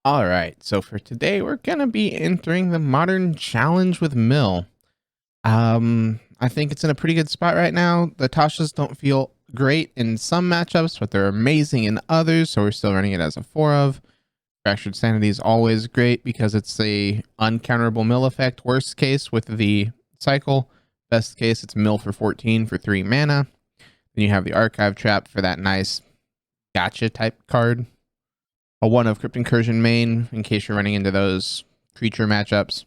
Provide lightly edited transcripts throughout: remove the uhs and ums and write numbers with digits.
All right, so for today, we're gonna be entering the modern challenge with Mill. I think it's in a pretty good spot right now. The Tashas don't feel great in some matchups, but they're amazing in others, so we're still running it as a 4 of. Fractured Sanity is always great because it's a uncounterable Mill effect. Worst case with the cycle. Best case, it's Mill for 14 for 3 mana. Then you have the Archive Trap for that nice gotcha type card. A 1 of Crypt Incursion main in case you're running into those creature matchups.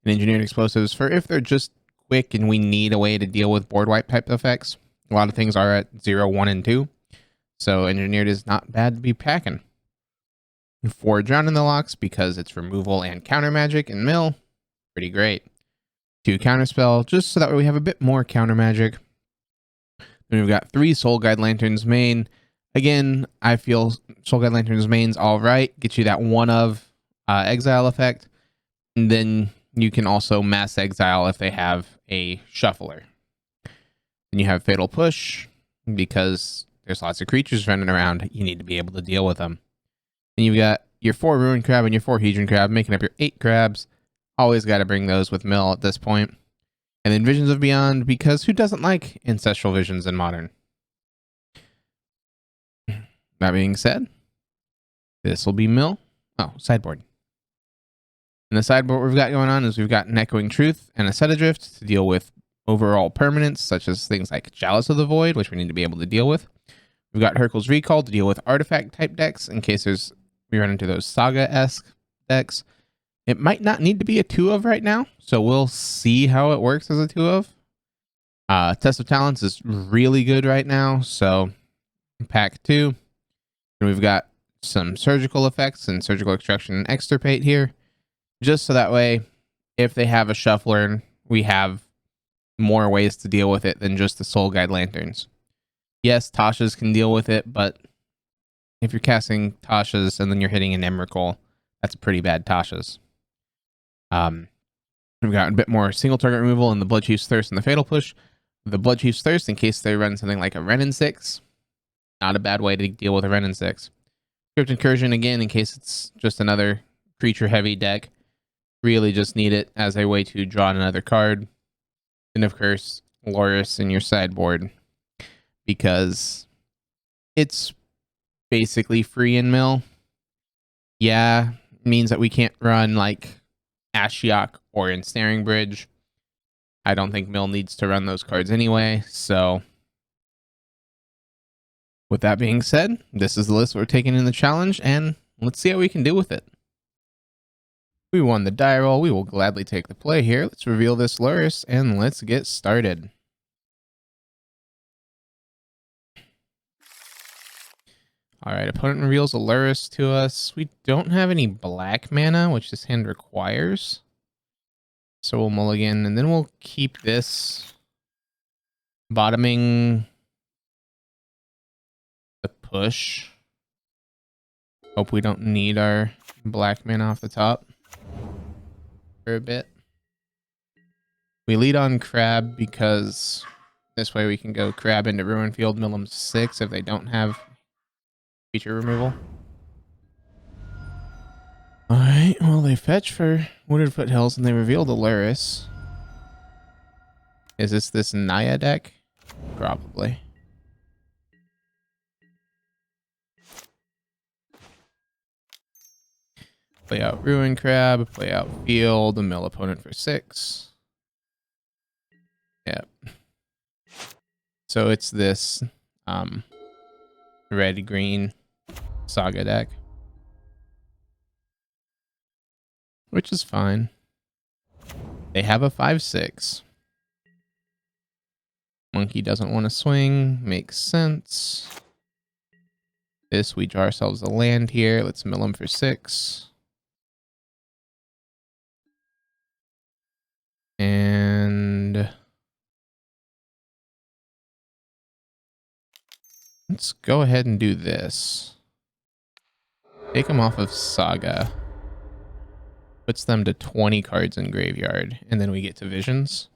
And Engineered Explosives for if they're just quick and we need a way to deal with board wipe type effects. A lot of things are at 0, 1, and 2. So Engineered is not bad to be packing. 4 Drown in the Locks because it's removal and counter magic and mill. Pretty great. 2 Counterspell just so that way we have a bit more counter magic. Then we've got 3 Soul Guide Lanterns main. Again, I feel Soul Guide Lanterns main's all right. Get you that 1 of exile effect. And then you can also mass exile if they have a shuffler. Then you have Fatal Push because there's lots of creatures running around. You need to be able to deal with them. And you've got your 4 Ruin Crab and your 4 Hedron Crab making up your 8 crabs. Always got to bring those with Mill at this point. And then Visions of Beyond because who doesn't like Ancestral Visions in Modern? That being said, this will be Mill. Oh, sideboard. And the sideboard we've got going on is we've got an Echoing Truth and a Set Adrift to deal with overall permanents, such as things like Chalice of the Void, which we need to be able to deal with. We've got Hercule's Recall to deal with artifact type decks in case we run into those Saga-esque decks. It might not need to be a 2 of right now, so we'll see how it works as a 2 of. Test of Talents is really good right now, so pack 2. And we've got some surgical effects and surgical extraction and extirpate here, just so that way, if they have a shuffler, we have more ways to deal with it than just the Soul Guide Lanterns. Yes, Tashas can deal with it, but if you're casting Tashas and then you're hitting an Emrakul, that's a pretty bad Tashas. We've got a bit more single target removal in the Bloodchief's Thirst and the Fatal Push. The Bloodchief's Thirst, in case they run something like a Renin 6, not a bad way to deal with a Renin 6. Crypt Incursion, again, in case it's just another creature-heavy deck. Really just need it as a way to draw another card. And of course, Loris in your sideboard, because it's basically free in Mill. Yeah, means that we can't run like Ashiok or Ensnaring Bridge. I don't think Mill needs to run those cards anyway, so with that being said, this is the list we're taking in the challenge, and let's see how we can do with it. We won the die roll. We will gladly take the play here. Let's reveal this Loris, and let's get started. All right, opponent reveals a Loris to us. We don't have any black mana, which this hand requires. So we'll mulligan, and then we'll keep this bottoming the push. Hope we don't need our black mana off the top for a bit. We lead on Crab because this way we can go Crab into Ruin Field, mill them 6 if they don't have feature removal. Alright, well, they fetch for Wooded Foothills and they reveal the Loris. Is this Naya deck? Probably. Play out Ruin Crab, play out Field, and mill opponent for 6. Yep. So it's this red-green Saga deck, which is fine. They have a 5/6. Monkey doesn't want to swing. Makes sense. This, we draw ourselves a land here. Let's mill them for 6. And let's go ahead and do this. Take them off of Saga. Puts them to 20 cards in graveyard. And then we get to Visions.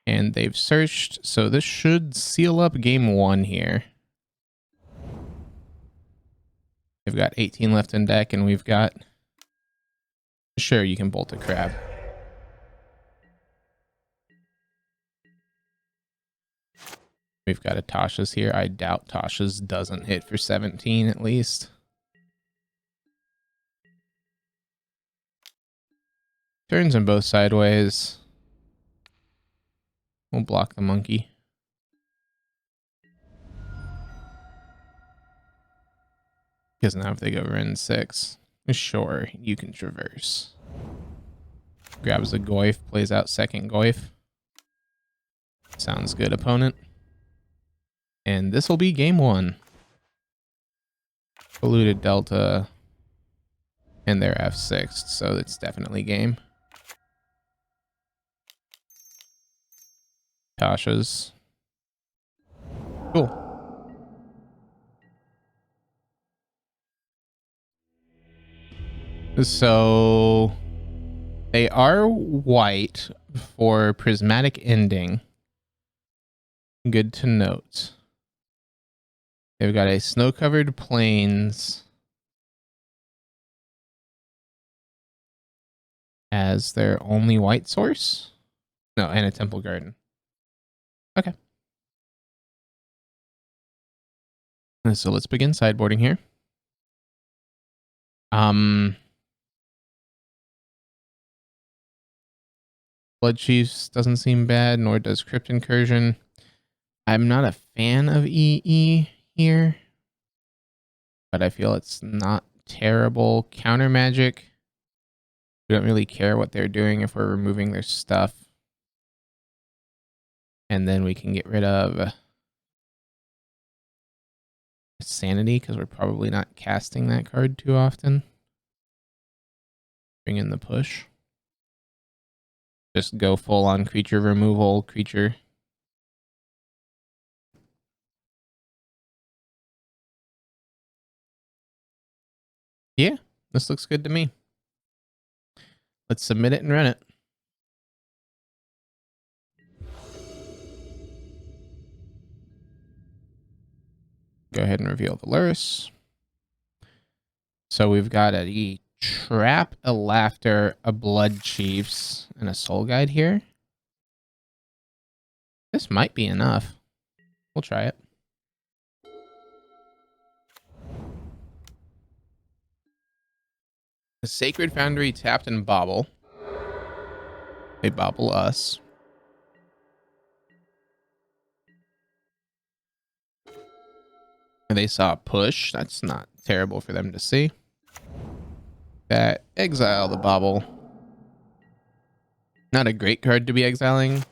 And And they've searched, so this should seal up game 1 here. They've got 18 left in deck, and we've got... Sure, you can bolt a crab. We've got a Tasha's here. I doubt Tasha's doesn't hit for 17 at least. Turns them both sideways. We'll block the monkey. Because now if they go Ren 6, sure, you can traverse. Grabs a Goyf, plays out second Goyf. Sounds good, opponent. And this will be game 1. Polluted Delta and their F6, so it's definitely game. Tasha's. Cool. So they are white for prismatic ending. Good to note. They've got a snow-covered plains as their only white source. No, and a temple garden. Okay. So let's begin sideboarding here. Blood Chiefs doesn't seem bad, nor does Crypt Incursion. I'm not a fan of EE here, but I feel it's not terrible. Counter Magic. We don't really care what they're doing if we're removing their stuff. And then we can get rid of Sanity, because we're probably not casting that card too often. Bring in the push. Just go full on creature removal, creature. Yeah, this looks good to me. Let's submit it and run it. Go ahead and reveal the Lurrus. So we've got a Trap, a Laughter, a Blood Chiefs, and a Soul Guide here. This might be enough. We'll try it. The Sacred Foundry tapped and bobble. They bobble us. And they saw a push. That's not terrible for them to see. That exile the bobble. Not a great card to be exiling. It's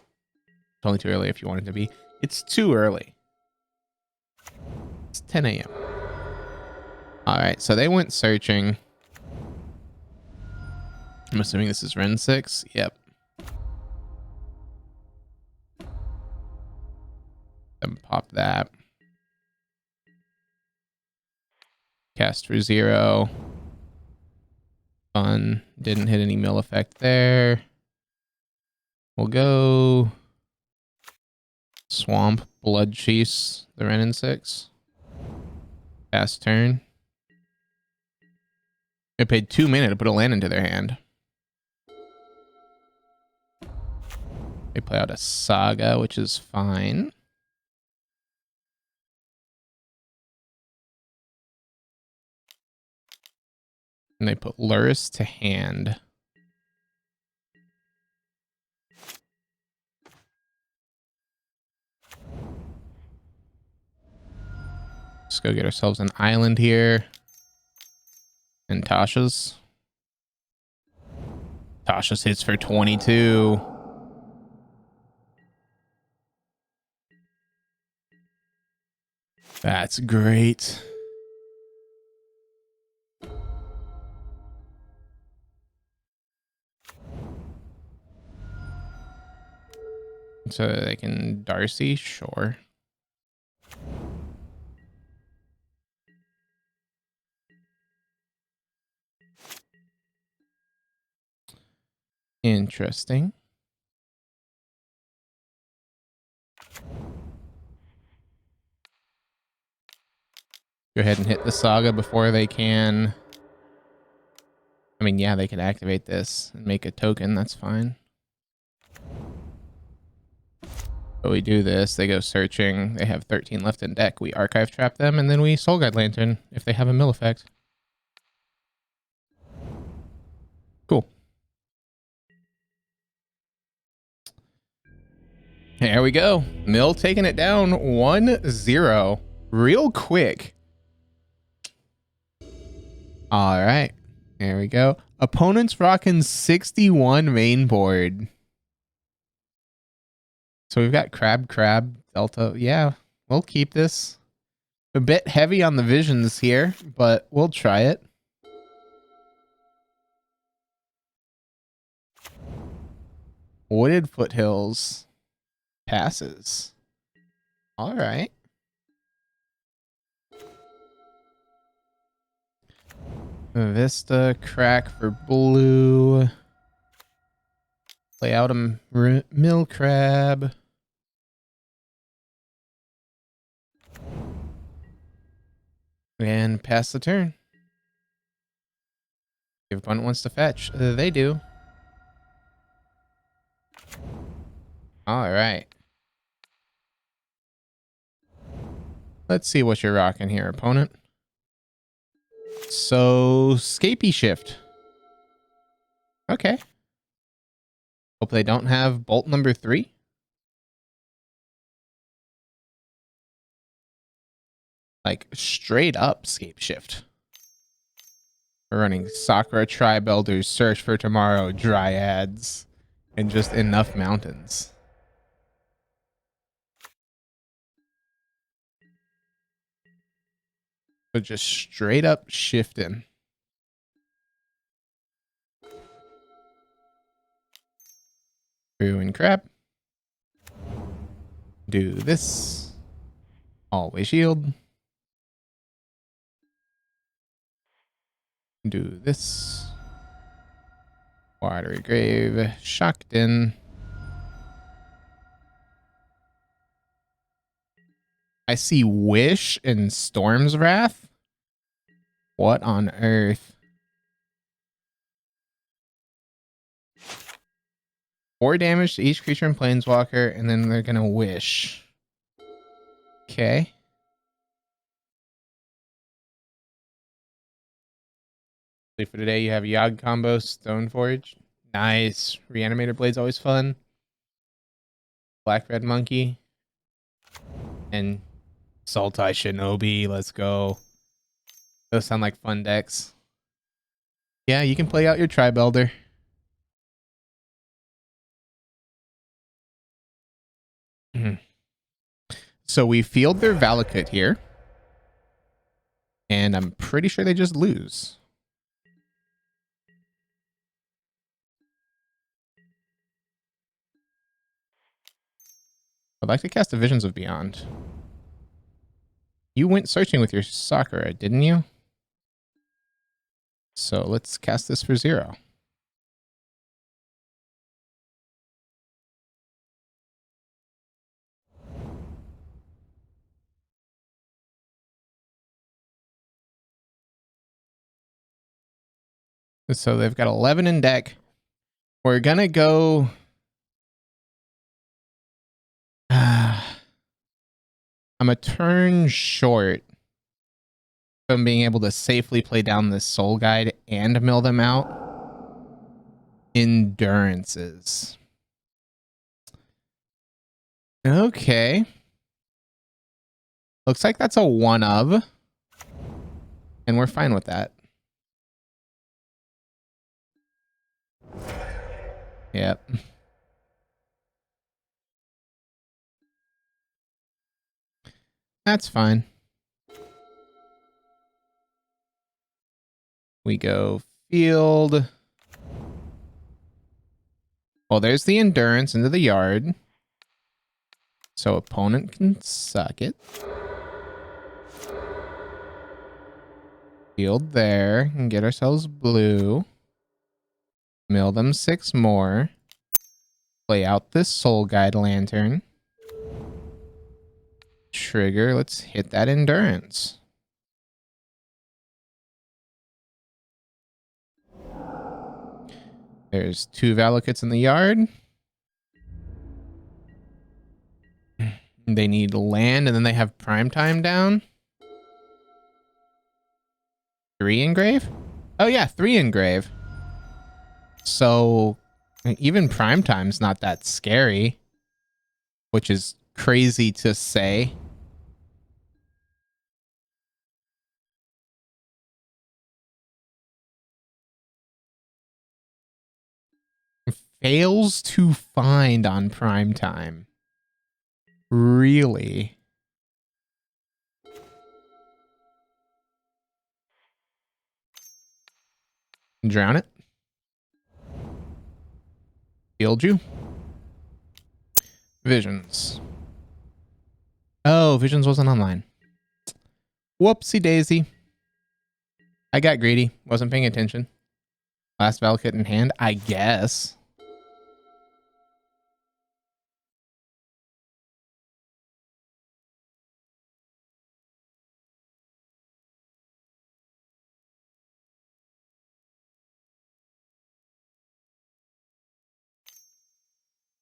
only too early if you want it to be. It's too early. It's 10 a.m. All right, so they went searching. I'm assuming this is Ren 6. Yep. Then pop that. Cast for 0. Fun. Didn't hit any mill effect there. We'll go Swamp, Blood Chiefs, the Ren and 6. Pass turn. They paid 2 mana to put a land into their hand. They play out a Saga, which is fine. And they put Lurrus to hand. Let's go get ourselves an island here. And Tasha's. Tasha's hits for 22. That's great. So they can Darcy, sure. Interesting. Go ahead and hit the Saga before they can. I mean, yeah, they could activate this and make a token. That's fine. But we do this. They go searching. They have 13 left in deck. We archive trap them, and then we Soul Guide Lantern if they have a mill effect. Cool. There we go. Mill taking it down 1-0. Real quick. All right. There we go. Opponent's rocking 61 main board. So we've got Crab, Delta. Yeah, we'll keep this. A bit heavy on the visions here, but we'll try it. Wooded Foothills passes. All right. Vista, crack for blue. Play out a mill crab. And pass the turn. If opponent wants to fetch, they do. All right. Let's see what you're rocking here, opponent. So, Scapey Shift. Okay. Hope they don't have bolt number 3. Like, straight up Scape Shift. We're running Sakura Tribe Elders, Search for Tomorrow, Dryads, and just enough mountains. So just straight up shifting. Brew and crab. Do this. Always shield. Do this. Watery Grave. Shocked-in. I see Wish and Storm's Wrath. What on earth? 4 damage to each creature and planeswalker, and then they're gonna wish. Okay. For today, you have Yogg combo, Stoneforge. Nice. Reanimator Blade's always fun. Black Red Monkey. And Sultai Shinobi. Let's go. Those sound like fun decks. Yeah, you can play out your Tribe Elder. So we field their Valakut here. And I'm pretty sure they just lose. I'd like to cast a Visions of Beyond. You went searching with your Sakura, didn't you? So let's cast this for 0. So they've got 11 in deck. We're gonna go... I'm a turn short from being able to safely play down this Soul Guide and mill them out. Endurances. Okay. Looks like that's a 1 of. And we're fine with that. Yep. That's fine. We go field. Well, there's the endurance into the yard. So opponent can suck it. Field there and get ourselves blue. Mill them 6 more. Play out this Soul Guide Lantern. Trigger. Let's hit that endurance. There's 2 Valakits in the yard. They need land, and then they have prime time down. 3 engrave? Oh yeah, 3 engrave. So even prime time's not that scary, which is crazy to say. Fails to find on prime time. Really? Drown it. Healed you. Visions. Oh, Visions wasn't online. Whoopsie daisy. I got greedy. Wasn't paying attention. Last Valakut in hand, I guess.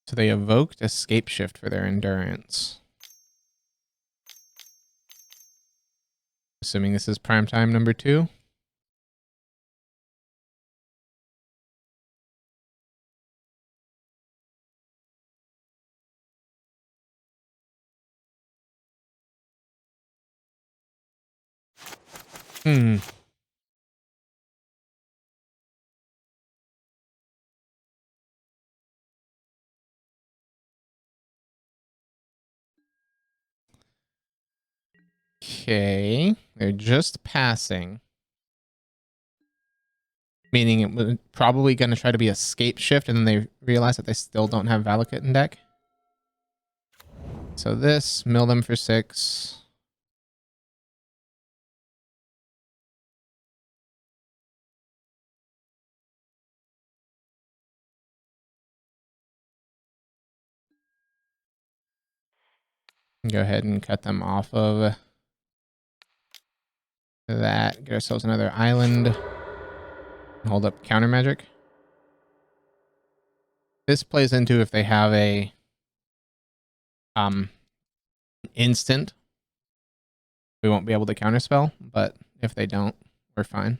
So they evoked Escape Shift for their endurance. Assuming this is prime time number 2. Okay. They're just passing. Meaning it was probably going to try to be Escape Shift, and then they realize that they still don't have Valakut in deck. So this, mill them for 6. Go ahead and cut them off of that. Get ourselves another island. Hold up counter magic. This plays into if they have a instant. We won't be able to counterspell, but if they don't, we're fine.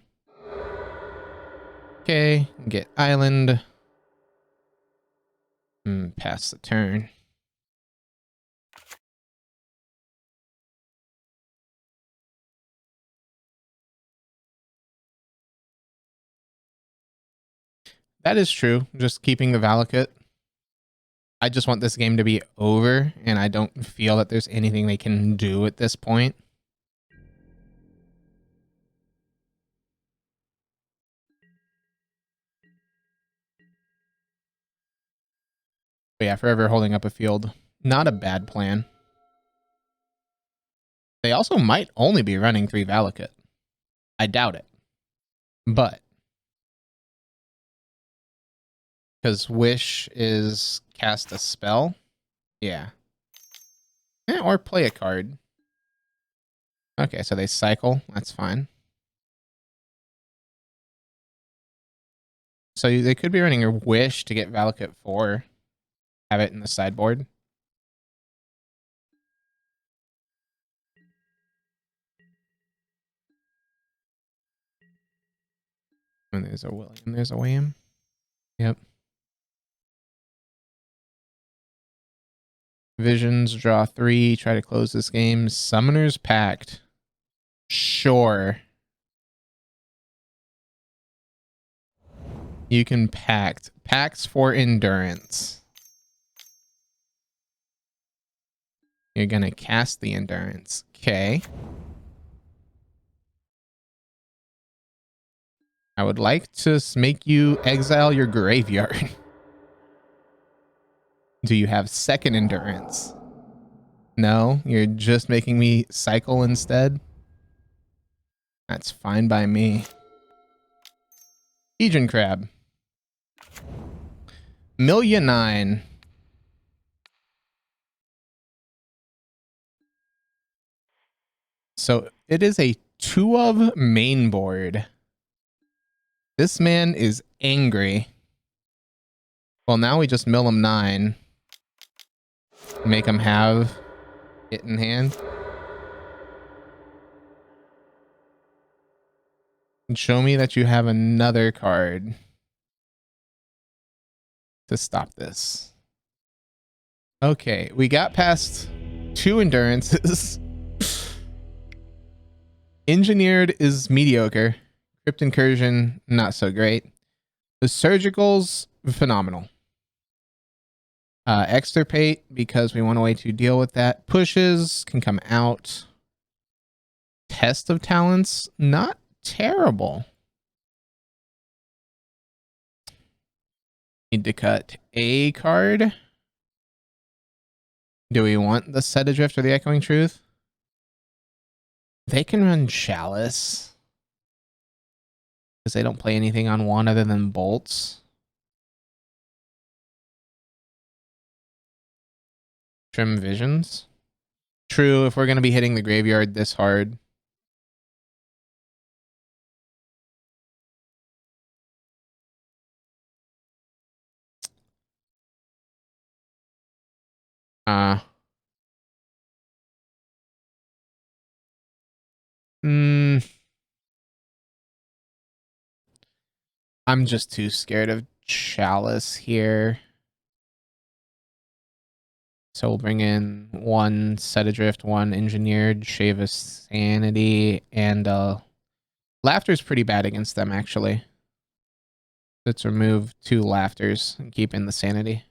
Okay, get island. Pass the turn. That is true. Just keeping the Valakut. I just want this game to be over, and I don't feel that there's anything they can do at this point. But yeah, forever holding up a field. Not a bad plan. They also might only be running 3 Valakut. I doubt it. But because Wish is cast a spell. Yeah. Or play a card. Okay, so they cycle. That's fine. So they could be running a Wish to get Valakut 4. Have it in the sideboard. And there's a William. There's a William. Yep. Visions, draw 3. Try to close this game. Summoner's Pact. Sure. You can pact. Pacts for endurance. You're going to cast the endurance. Okay. I would like to make you exile your graveyard. Do you have second endurance? No, you're just making me cycle instead. That's fine by me. Pigeon Crab. 1,000,009. So it is a 2 of mainboard. This man is angry. Well, now we just mill them 9. Make them have it in hand. And show me that you have another card to stop this. Okay, we got past 2 endurances. Engineered is mediocre. Crypt Incursion, not so great. The Surgical's phenomenal. Extirpate, because we want a way to deal with that. Pushes can come out. Test of Talents, not terrible. Need to cut a card. Do we want the Set Adrift or the Echoing Truth? They can run Chalice, because they don't play anything on 1 other than bolts. Trim Visions. True, if we're going to be hitting the graveyard this hard. I'm just too scared of Chalice here. So we'll bring in 1 Set Adrift, 1 Engineered, shave a Sanity, and Laughter's pretty bad against them, actually. Let's remove 2 Laughters and keep in the Sanity.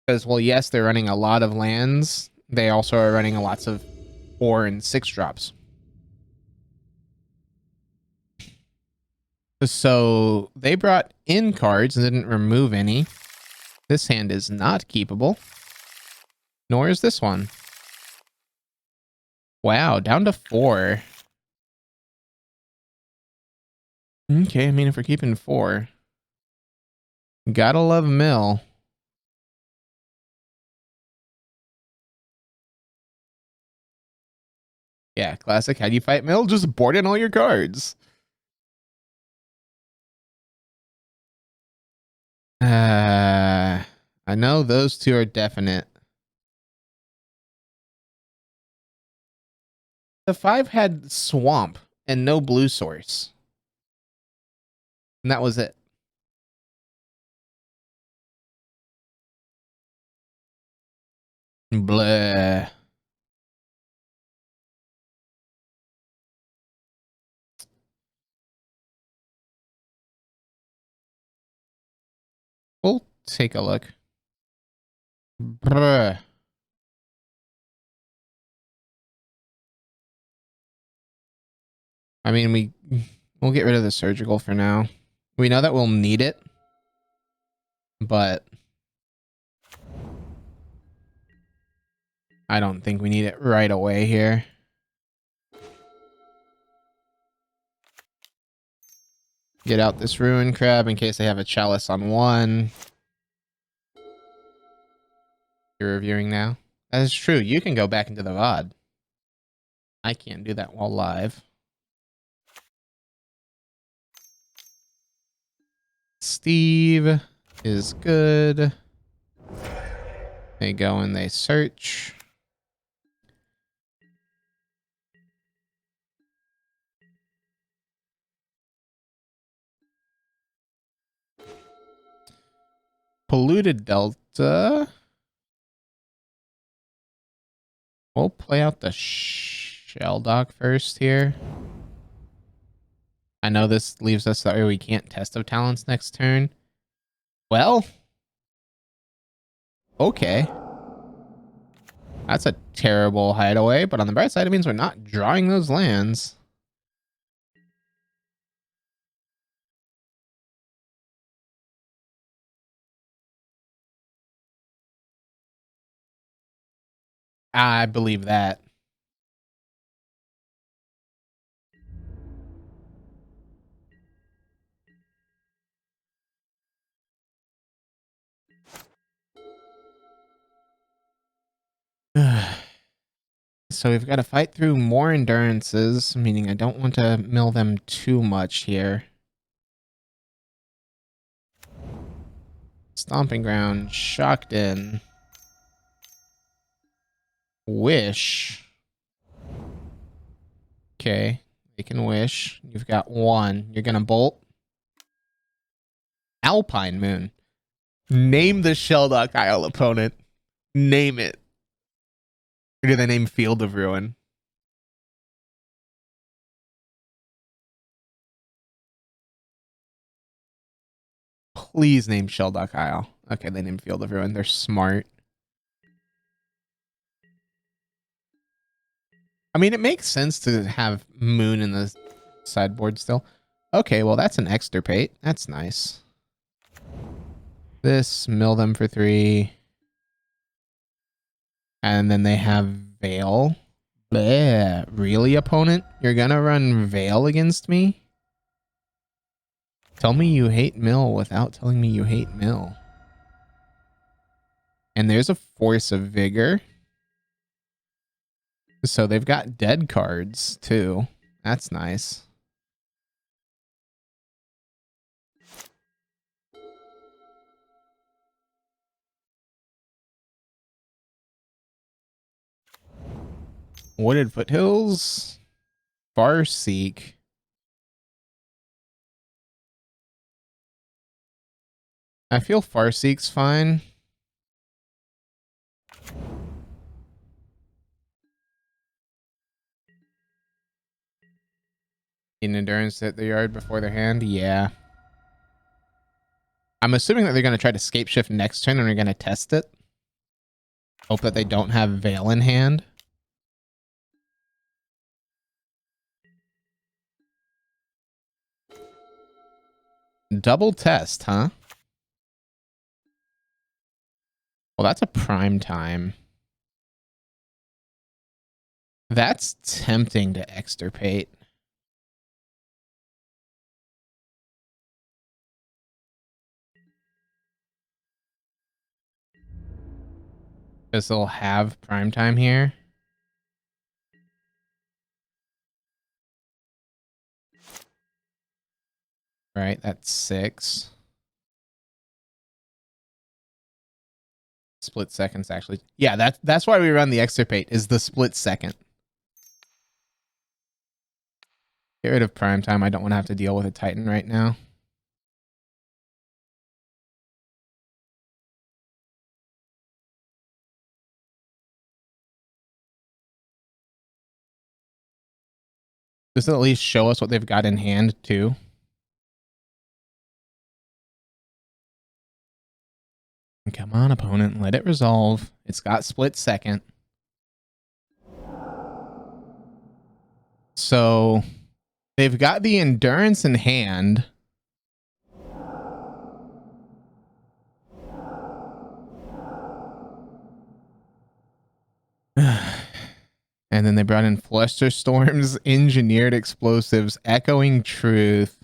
Because, well, yes, they're running a lot of lands. They also are running lots of 4 and 6 drops. So they brought in cards and didn't remove any. This hand is not keepable. Nor is this one. Wow, down to 4. Okay, I mean, if we're keeping 4. Gotta love Mill. Yeah, classic. How do you fight Mill? Just board in all your cards. I know those 2 are definite. The 5 had Swamp and no blue source. And that was it. Blah. We'll take a look. Bruh. I mean, we'll get rid of the Surgical for now. We know that we'll need it, but I don't think we need it right away here. Get out this Ruin Crab in case they have a Chalice on 1. You're reviewing now? That is true. You can go back into the VOD. I can't do that while live. Steve is good. They go and they search. Polluted Delta. We'll play out the Shell Dock first here. I know this leaves us that way we can't Test of Talents next turn. Well, okay. That's a terrible hideaway, but on the bright side, it means we're not drawing those lands. I believe that. So we've got to fight through more endurances, meaning I don't want to mill them too much here. Stomping Ground, Shocked-In, Wish. Okay, they can wish. You've got one. You're gonna bolt. Alpine Moon. Name the Sheldock Isle opponent. Name it. Or do they name Field of Ruin? Please name Sheldock Isle. Okay, they named Field of Ruin. They're smart. I mean, it makes sense to have Moon in the sideboard still. Okay, well, that's an extirpate. That's nice. This, mill them for 3. And then they have Veil. Bleh. Really, opponent? You're gonna run Veil against me? Tell me you hate mill without telling me you hate mill. And there's a Force of Vigor. So they've got dead cards, too. That's nice. Wooded Foothills. Farseek. I feel Farseek's fine. In endurance hit the yard before their hand? Yeah. I'm assuming that they're going to try to scape shift next turn and we're going to test it. Hope that they don't have Veil in hand. Double test, huh? Well, that's a prime time. That's tempting to extirpate. Because they'll have prime time here. Right, that's 6. Split seconds, actually. Yeah, that's why we run the extirpate, is the split second. Get rid of prime time. I don't want to have to deal with a Titan right now. This will at least show us what they've got in hand, too. Come on, opponent. Let it resolve. It's got split second. So they've got the endurance in hand. And then they brought in Flusterstorms, Engineered Explosives, Echoing Truth,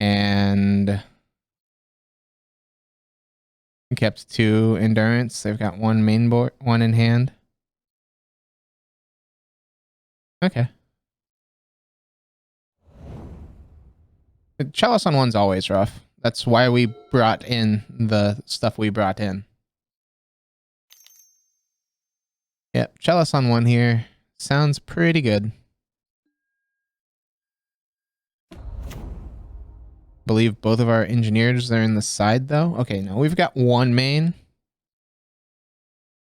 and kept 2 endurance. They've got 1 mainboard, 1 in hand. Okay. Chalice on 1's always rough. That's why we brought in the stuff we brought in. Yep, Chalice on 1 here. Sounds pretty good. Believe both of our engineers are in the side, though. Okay, no, we've got 1 main.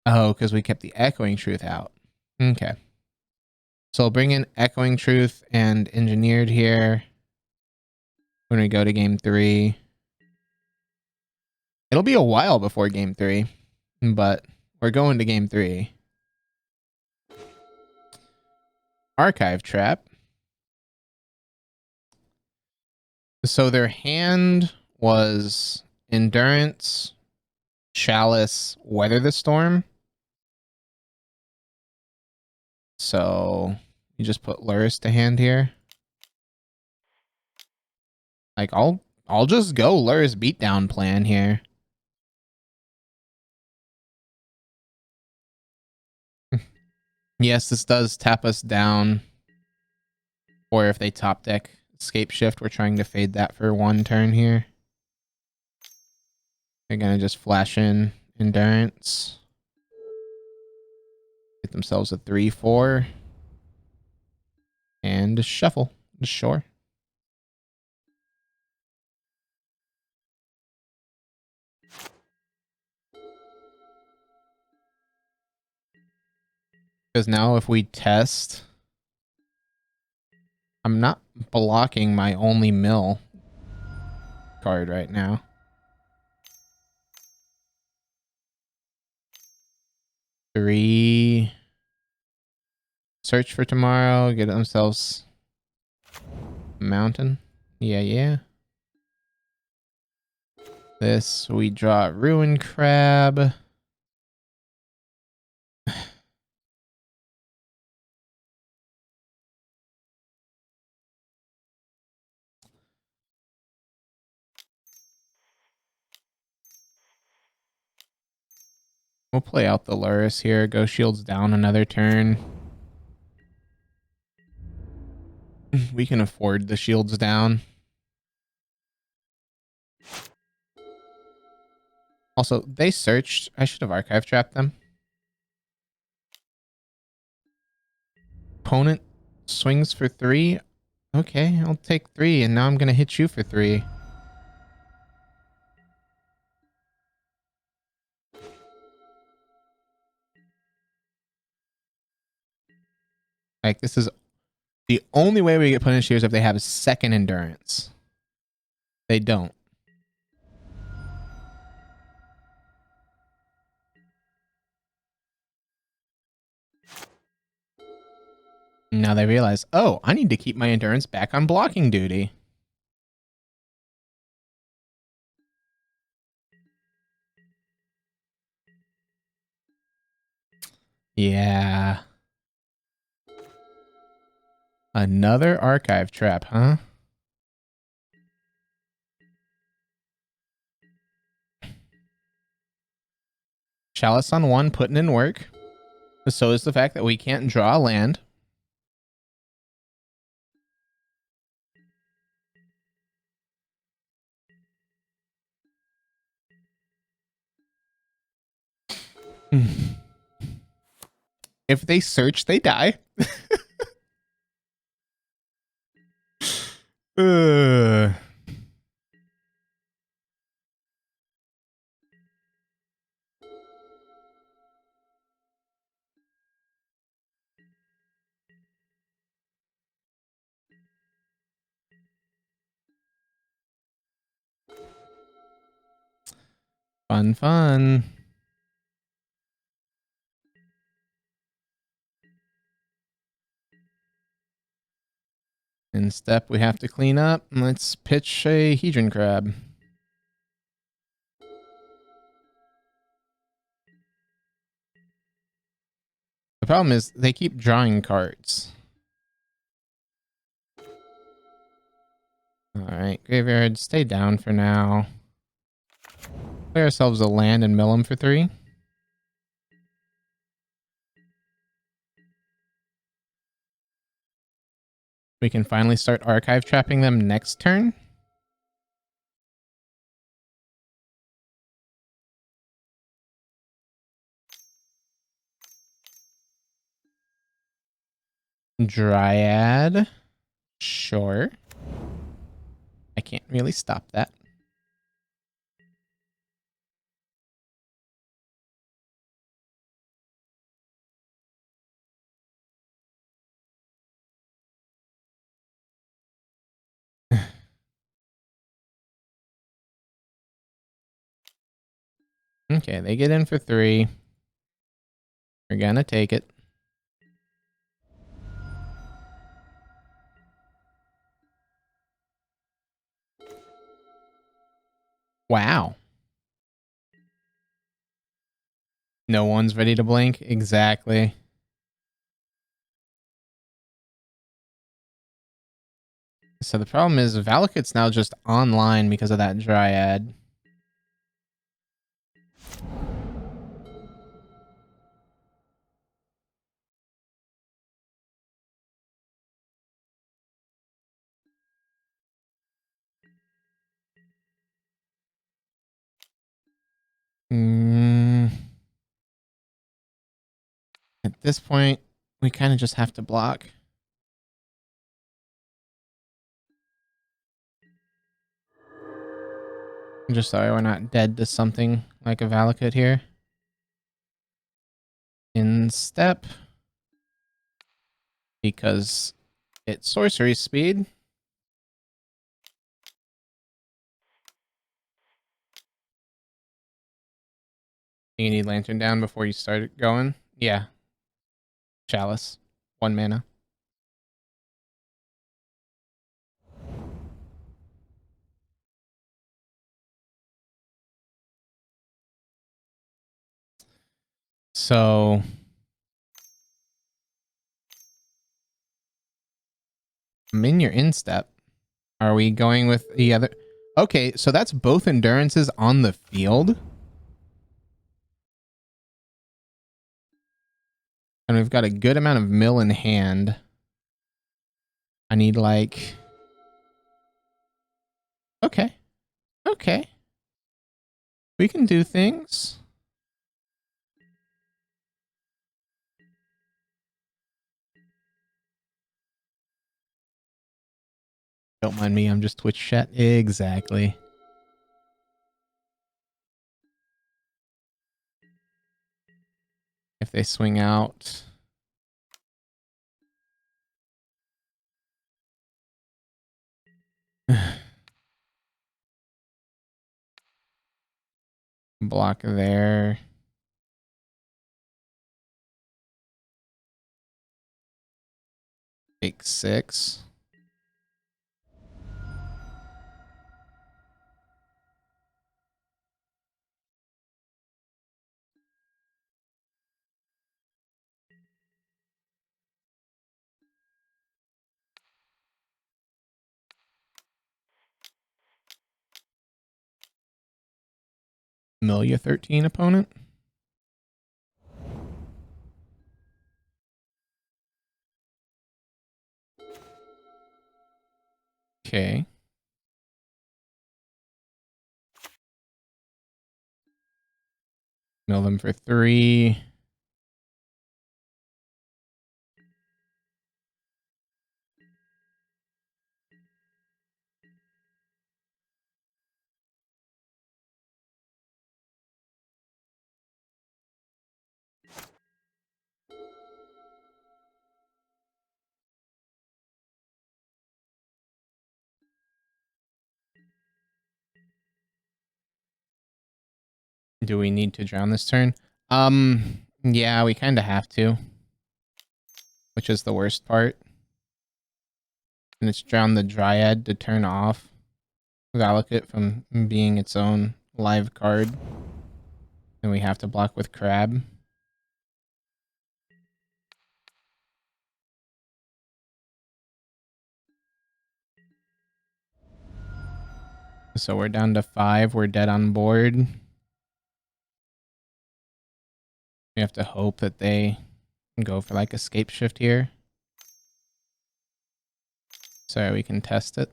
Oh, because we kept the Echoing Truth out. Okay. So I'll bring in Echoing Truth and Engineered here when we go to game 3. It'll be a while before game 3, but we're going to game 3. Archive Trap. So their hand was Endurance, Chalice, Weather the Storm. So you just put Luris to hand here. Like I'll just go Luris beatdown plan here. Yes, this does tap us down. Or if they top deck Escape Shift, we're trying to fade that for 1 turn here. They're gonna just flash in endurance. Get themselves a 3-4. And a shuffle. Sure. Because now if we test, I'm not blocking my only mill card right now. Three. Search for tomorrow. Get themselves a mountain. Yeah. This, we draw Ruin Crab. We'll play out the Luris here. Go shields down another turn. We can afford the shields down. Also, they searched. I should have archive trapped them. Opponent swings for 3. Okay, I'll take 3, and now I'm going to hit you for 3. Like, this is the only way we get punished here is if they have a second endurance. They don't. Now they realize, oh, I need to keep my endurance back on blocking duty. Yeah. Another archive trap, huh? Chalice on 1, putting in work. So is the fact that we can't draw a land. If they search, they die. Fun. In step, we have to clean up. Let's pitch a Hedron Crab. The problem is they keep drawing cards. Alright, graveyard, stay down for now. Play ourselves a land and mill them for 3. We can finally start archive trapping them next turn. Dryad. Sure. I can't really stop that. Okay, they get in for 3. We're gonna take it. Wow. No one's ready to blink? Exactly. So the problem is Valakut's now just online because of that Dryad. At this point, we kind of just have to block. Just so we're not dead to something like a Valakut here. In step. Because it's sorcery speed. You need Lantern down before you start going. Yeah. Chalice. 1 mana. So I'm in your instep. Are we going with the other? Okay, so that's both endurances on the field. And we've got a good amount of mill in hand. I need like... Okay. Okay. We can do things. Don't mind me, I'm just Twitch chat. Exactly. If they swing out... Block there. Take 6. Mill 13 opponent. Okay. Mill them for 3. Do we need to drown this turn? Yeah, we kind of have to. Which is the worst part. And it's drown the Dryad to turn off Valakut from being its own live card. And we have to block with Crab. So we're down to 5. We're dead on board. We have to hope that they go for like escape shift here. So we can test it.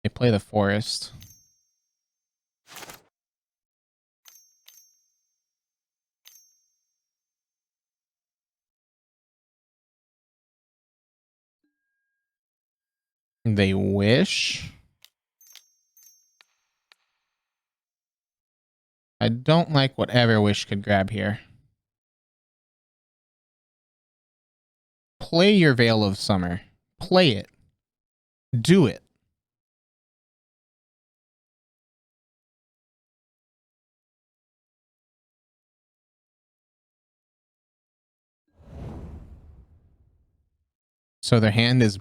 They play the forest. They wish. I don't like whatever wish could grab here. Play your Veil of Summer. Play it. Do it. So their hand is...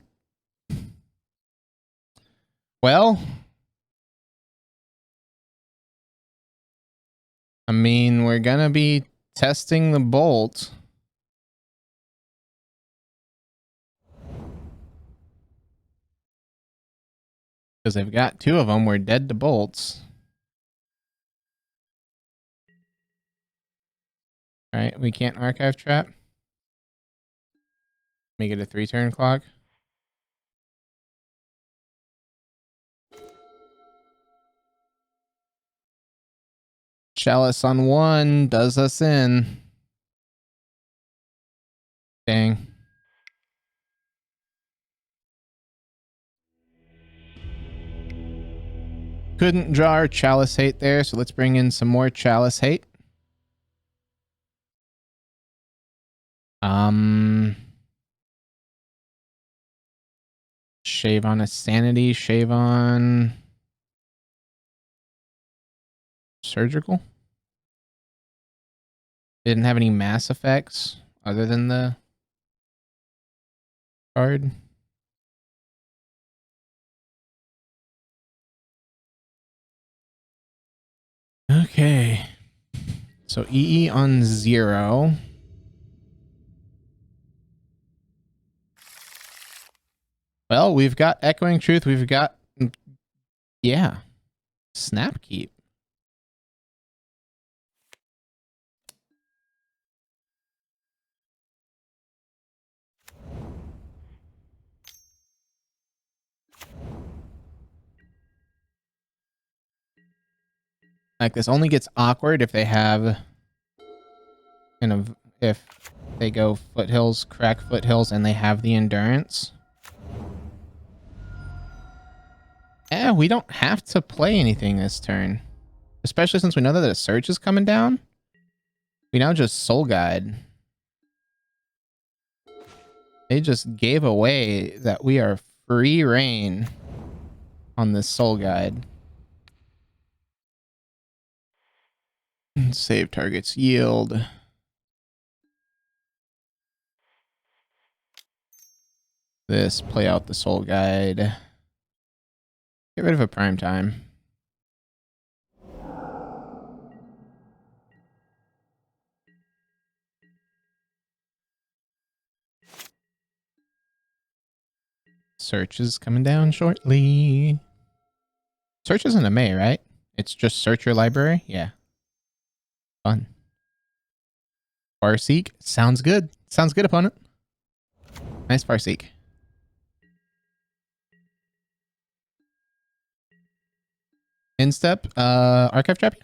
Well... I mean, we're gonna be testing the bolt. Because they've got 2 of them. We're dead to bolts. Alright, we can't archive trap. Make it a 3-turn clock. Chalice on 1 does us in. Dang. Couldn't draw our Chalice hate there, so let's bring in some more Chalice hate. Shave on a Sanity, shave on Surgical. Didn't have any mass effects other than the card. Okay. So EE on 0. Well, we've got Echoing Truth. We've got, yeah, Snapkeep. Like, this only gets awkward if they have, if they go Foothills, crack Foothills, and they have the Endurance. We don't have to play anything this turn. Especially since we know that a Search is coming down. We now just Soul Guide. They just gave away that we are free reign on this Soul Guide. Save targets yield. This, play out the Soul Guide. Get rid of a prime time. Search is coming down shortly. Search isn't a May, right? It's just search your library? Yeah. Fun. Farseek. Sounds good. Sounds good, opponent. Nice Farseek. Instep. Archive Trap.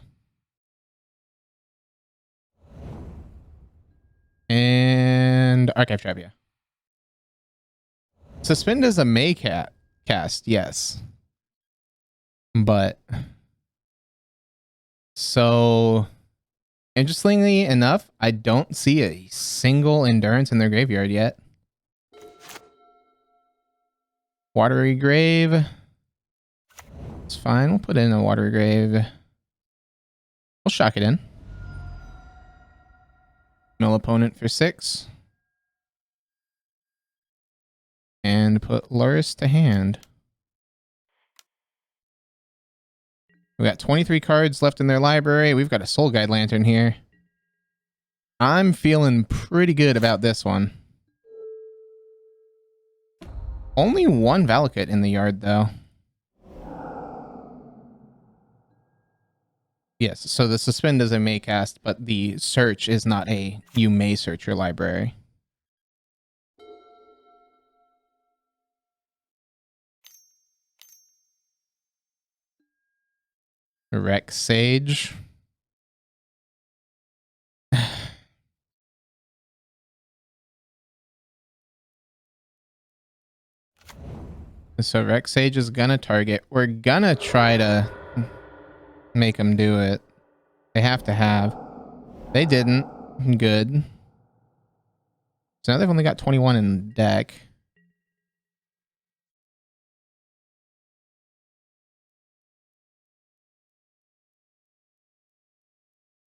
And Archive Trap, yeah. Suspend is a May cast, yes. But so interestingly enough, I don't see a single Endurance in their graveyard yet. Watery Grave. It's fine. We'll put in a Watery Grave. We'll shock it in. Mill opponent for 6. And put Luris to hand. We got 23 cards left in their library. We've got a Soul Guide Lantern here. I'm feeling pretty good about this one. Only one Valakut in the yard, though. Yes, so the Suspend is a May cast, but the Search is not a you may search your library. Rex Sage. So Rex Sage is gonna target. We're gonna try to make them do it. They have to have. They didn't. Good. So now they've only got 21 in the deck.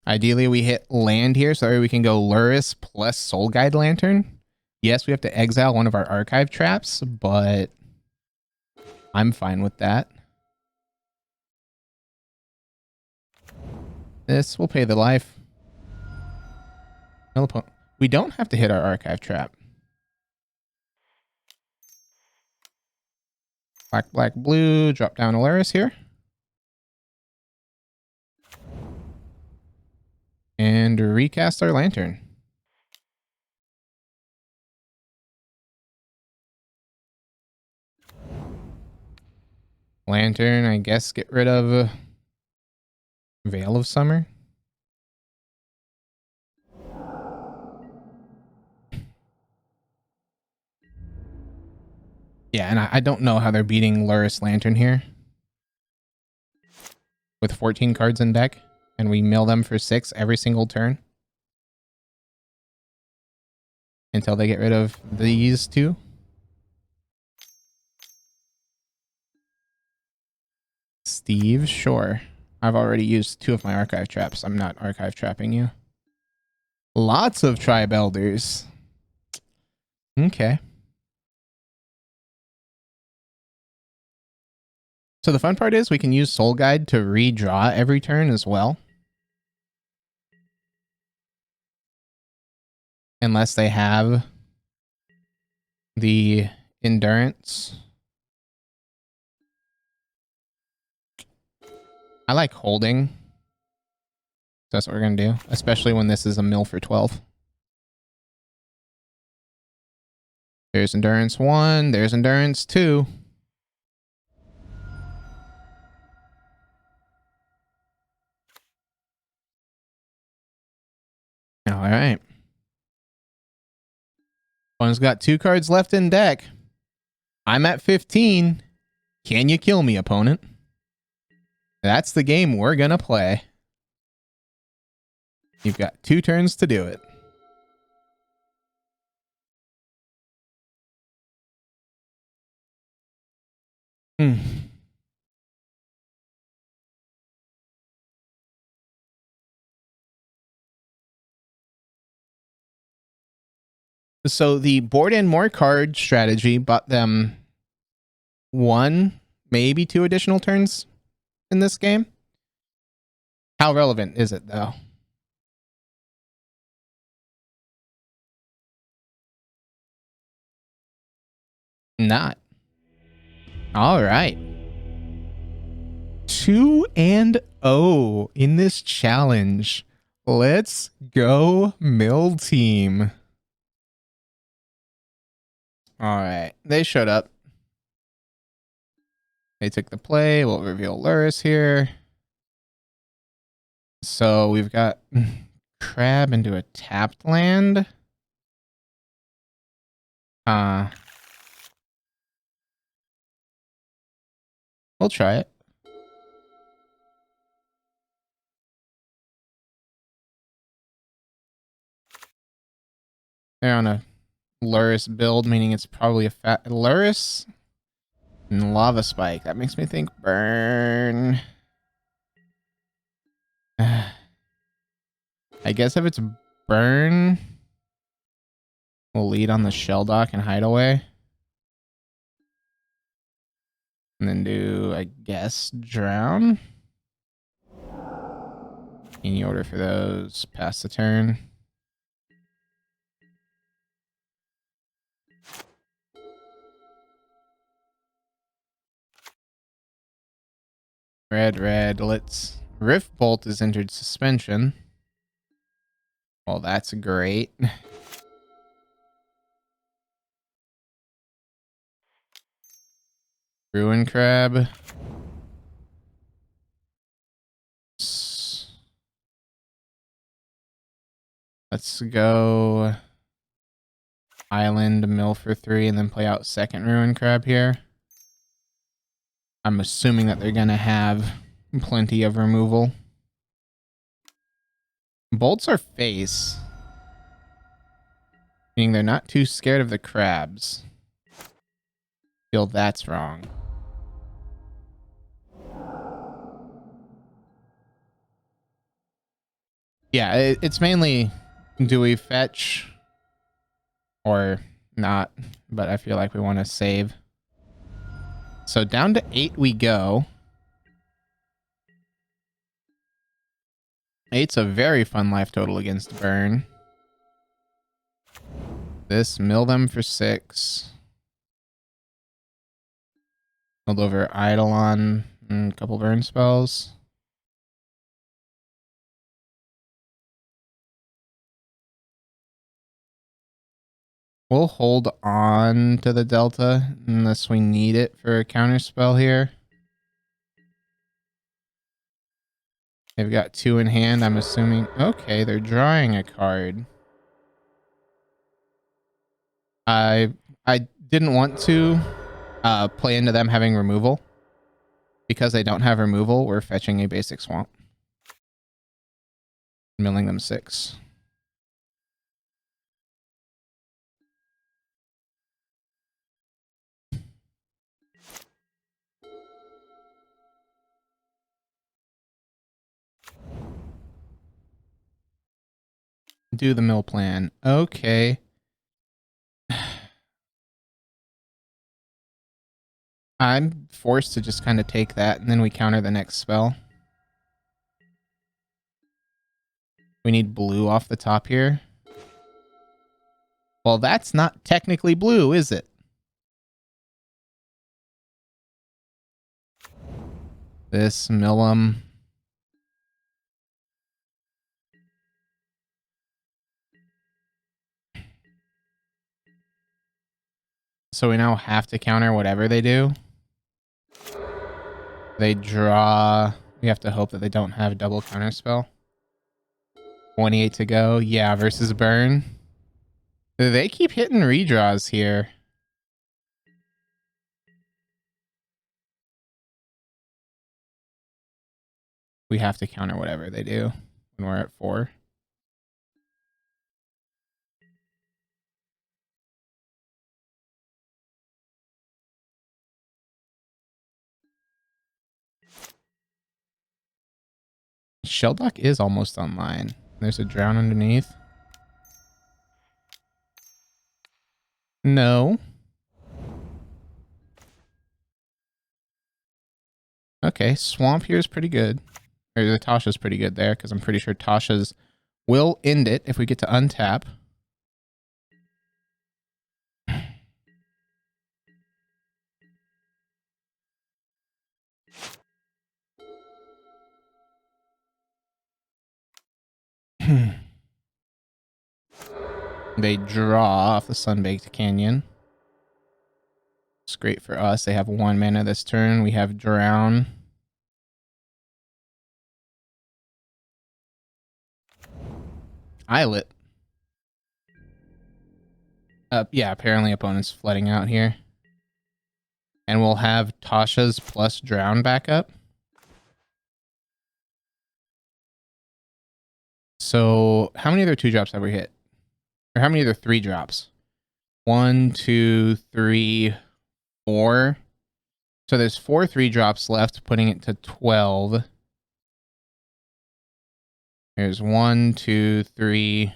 Ideally, we hit land here so that we can go Luris plus Soul Guide Lantern. Yes, we have to exile one of our archive traps, but I'm fine with that. This will pay the life. We don't have to hit our archive trap. Black, black, blue. Drop down Alaris here. And recast our lantern. Lantern, I guess, get rid of Veil of Summer. Yeah, and I don't know how they're beating Luris Lantern here. With 14 cards in deck, and we mill them for 6 every single turn. Until they get rid of these two. Steve, sure. I've already used 2 of my archive traps. I'm not archive trapping you. Lots of tribe elders. Okay. So the fun part is we can use Soul Guide to redraw every turn as well. Unless they have the endurance. I like holding. That's what we're going to do. Especially when this is a mill for 12. There's endurance 1. There's endurance 2. All right. One's got 2 cards left in deck. I'm at 15. Can you kill me, opponent? That's the game we're going to play. You've got 2 turns to do it. So the board and more card strategy bought them 1, maybe 2 additional turns in this game. How relevant is it, though? Not. All right. 2-0 in this challenge. Let's go, Mill Team. All right. They showed up. They took the play. We'll reveal Luris here. So we've got Crab into a tapped land. We'll try it. They're on a Luris build, meaning it's probably a fat Luris and Lava Spike. That makes me think burn. I guess if it's burn, we'll lead on the Shell Dock and Hideaway. And then do, I guess, Drown. Any order for those? Pass the turn. Red. Let's... Rift Bolt is entered suspension. Well, that's great. Ruin Crab. Let's go Island, mill for 3, and then play out second Ruin Crab here. I'm assuming that they're going to have plenty of removal. Bolts are face. Meaning they're not too scared of the crabs. Feel that's wrong. Yeah, it's mainly do we fetch or not, but I feel like we want to save. So down to 8 we go. 8's a very fun life total against burn. This, mill them for 6. Hold over Eidolon and a couple burn spells. We'll hold on to the Delta unless we need it for a counter spell here. They've got 2 in hand, I'm assuming. Okay, they're drawing a card. I didn't want to play into them having removal. Because they don't have removal, we're fetching a basic swamp. Milling them 6. Do the mill plan. Okay. I'm forced to just kind of take that, and then we counter the next spell. We need blue off the top here. Well, that's not technically blue, is it? This Millum. So we now have to counter whatever they do. They draw. We have to hope that they don't have double counter spell. 28 to go. Yeah, versus burn. They keep hitting redraws here. We have to counter whatever they do when we're at 4. Shelldock is almost online. There's a drown underneath. No. Okay, Swamp here is pretty good. Or the Tasha's pretty good there, because I'm pretty sure Tasha's will end it if we get to untap. They draw off the Sunbaked Canyon. It's great for us. They have 1 mana this turn. We have Drown. Islet. Yeah, apparently opponent's flooding out here. And we'll have Tasha's plus Drown backup. So how many other 2-drops have we hit? Or how many other 3-drops? 1, 2, 3, 4. So there's 4 3-drops left, putting it to 12. There's 1, 2, 3,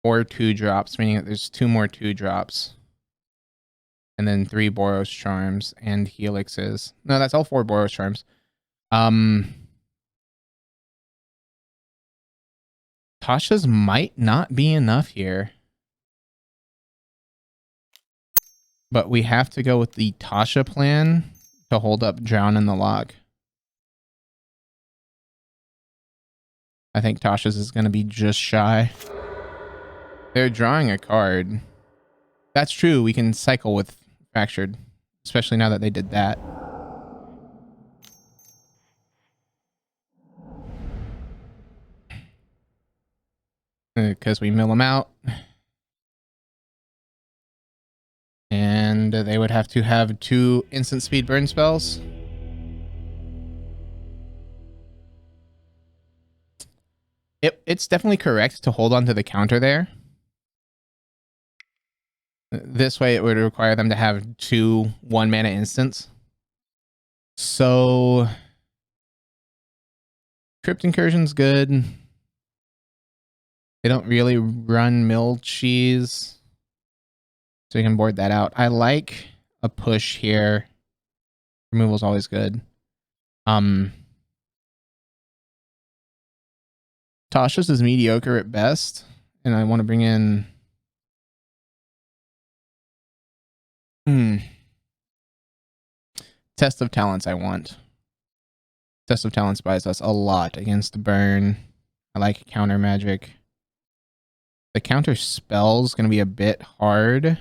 4 2-drops, meaning that there's 2 more 2-drops. And then 3 Boros Charms and Helixes. No, that's all 4 Boros Charms. Tasha's might not be enough here. But we have to go with the Tasha plan to hold up Drown in the Lock. I think Tasha's is going to be just shy. They're drawing a card. That's true. We can cycle with Fractured, especially now that they did that. Because we mill them out. And they would have to have 2 instant speed burn spells. It's definitely correct to hold on to the counter there. This way it would require them to have 2 1-mana instants. So Crypt Incursion's good. They don't really run mill cheese. So we can board that out. I like a push here. Removal's always good. Tasha's is mediocre at best. And I want to bring in... Test of Talents I want. Test of Talents buys us a lot against burn. I like counter magic. The counter spell's going to be a bit hard.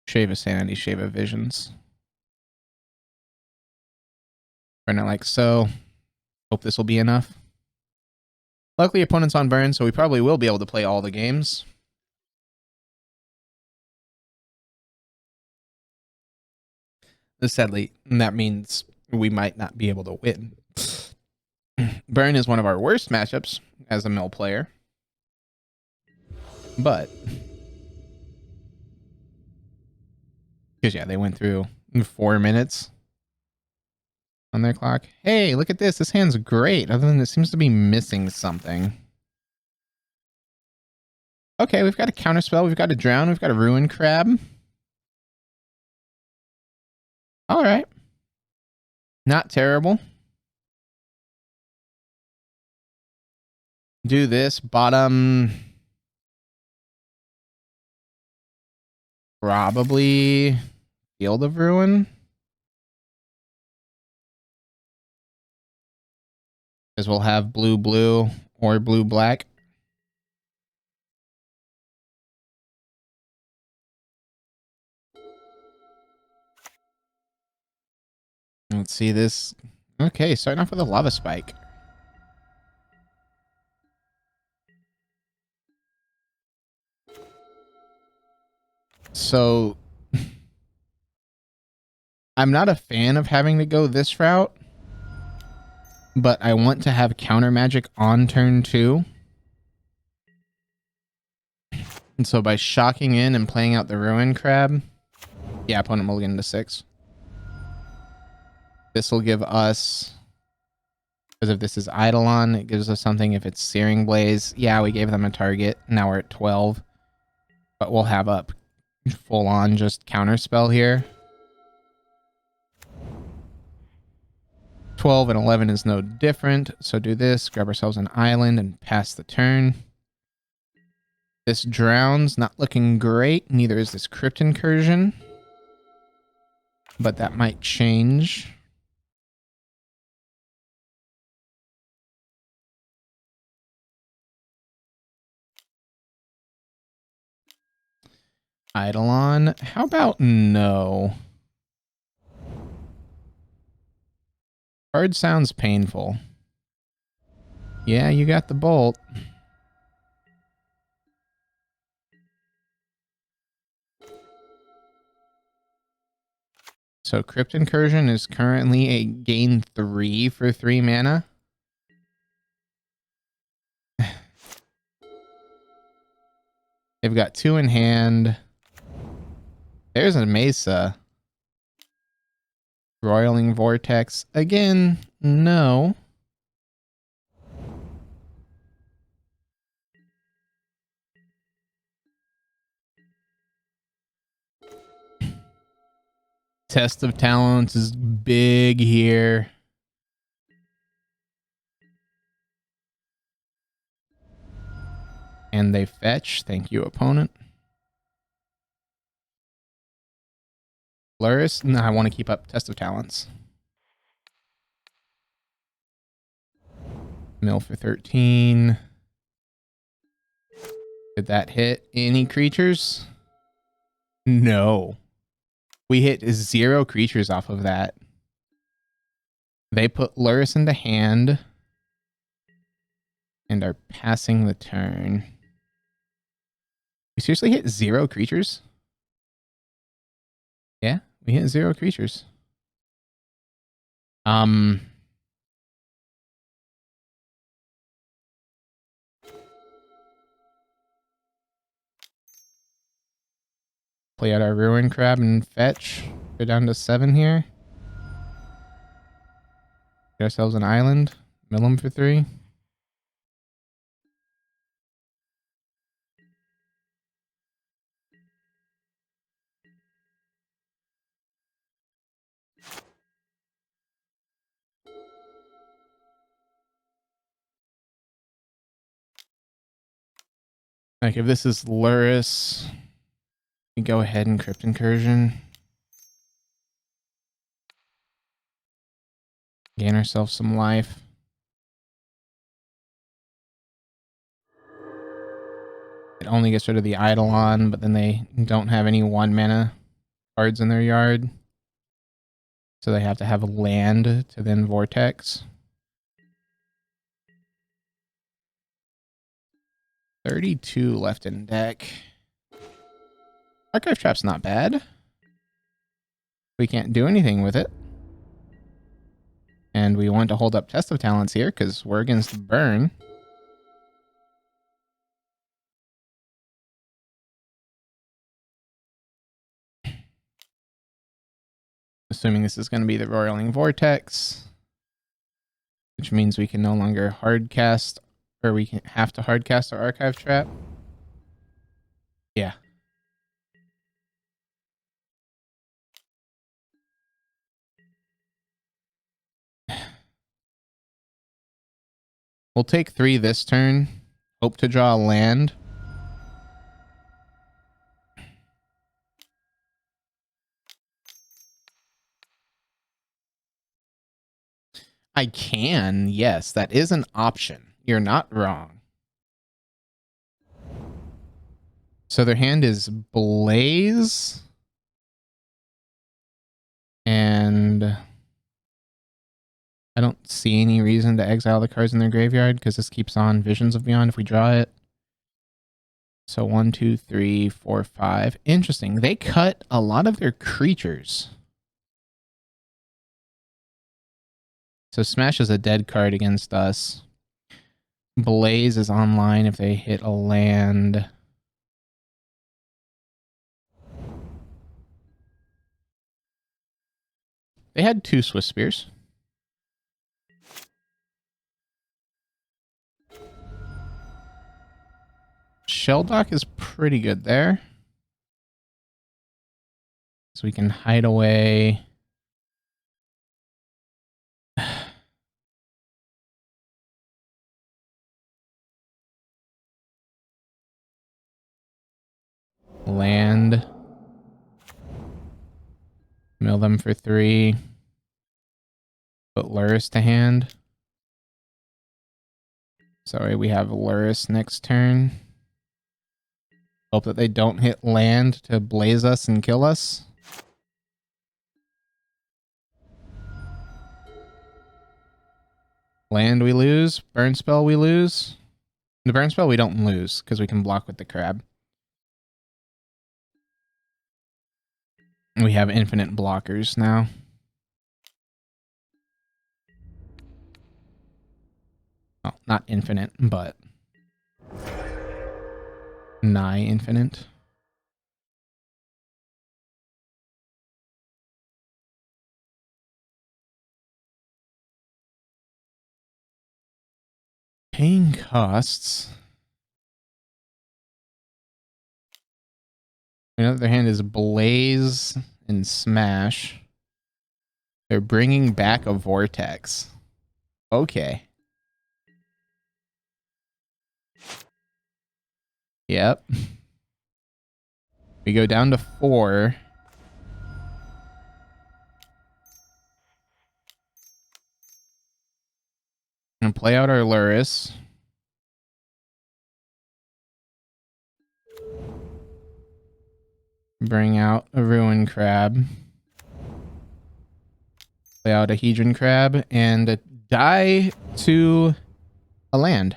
Shave of Sanity, Shave of Visions. Burn it like so. Hope this will be enough. Luckily, opponent's on burn, so we probably will be able to play all the games. Sadly, that means we might not be able to win. Burn is one of our worst matchups as a mill player. But because yeah, they went through 4 minutes on their clock. Hey, look at this. This hand's great. Other than it seems to be missing something. Okay, we've got a counterspell. We've got a drown. We've got a ruin crab. All right. Not terrible. Do this. Bottom. Probably Field of Ruin. Because we'll have blue, blue, or blue, black. Let's see this. Okay, starting off with a lava spike. So I'm not a fan of having to go this route, but I want to have counter magic on turn 2. And so by shocking in and playing out the ruin crab, yeah, opponent will get into 6. This will give us, because if this is Eidolon, it gives us something. If it's Searing Blaze, yeah, we gave them a target. Now we're at 12. But we'll have up full on just counter spell here. 12 and 11 is no different. So do this, grab ourselves an island and pass the turn. This drowns, not looking great. Neither is this Crypt Incursion. But that might change. Eidolon. How about no? Card sounds painful. Yeah, you got the bolt. So Crypt Incursion is currently a gain 3 for 3 mana. They've got 2 in hand. There's a Mesa. Roiling Vortex. Again, no. Test of Talents is big here. And they fetch. Thank you, opponent. Luris? No, I want to keep up Test of Talents. Mill for 13. Did that hit any creatures? No. We hit 0 creatures off of that. They put Luris into hand and are passing the turn. We seriously hit 0 creatures? Yeah, we hit 0 creatures. Play out our Ruin Crab and fetch. Go down to 7 here. Get ourselves an island. Mill them for 3. Like if this is Luris, we go ahead and Crypt Incursion. Gain ourselves some life. It only gets rid of the Eidolon, but then they don't have any 1 mana cards in their yard. So they have to have land to then vortex. 32 left in deck. Archive Trap's not bad. We can't do anything with it. And we want to hold up Test of Talents here because we're against burn. Assuming this is going to be the Roiling Vortex, which means we can no longer hardcast, or we can have to hardcast our Archive Trap. Yeah. We'll take 3 this turn. Hope to draw a land. I can, yes, that is an option. You're not wrong. So their hand is Blaze. And I don't see any reason to exile the cards in their graveyard because this keeps on Visions of Beyond if we draw it. So 1, 2, 3, 4, 5. Interesting. They cut a lot of their creatures. So Smash is a dead card against us. Blaze is online if they hit a land. They had 2 Swiss Spears. Shelldock is pretty good there. So we can hide away. Land. Mill them for 3. Put Luris to hand. Sorry, we have Luris next turn. Hope that they don't hit land to blaze us and kill us. Land we lose. Burn spell we lose. The burn spell we don't lose because we can block with the crab. We have infinite blockers now. Well, not infinite, but nigh infinite. Paying costs. You know, their hand is Blaze and Smash. They're bringing back a Vortex. Okay. Yep. We go down to 4. And play out our Luris. Bring out a Ruin Crab. Play out a Hedron Crab and die to a land.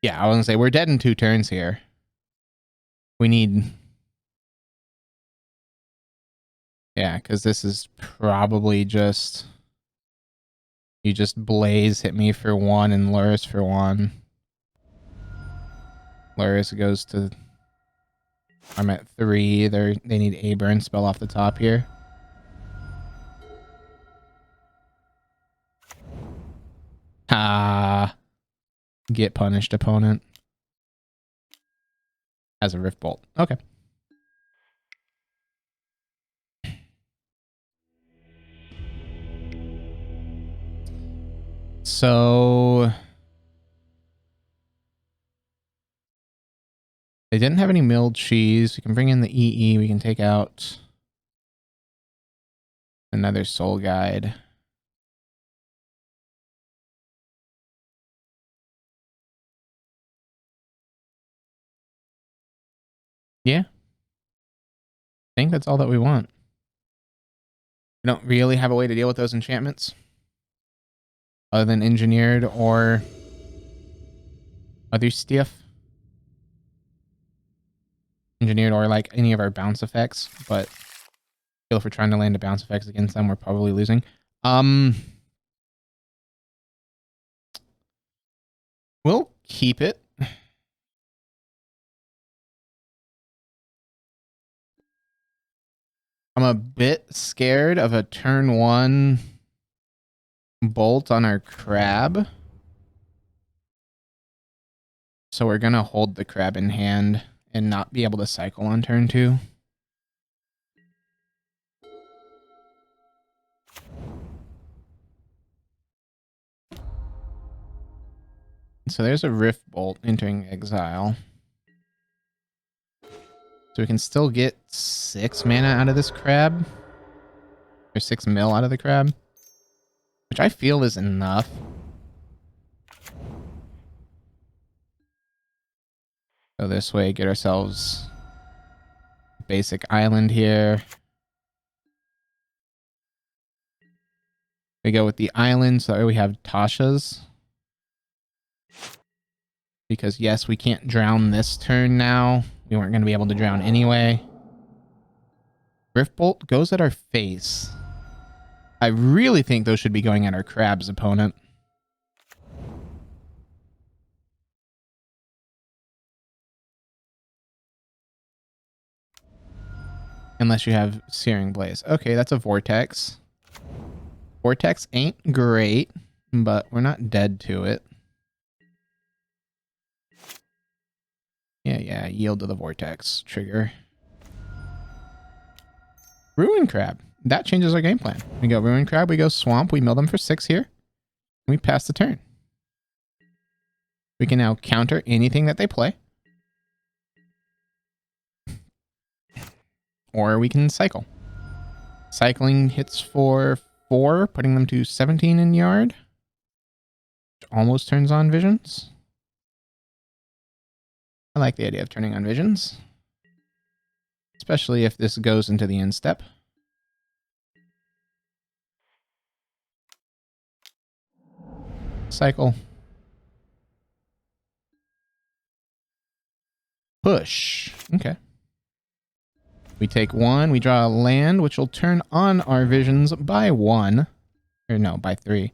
Yeah, I was gonna say we're dead in 2 turns here. We need... Yeah, because this is probably just... You just Blaze, hit me for 1, and Luris for 1. Luris goes to... I'm at 3. They need a burn spell off the top here. Ah. Get punished, opponent. As a Rift Bolt. Okay. So... They didn't have any milled cheese. We can bring in the EE. We can take out another Soul Guide. Yeah. think that's all that we want. We don't really have a way to deal with those enchantments other than engineered or other stuff. Engineered or like any of our bounce effects, but I feel if we're trying to land a bounce effects against them, we're probably losing. We'll keep it. I'm a bit scared of a turn 1 bolt on our crab. So we're going to hold the crab in hand and not be able to cycle on turn 2. So there's a Rift Bolt entering exile. So we can still get 6 mana out of this crab. Or 6 mil out of the crab. Which I feel is enough. Go this way, get ourselves a basic island here. We go with the island, so we have Tasha's. Because yes, we can't drown this turn now. We weren't going to be able to drown anyway. Rift Bolt goes at our face. I really think those should be going at our crab's opponent. Unless you have Searing Blaze. Okay, that's a Vortex. Vortex ain't great, but we're not dead to it. Yeah, yield to the Vortex trigger. Ruin Crab. That changes our game plan. We go Ruin Crab, we go Swamp, we mill them for 6 here. We pass the turn. We can now counter anything that they play. Or we can cycle. Cycling hits for 4, putting them to 17 in yard. Which almost turns on visions. I like the idea of turning on visions. Especially if this goes into the end step. Cycle. Push. Okay. We take 1, we draw a land, which will turn on our visions by 1. Or no, by 3.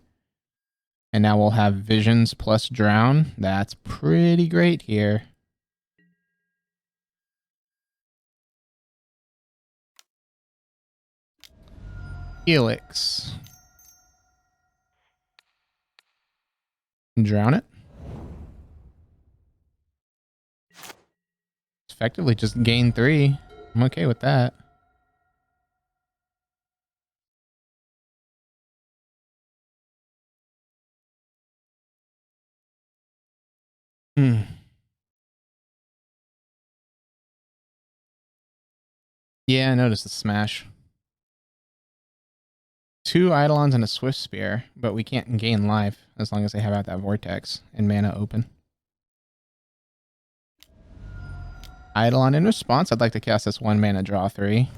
And now we'll have visions plus drown. That's pretty great here. Helix. Drown it. Effectively just gain 3. I'm okay with that. Yeah, I noticed the smash. 2 Eidolons and a Swift Spear, but we can't gain life as long as they have out that Vortex and mana open. Eidolon in response, I'd like to cast this 1 mana draw 3.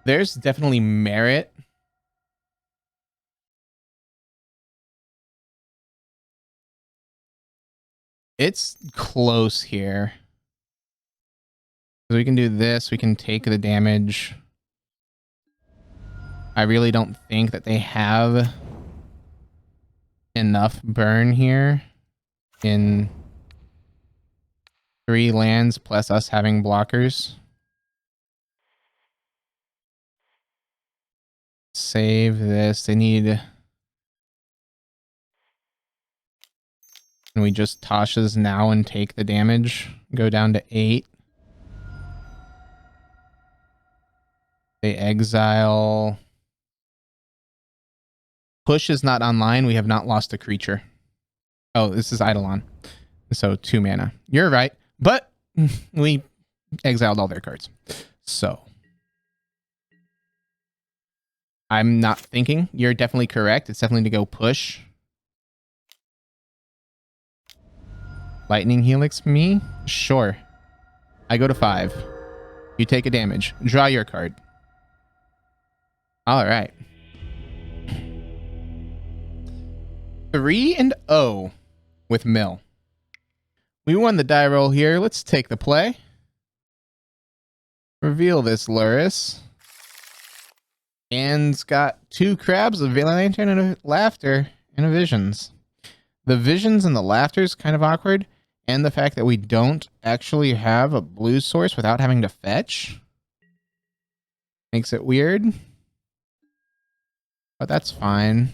There's definitely merit. It's close here. So we can do this. We can take the damage. I really don't think that they have enough burn here in 3 lands plus us having blockers. Save this. They need... And we just Tasha's now and take the damage. Go down to 8. They exile. Push is not online. We have not lost a creature. Oh, this is Eidolon. So 2 mana. You're right. But we exiled all their cards. So I'm not thinking. You're definitely correct. It's definitely to go push. Lightning Helix me? Sure. I go to 5. You take a damage. Draw your card. All right. 3-0 with Mill. We won the die roll here. Let's take the play. Reveal this Luris. And's got 2 crabs, a lantern, and a laughter, and a visions. The visions and the laughter is kind of awkward, and the fact that we don't actually have a blue source without having to fetch makes it weird. But that's fine.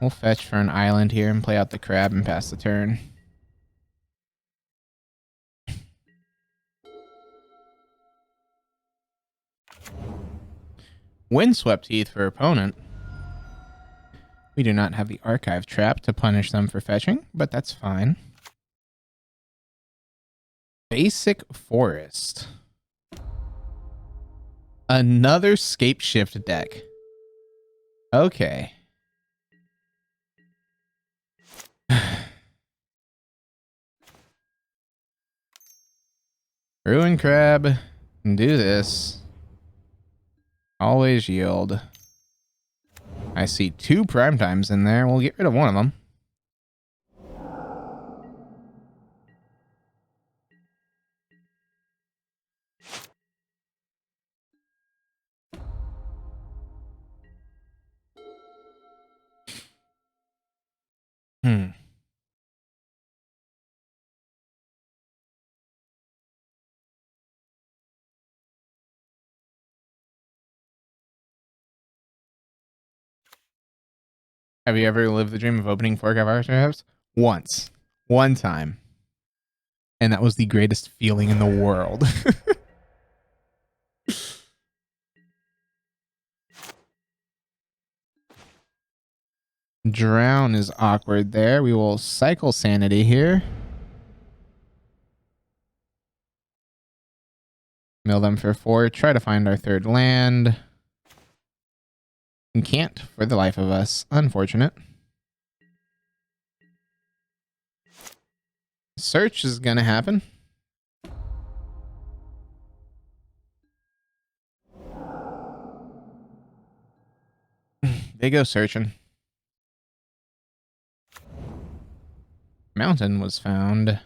We'll fetch for an island here and play out the crab and pass the turn. Windswept Heath for opponent. We do not have the Archive Trap to punish them for fetching, but that's fine. Basic Forest. Another Scape Shift deck. Okay. Ruin Crab. Do this. Always yield. I see 2 primetimes in there. We'll get rid of one of them. Have you ever lived the dream of opening 4 archives? Once. One time. And that was the greatest feeling in the world. Drown is awkward there. We will cycle Sanity here. Mill them for 4. Try to find our 3rd land. We can't for the life of us. Unfortunate. Search is gonna happen. They go searching. Mountain was found.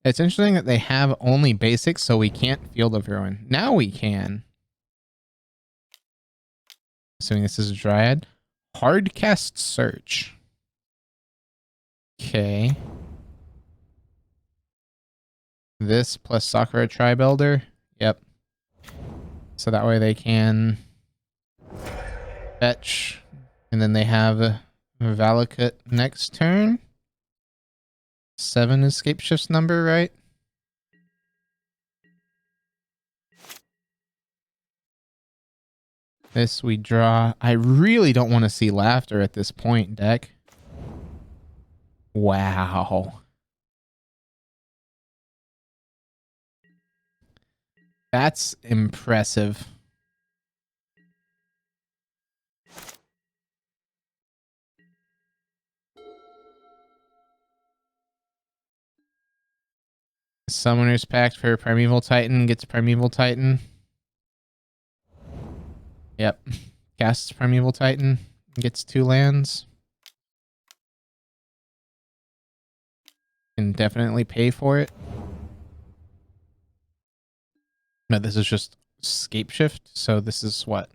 It's interesting that they have only basics, so we can't Field of Ruin. Now we can. Assuming this is a Dryad. Hardcast Search. Okay. This plus Sakura Tri-Builder. Yep. So that way they can fetch. And then they have Valakut next turn. 7 is Scape Shift's number, right? This we draw. I really don't want to see Laughter at this point, deck. Wow. That's impressive. Summoner's Pact for Primeval Titan gets Primeval Titan. Yep. Casts Primeval Titan. Gets 2 lands. Can definitely pay for it. No, this is just Scape Shift. So this is what?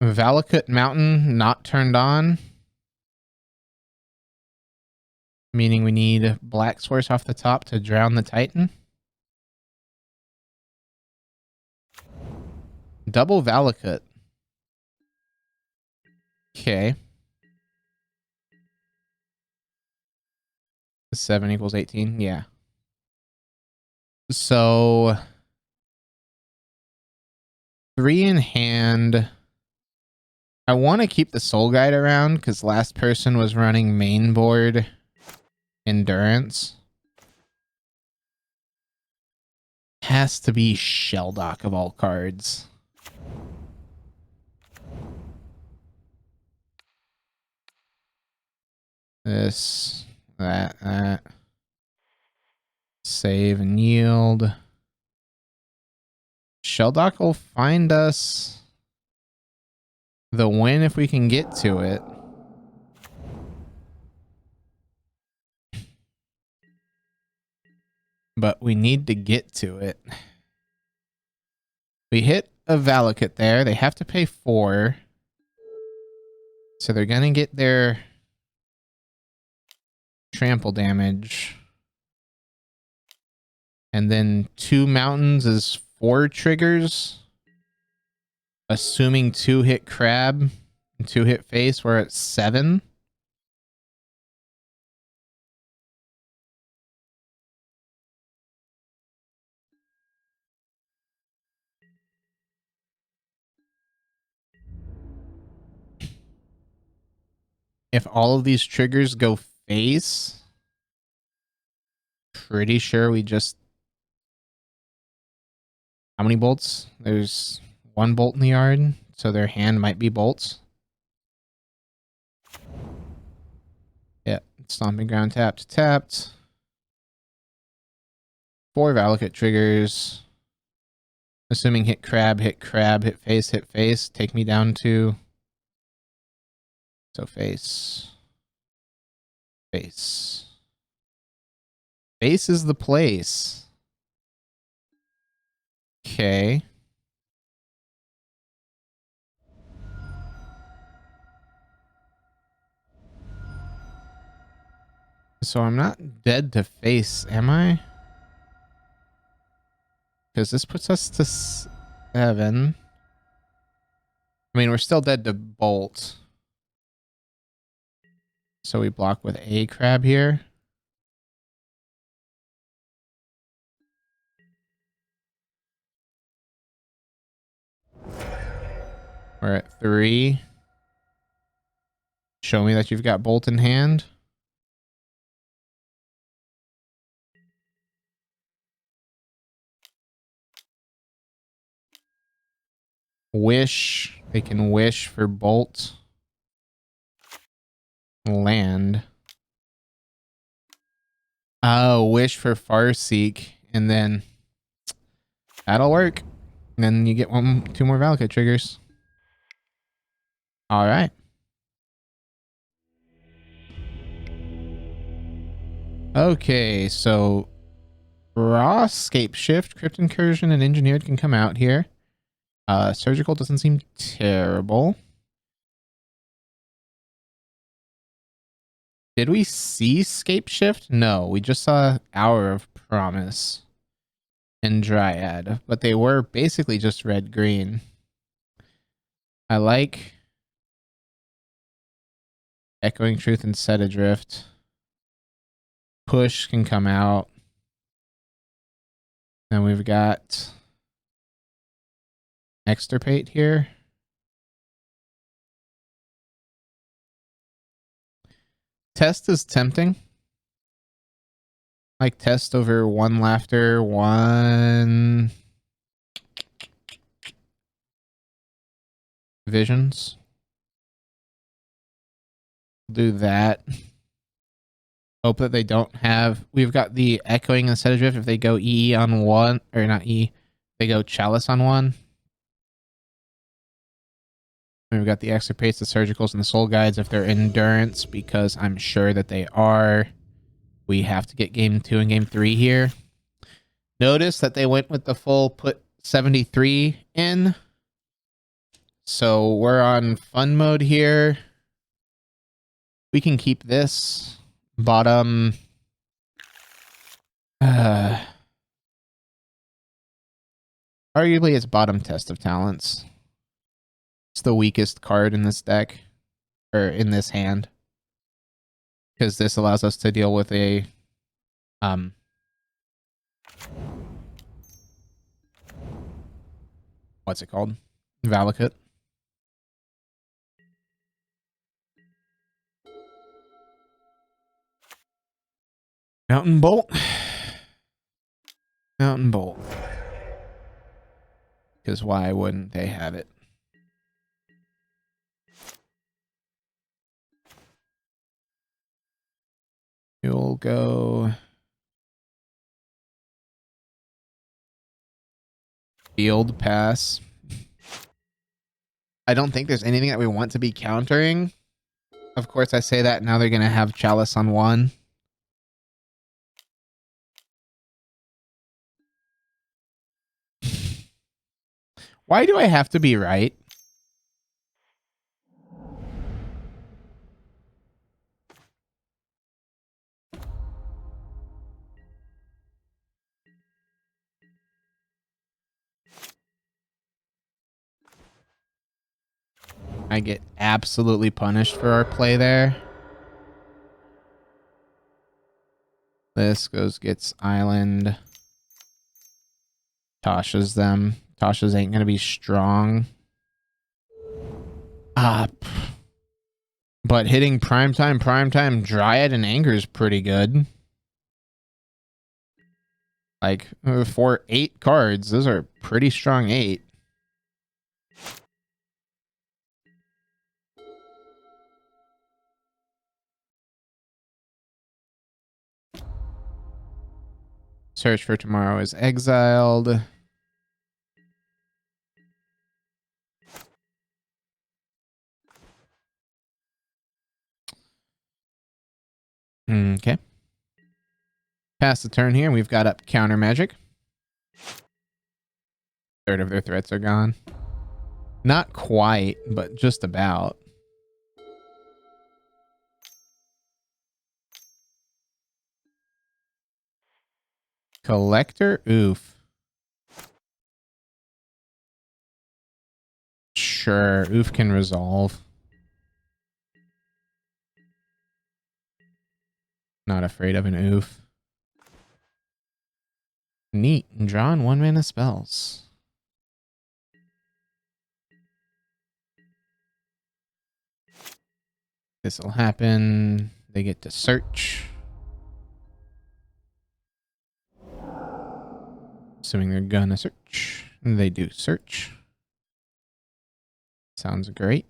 Valakut Mountain not turned on. Meaning we need Black Source off the top to drown the Titan. Double Valakut. Okay. 7 equals 18. Yeah. So 3 in hand. I want to keep the Soul Guide around because last person was running mainboard Endurance. has to be Shelldock of all cards. This, that. Save and yield. Shelldock will find us the win if we can get to it. But we need to get to it. We hit a Valakut there. They have to pay 4. So they're going to get their trample damage. And then 2 mountains is 4 triggers. Assuming 2 hit crab and 2 hit face, we're at 7. If all of these triggers go face, pretty sure we just... How many bolts? There's 1 bolt in the yard, so their hand might be bolts. Yeah, stomping ground tapped. 4 Valakut triggers. Assuming hit crab, hit face. Take me down to... So face. Face. Face is the place. Okay. So I'm not dead to face, am I? Because this puts us to 7. I mean, we're still dead to bolt. So we block with a crab here. We're at 3. Show me that you've got bolt in hand. Wish. They can wish for bolt. Land. Oh, wish for Farseek. And then that'll work. And then you get 2 more Valakut triggers. All right. Okay, so Raw, Scape Shift, Crypt Incursion, and Engineered can come out here. Surgical doesn't seem terrible. Did we see Scape Shift? No, we just saw Hour of Promise and Dryad, but they were basically just red-green. I like Echoing Truth and Set Adrift. Push can come out. Then we've got Extirpate here. Test is tempting. Like test over 1 laughter, 1 visions. Do that. Hope that they don't have... We've got the Echoing and Set Adrift if they go E on 1, or not E, they go Chalice on 1. We've got the Extirpates, the Surgicals, and the Soul Guides if they're Endurance, because I'm sure that they are. We have to get game 2 and game 3 here. Notice that they went with the full put 73 in. So we're on fun mode here. We can keep this. Bottom. Arguably it's bottom Test of Talents. It's the weakest card in this deck. Or in this hand. Because this allows us to deal with a... what's it called? Valakut. Mountain Bolt. Mountain Bolt. Because why wouldn't they have it? You'll go field pass. I don't think there's anything that we want to be countering. Of course, I say that now they're going to have Chalice on 1. Why do I have to be right? I get absolutely punished for our play there. This gets island. Tasha's them. Tasha's ain't going to be strong. But hitting primetime, Dryad, and Anger is pretty good. Like, for 8 cards, those are pretty strong 8. Search for Tomorrow is exiled. Okay. Pass the turn here, and we've got up Counter Magic. Third of their threats are gone. Not quite, but just about. Collector? Oof. Sure, Oof can resolve. Not afraid of an Oof. Neat. Drawing 1-mana spells. This'll happen. They get to search. Assuming they're gonna search. They do search. Sounds great.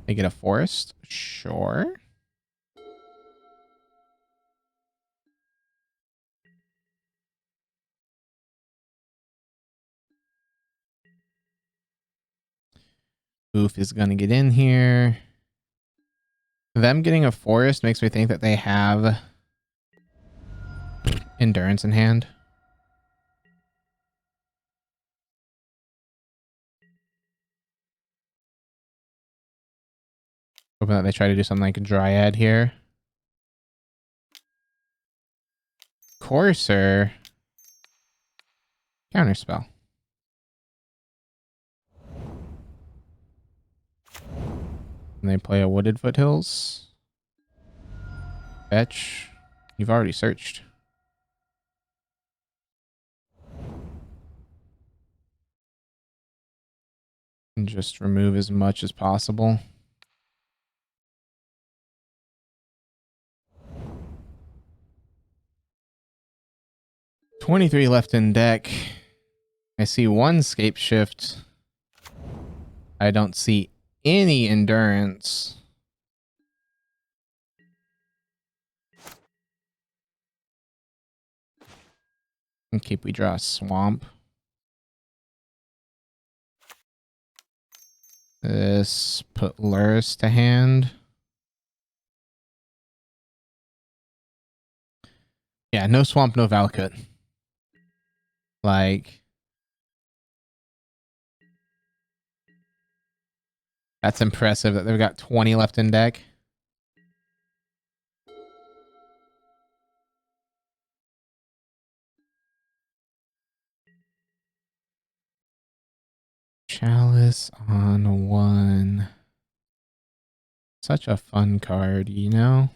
They get a forest. Sure. Oof is gonna get in here. Them getting a forest makes me think that they have endurance in hand. Hoping that they try to do something like a Dryad here. Courser. Counterspell. And they play a Wooded Foothills. Fetch. You've already searched. And just remove as much as possible. $23 left in deck. I see 1 Scape Shift. I don't see any endurance. In case we draw a swamp. This put Luris to hand. Yeah, no swamp, no Valakut. Like, that's impressive that they've got 20 left in deck. Chalice on 1. Such a fun card, you know?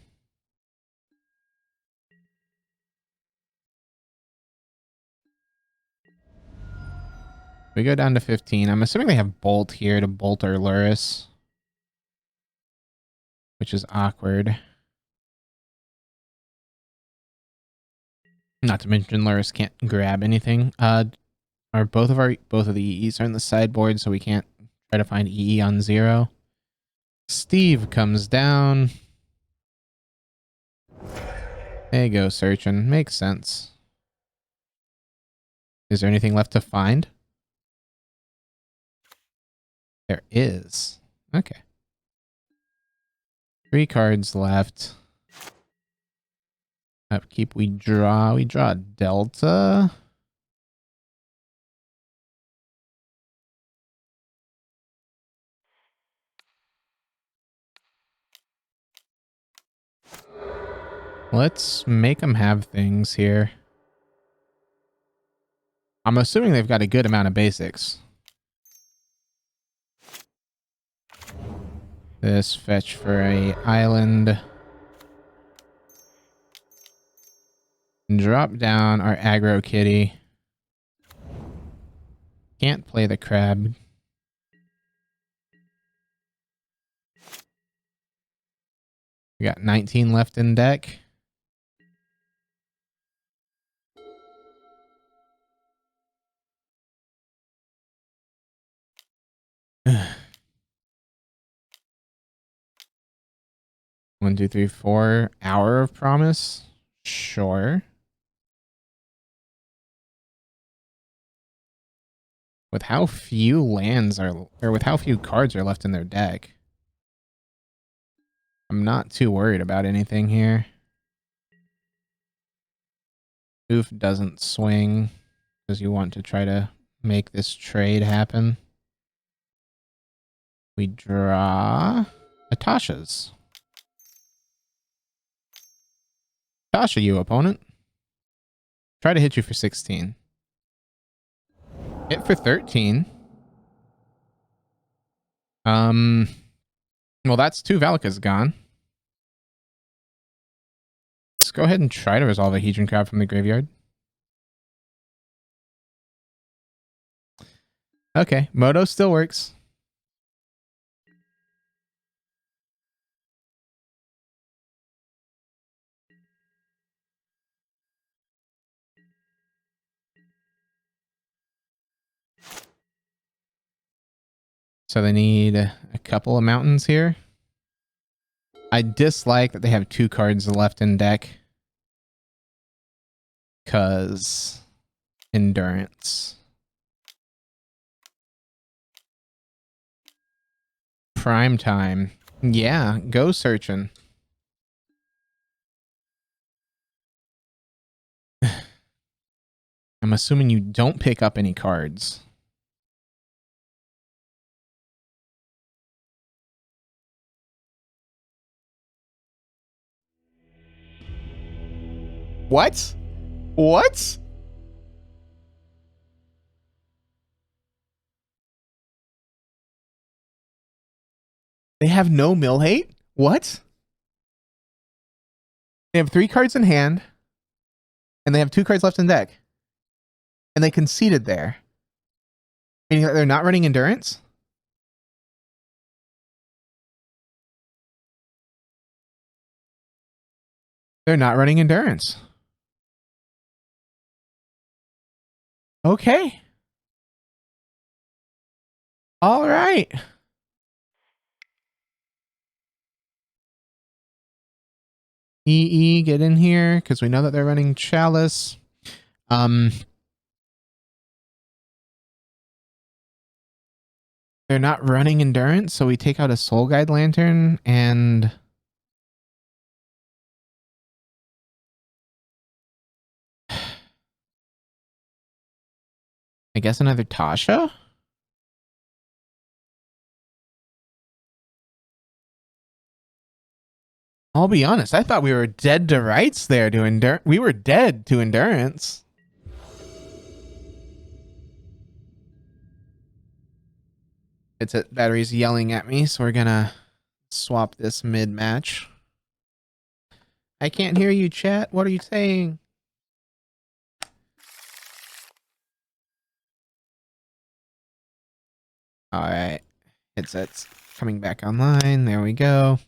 We go down to 15. I'm assuming they have Bolt here to bolt our Luris. Which is awkward. Not to mention Luris can't grab anything. both of the EEs are in the sideboard, so we can't try to find EE on 0. Steve comes down. There you go, searching. Makes sense. Is there anything left to find? There is. Okay. 3 cards left. Upkeep, we draw. We draw Delta. Let's make them have things here. I'm assuming they've got a good amount of basics. This fetch for a island. Drop down our aggro kitty. Can't play the crab. We got 19 left in deck. One, two, three, 4. Hour of Promise. Sure. With how few lands are, or with how few cards are left in their deck, I'm not too worried about anything here. Oof doesn't swing because you want to try to make this trade happen. We draw Atasha's. Tasha, you opponent. Try to hit you for 16. Hit for 13. Well, that's 2 Valaka's gone. Let's go ahead and try to resolve a Hedron Crab from the graveyard. Okay, Moto still works. So they need a couple of mountains here. I dislike that they have 2 cards left in deck. Because endurance. Prime time. Yeah, go searching. I'm assuming you don't pick up any cards. What? What? They have no mill hate? What? They have 3 cards in hand, and they have 2 cards left in deck. And they conceded there. Meaning that they're not running endurance? They're not running endurance. Okay. All right. EE, get in here, because we know that they're running Chalice. They're not running endurance, so we take out a Soul Guide Lantern and I guess another Tasha? I'll be honest, I thought we were dead to rights there to endurance. We were dead to endurance. It's a battery's yelling at me, so we're gonna swap this mid-match. I can't hear you, chat. What are you saying? Alright. Headset's coming back online. There we go.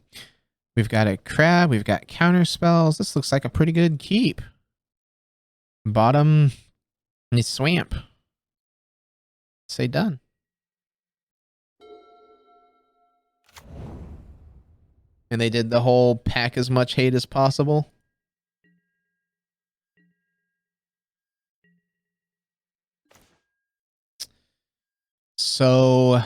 We've got a crab. We've got counter spells. This looks like a pretty good keep. Bottom is swamp. Say done. And they did the whole pack as much hate as possible. So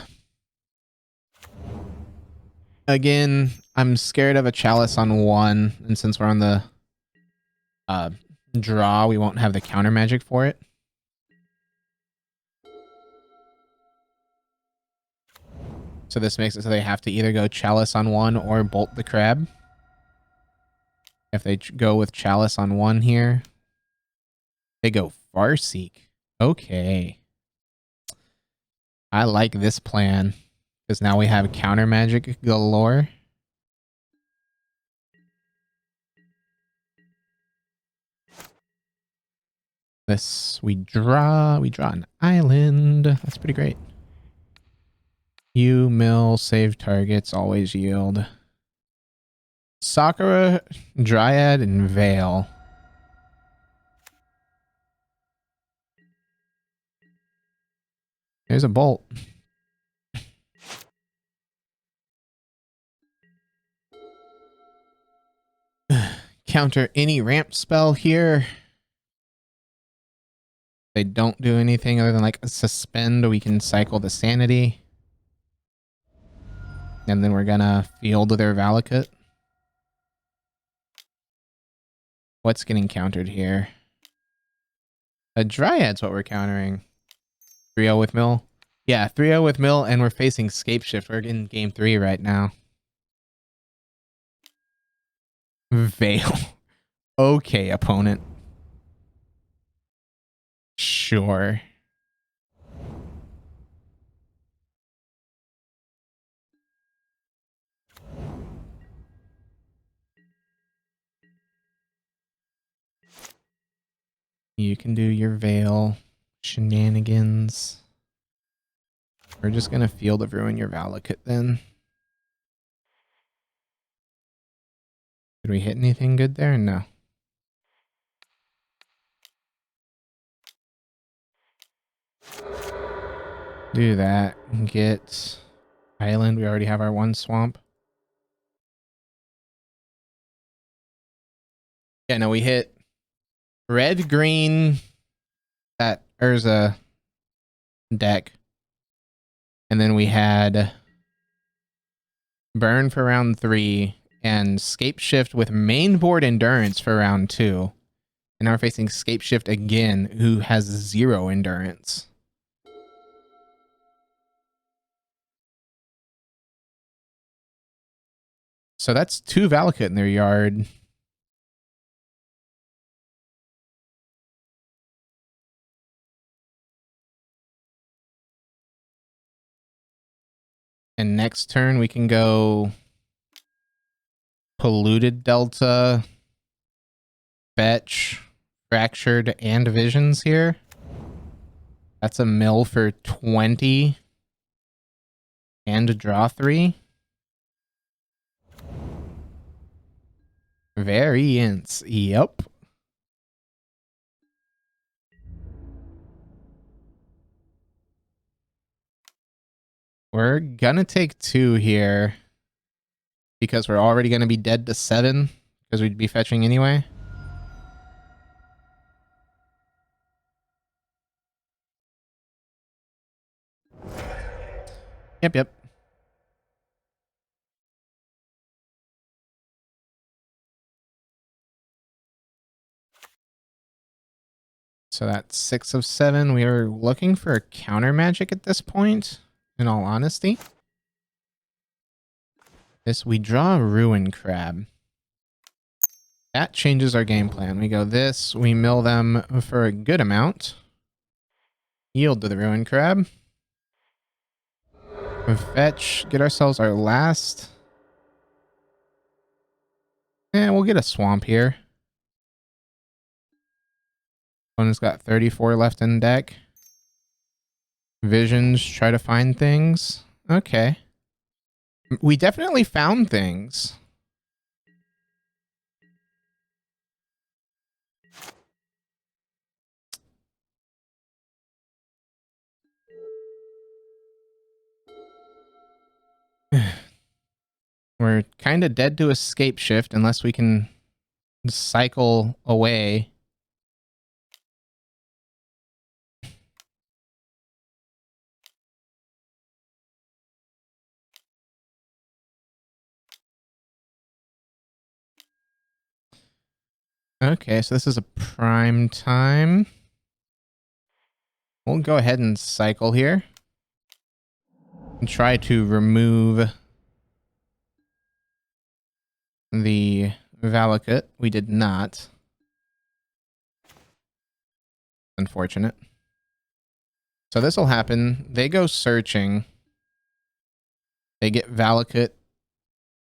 again, I'm scared of a chalice on 1, and since we're on the draw, we won't have the counter magic for it. So this makes it so they have to either go chalice on 1 or bolt the crab. If they go with chalice on 1 here, they go Farseek. Okay. I like this plan, because now we have counter magic galore. This, we draw an island. That's pretty great. You mill, save targets, always yield. Sakura, Dryad, and Veil. There's a bolt. Counter any ramp spell here. They don't do anything other than like suspend. We can cycle the sanity. And then we're gonna field their Valakut. What's getting countered here? A Dryad's what we're countering. 3-0 with Mill. Yeah, 3-0 with Mill, and we're facing Scape Shift. We're in game 3 right now. Veil. Okay, opponent. Sure. You can do your Veil shenanigans. We're just gonna Field of Ruin your Valakut then. Did we hit anything good there? No. Do that. Get Island. We already have our 1 swamp. Yeah, no, we hit red, green, that Urza deck. And then we had Burn for round 3 and Scape Shift with mainboard endurance for round 2. And now we're facing Scape Shift again, who has 0 endurance. So that's 2 Valakut in their yard. And next turn we can go Polluted Delta, Fetch, Fractured, and Visions here. That's a mill for 20. And draw 3. Variance. Yep. We're gonna take 2 here. Because we're already gonna be dead to 7. Because we'd be fetching anyway. Yep. So that's 6 of 7. We are looking for a counter magic at this point, in all honesty. This, we draw a Ruin Crab. That changes our game plan. We go this, we mill them for a good amount. Yield to the Ruin Crab. Fetch, get ourselves our last. And we'll get a swamp here. Opponent's got 34 left in deck. Visions, try to find things. Okay. We definitely found things. We're kind of dead to escape shift unless we can cycle away. Okay, so this is a prime time. We'll go ahead and cycle here. And try to remove the Valakut. We did not. Unfortunate. So this will happen. They go searching. They get Valakut.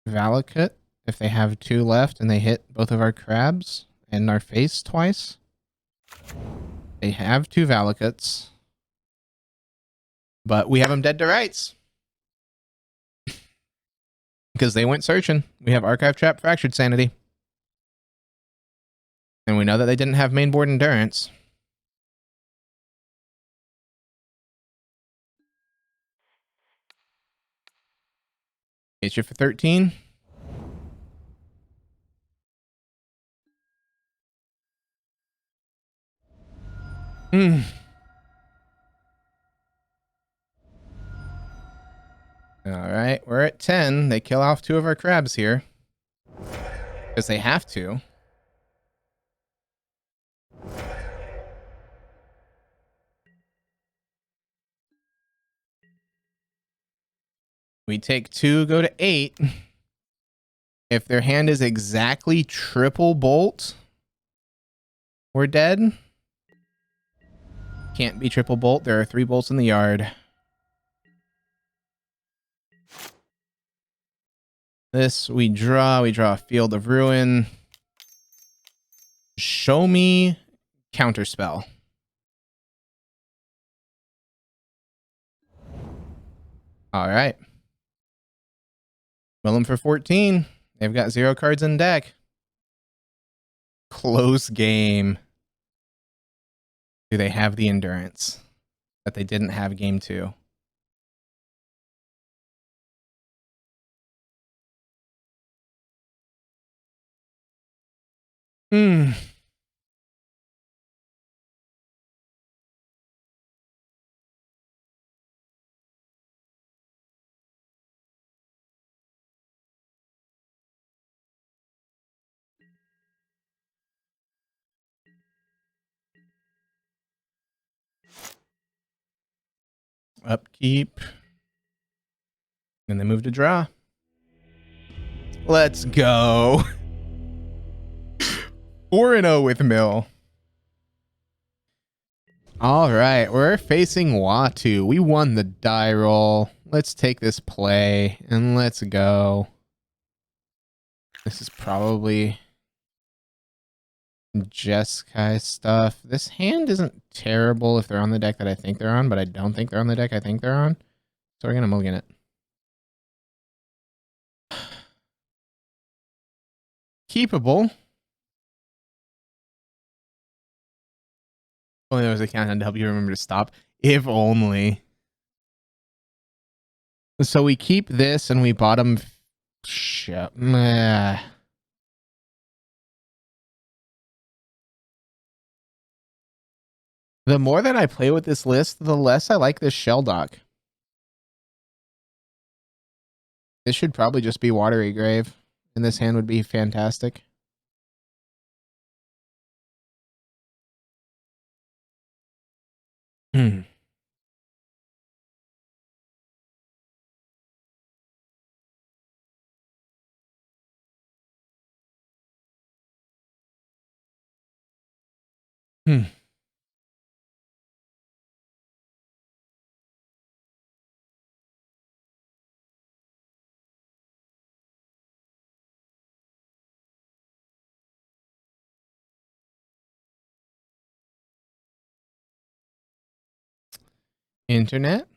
If they have 2 left and they hit both of our crabs and our face twice. They have 2 Valakuts. But we have them dead to rights. Because they went searching. We have Archive Trap, Fractured Sanity. And we know that they didn't have mainboard endurance. Hit you for 13. Hmm. Alright, we're at 10. They kill off 2 of our crabs here. Because they have to. We take 2, go to 8. If their hand is exactly triple bolt, we're dead. Can't be triple bolt. There are 3 bolts in the yard. This we draw a Field of Ruin. Show me Counterspell. Alright. Mill them for 14. They've got 0 cards in deck. Close game. Do they have the endurance that they didn't have game 2? Hmm. Upkeep. And they move to draw. Let's go. 4-0 with Mill. All right, we're facing Watu. We won the die roll. Let's take this play and let's go. This is probably Jeskai stuff. This hand isn't terrible if they're on the deck that I think they're on, but I don't think they're on the deck I think they're on. So we're going to mulligan it. Keepable. Only there was a countdown to help you remember to stop. If only. So we keep this and we bottom... Shit. Meh. The more that I play with this list, the less I like this shell dock. This should probably just be Watery Grave, and this hand would be fantastic. Hmm. Hmm. Internet?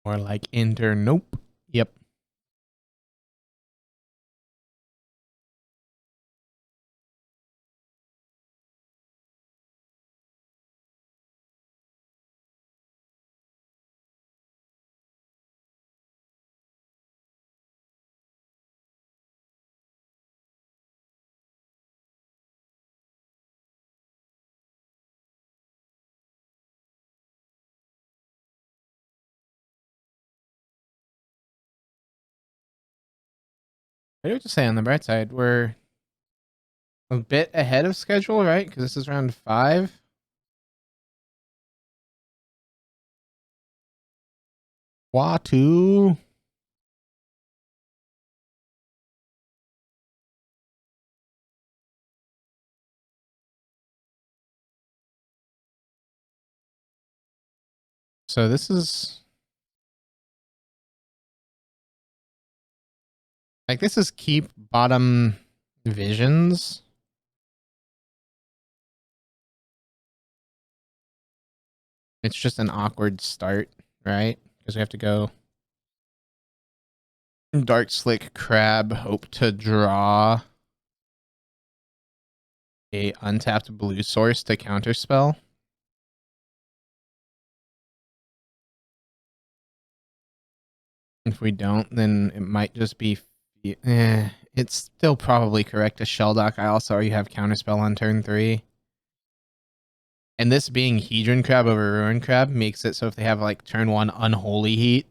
Or like enter. Nope. Yep. I would just say on the bright side, we're a bit ahead of schedule, right? Because this is round 5. Watu. So this is like, this is keep bottom visions. It's just an awkward start, right? Because we have to go Dark Slick Crab, hope to draw a untapped blue source to counterspell. If we don't, then it might just be... it's still probably correct to Shell Dock. I also already have counterspell on turn 3. And this being Hedron Crab over Ruin Crab makes it so if they have like turn 1 Unholy Heat,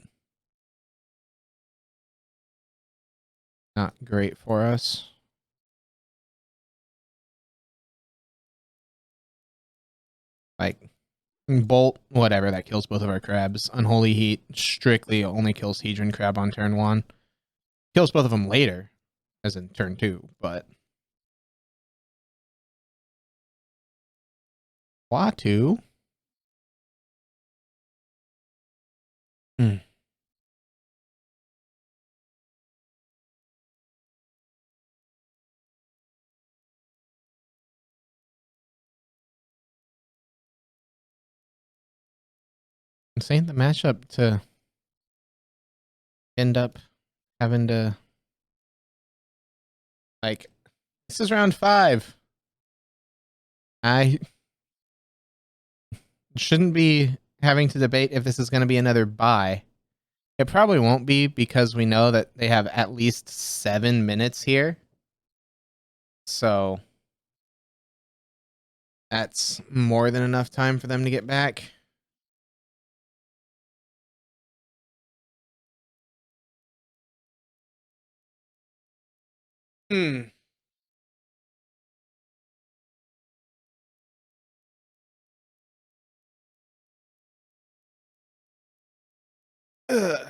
not great for us. Like Bolt, whatever, that kills both of our crabs. Unholy Heat strictly only kills Hedron Crab on turn 1. Kills both of them later, as in turn 2, but... Watu? Hmm. I'm saying the matchup to end up having to... Like, this is round 5. I shouldn't be having to debate if this is going to be another bye. It probably won't be because we know that they have at least 7 minutes here. So that's more than enough time for them to get back. Hmm. Ugh.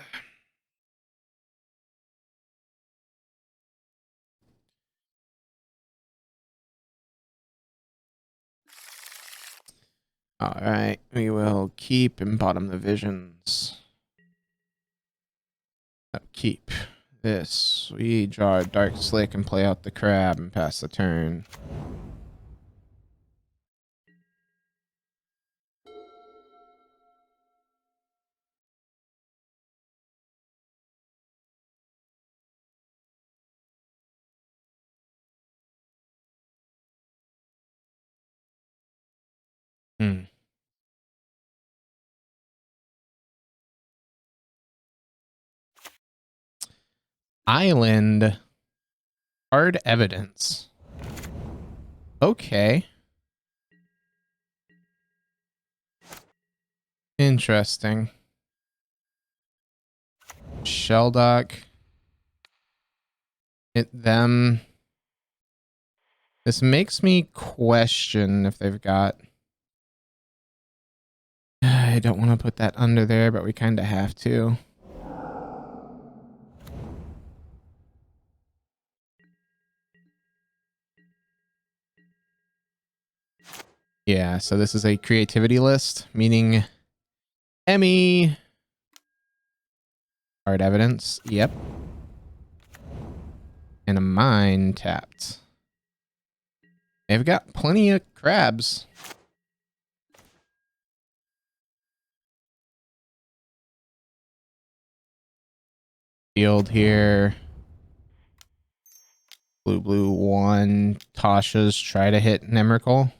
All right, we will keep and bottom the visions. Keep this. We draw a Dark Slick and play out the crab and pass the turn. Hmm. Island. Hard evidence. Okay. Interesting. Shell Dock. Hit them. This makes me question if they've got... I don't want to put that under there, but we kind of have to. Yeah, so this is a creativity list, meaning Emmy. Hard evidence. Yep. And a mine tapped. They've got plenty of crabs. Field here. Blue 1. Tasha's try to hit Nemrical.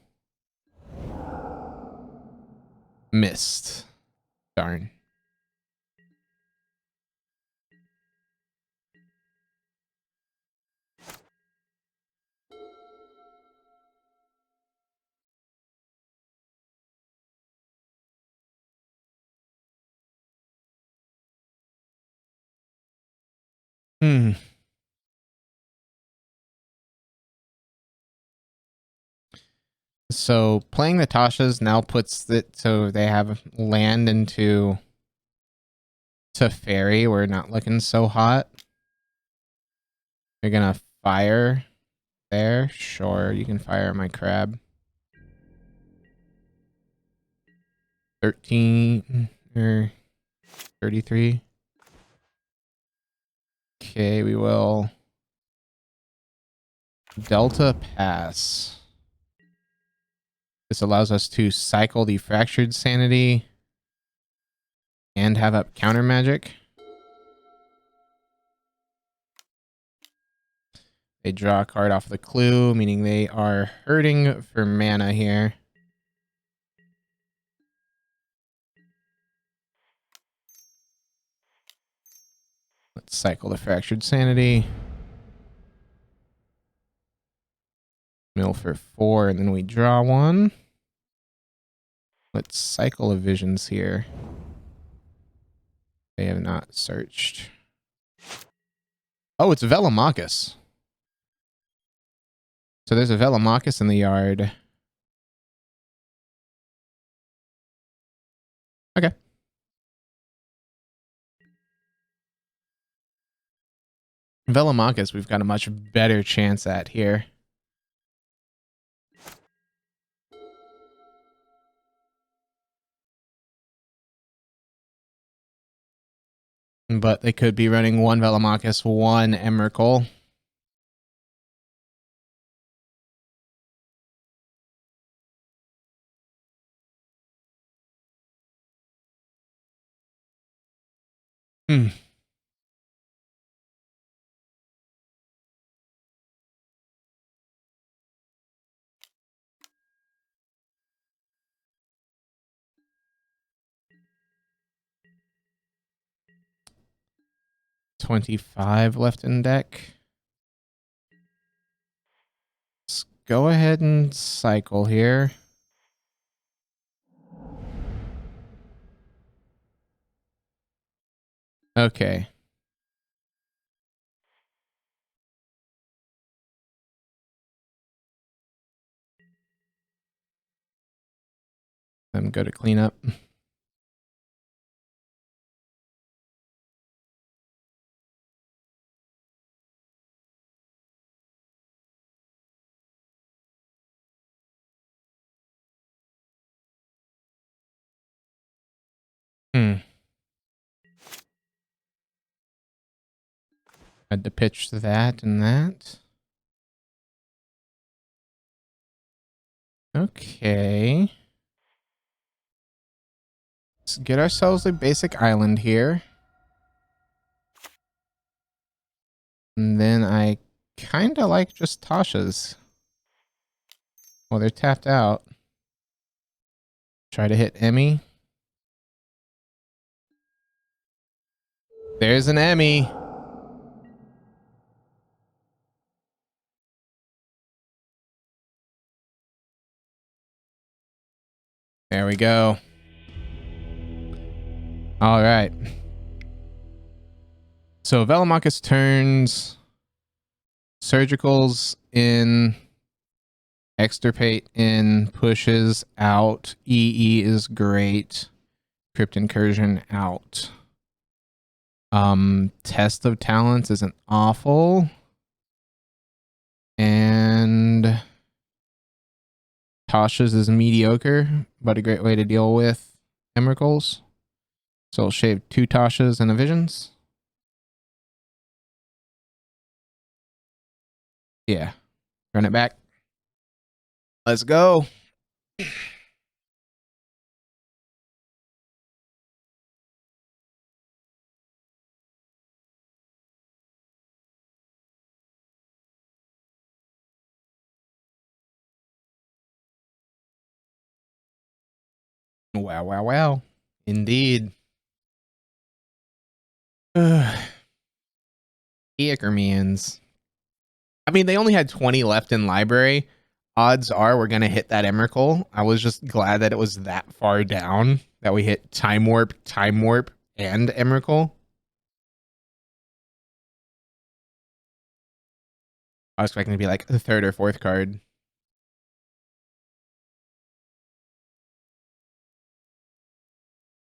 Missed. Darn. So playing the Tashas now puts it so they have land into Fairy. We're not looking so hot. They're gonna fire there. Sure, you can fire my crab. 13 or 33. Okay, we will Delta Pass. This allows us to cycle the Fractured Sanity and have up counter magic. They draw a card off the clue, meaning they are hurting for mana here. Let's cycle the Fractured Sanity. Mill for 4, and then we draw one. Let's cycle a Visions here. They have not searched. Oh, it's Velomachus. So there's a Velomachus in the yard. Okay. Velomachus we've got a much better chance at here. But they could be running one Velomachus, one Emrakul. Hmm. $25 left in deck. Let's go ahead and cycle here. Okay. Then go to cleanup. Had to pitch that and that. Okay. Let's get ourselves a basic island here. And then I kind of like just Tasha's. Well, they're tapped out. Try to hit Emmy. There's an Emmy. There we go. All right. So Velomachus turns. Surgicals in. Extirpate in. Pushes out. EE is great. Crypt Incursion out. Test of Talents isn't awful. And Tasha's is mediocre, but a great way to deal with Emrakuls. So I'll shave 2 Tashas and a Visions. Yeah. Run it back. Let's go. Wow, wow, wow. Indeed. Ickermans. I mean, they only had 20 left in library. Odds are we're going to hit that Emrakul. I was just glad that it was that far down that we hit Time Warp, and Emrakul. I was expecting to be like the third or fourth card.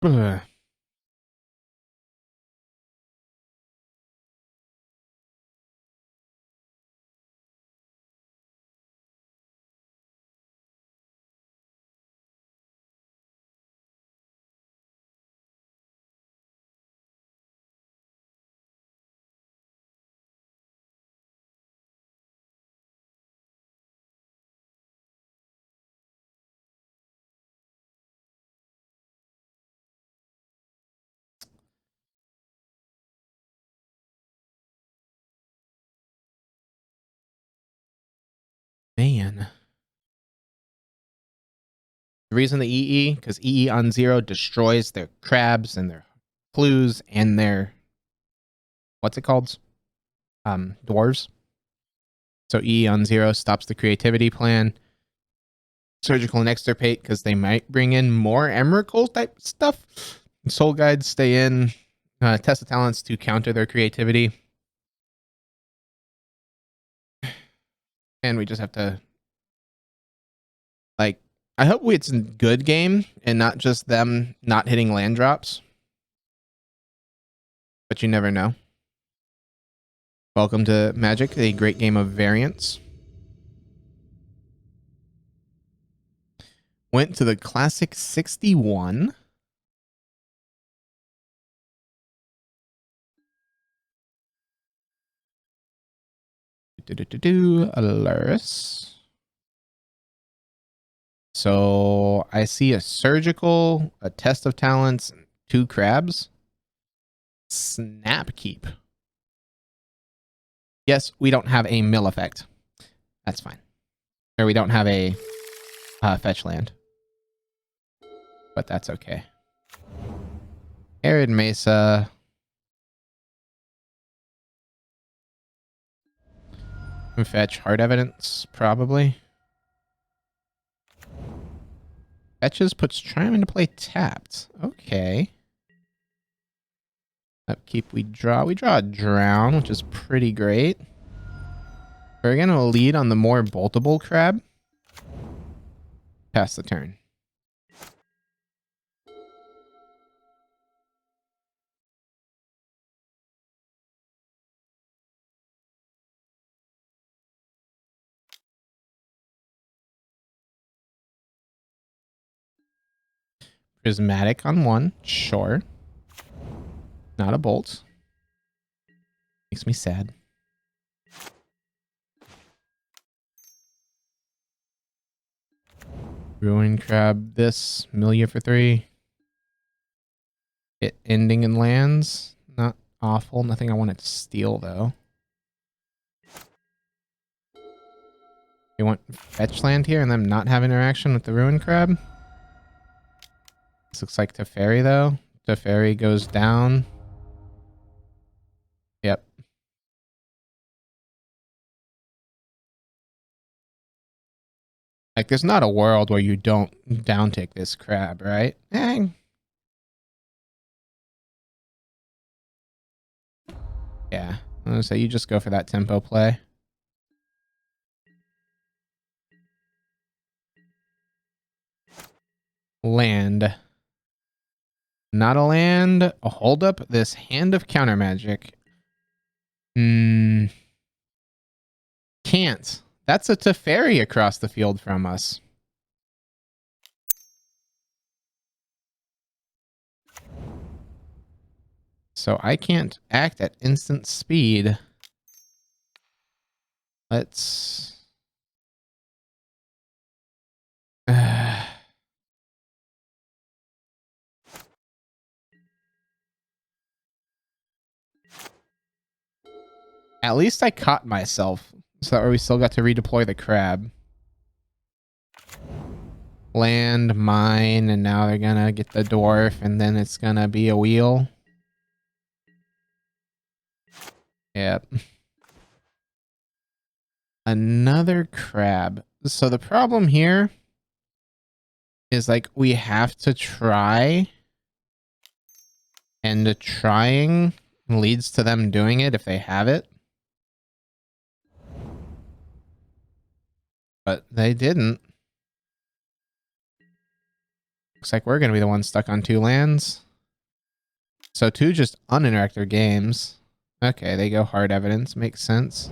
Ugh. Man. The reason the EE, because EE on 0 destroys their crabs and their clues and their, what's it called? Dwarves. So EE on 0 stops the creativity plan. Surgical and extirpate because they might bring in more Emrakul type stuff. Soul guides stay in. Test of talents to counter their creativity. And we just have to, like, I hope it's a good game and not just them not hitting land drops. But you never know. Welcome to Magic, a great game of variance. Went to the Classic 61. Alaris. So I see a surgical, a test of talents, 2 crabs. Snap keep. Yes, we don't have a mill effect. That's fine. Or we don't have a fetch land. But that's okay. Arid Mesa. Fetch hard evidence, probably. Fetches puts Triumph into play tapped. Okay. Upkeep, we draw a drown, which is pretty great. We're gonna lead on the more boltable crab. Pass the turn. Prismatic on 1, sure. Not a bolt. Makes me sad. Ruin crab this, Milia for 3. It ending in lands. Not awful. Nothing I want it to steal, though. You want fetch land here and them not have interaction with the Ruin crab? This looks like Teferi, though. Teferi goes down. Yep. Like, there's not a world where you don't downtick this crab, right? Eh. Yeah. I'm gonna say you just go for that tempo play. Land. Not a land. Hold up this Hand of Counter Magic. Can't. That's a Teferi across the field from us. So I can't act at instant speed. Let's... At least I caught myself. So that way we still got to redeploy the crab. Land, mine, and now they're gonna get the dwarf, and then it's gonna be a wheel. Yep. Another crab. So the problem here is like we have to try, and the trying leads to them doing it if they have it. But they didn't. Looks like we're going to be the ones stuck on 2 lands. So 2 just uninteract their games. Okay, they go hard evidence. Makes sense.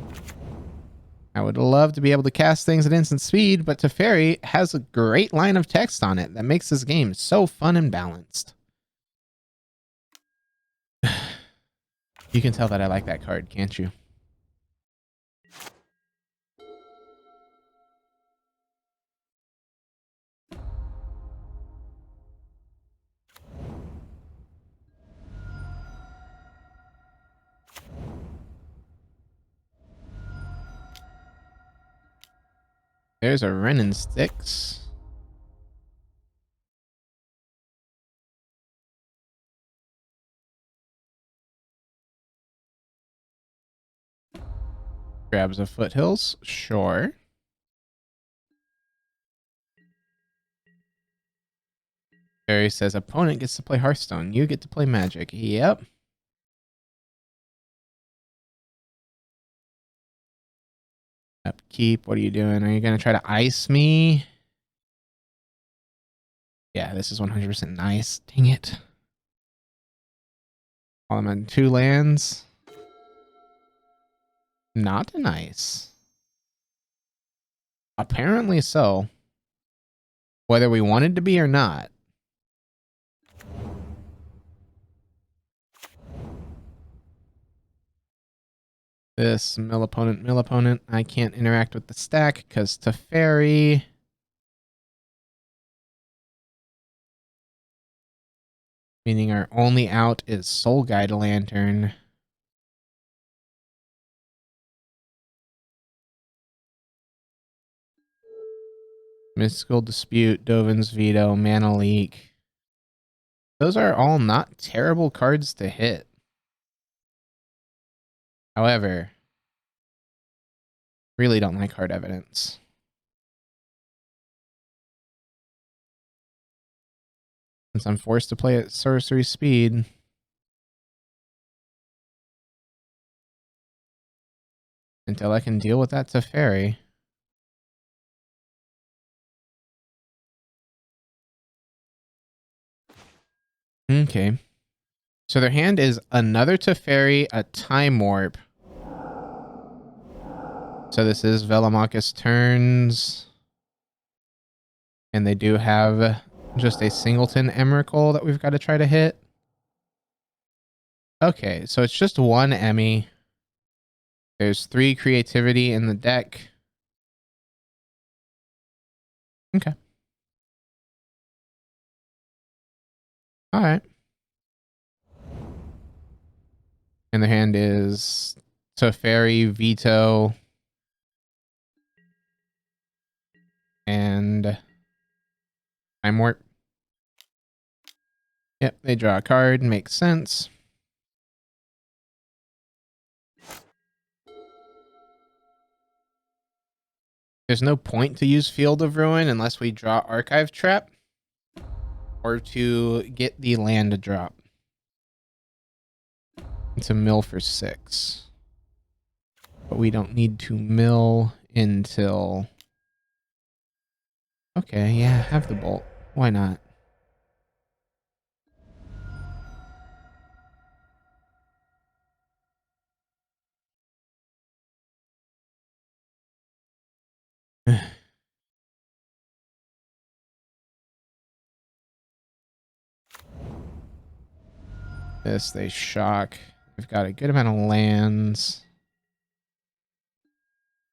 I would love to be able to cast things at instant speed, but Teferi has a great line of text on it that makes this game so fun and balanced. You can tell that I like that card, can't you? There's a Wren and Sticks. Grabs of Foothills. Sure. Barry says, opponent gets to play Hearthstone. You get to play Magic. Yep. Upkeep. What are you doing? Are you going to try to ice me? Yeah, this is 100% nice. Dang it. While I'm on 2 lands. Not nice. Apparently so. Whether we wanted to be or not. This mill opponent. I can't interact with the stack because Teferi. Meaning our only out is Soul Guide Lantern. Mystical Dispute, Dovin's Veto, Mana Leak. Those are all not terrible cards to hit. However, really don't like hard evidence. Since I'm forced to play at sorcery speed. Until I can deal with that Teferi. Okay. So their hand is another Teferi, a Time Warp. So this is Velomachus turns. And they do have just a singleton Emrakul that we've got to try to hit. Okay, so it's just 1 Emmy. There's 3 creativity in the deck. Okay. Alright. And the hand is Teferi, Veto, and Time Warp. Yep, they draw a card. Makes sense. There's no point to use Field of Ruin unless we draw Archive Trap or to get the land to drop. It's a mill for 6. But we don't need to mill until... Okay, yeah, have the bolt. Why not? This, they shock. We've got a good amount of lands.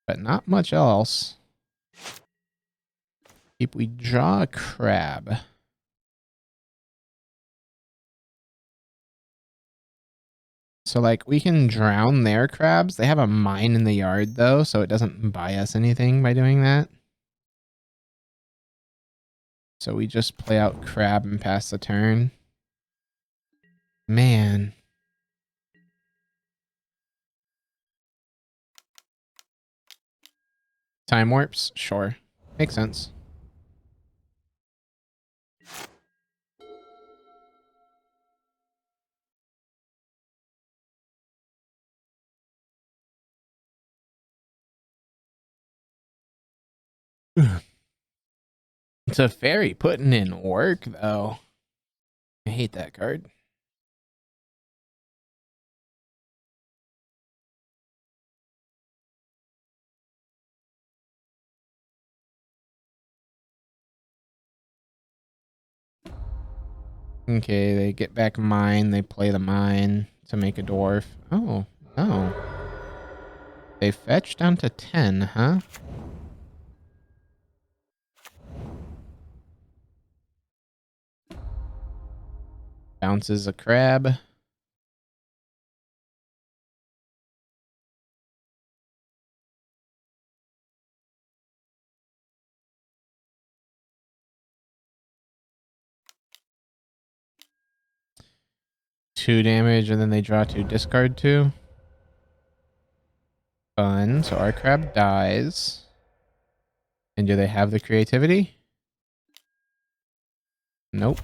But not much else. If we draw a crab. So, like, we can drown their crabs. They have a mine in the yard, though, so it doesn't buy us anything by doing that. So we just play out crab and pass the turn. Man. Time warps? Sure. Makes sense. It's a fairy putting in work, though. I hate that card. Okay, they get back mine. They play the mine to make a dwarf. Oh, no. They fetch down to 10, huh? Bounces a crab. Two damage, and then they draw two, discard two. Fun. So our crab dies. And do they have the creativity? Nope.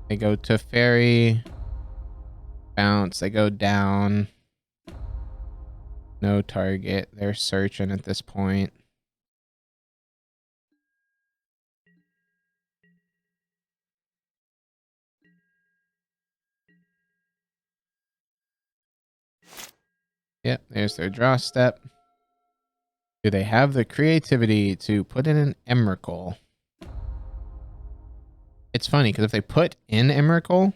They go to fairy. Bounce. They go down. No target. They're searching at this point. Yep, there's their draw step. Do they have the creativity to put in an Emrakul? It's funny, because if they put in Emrakul,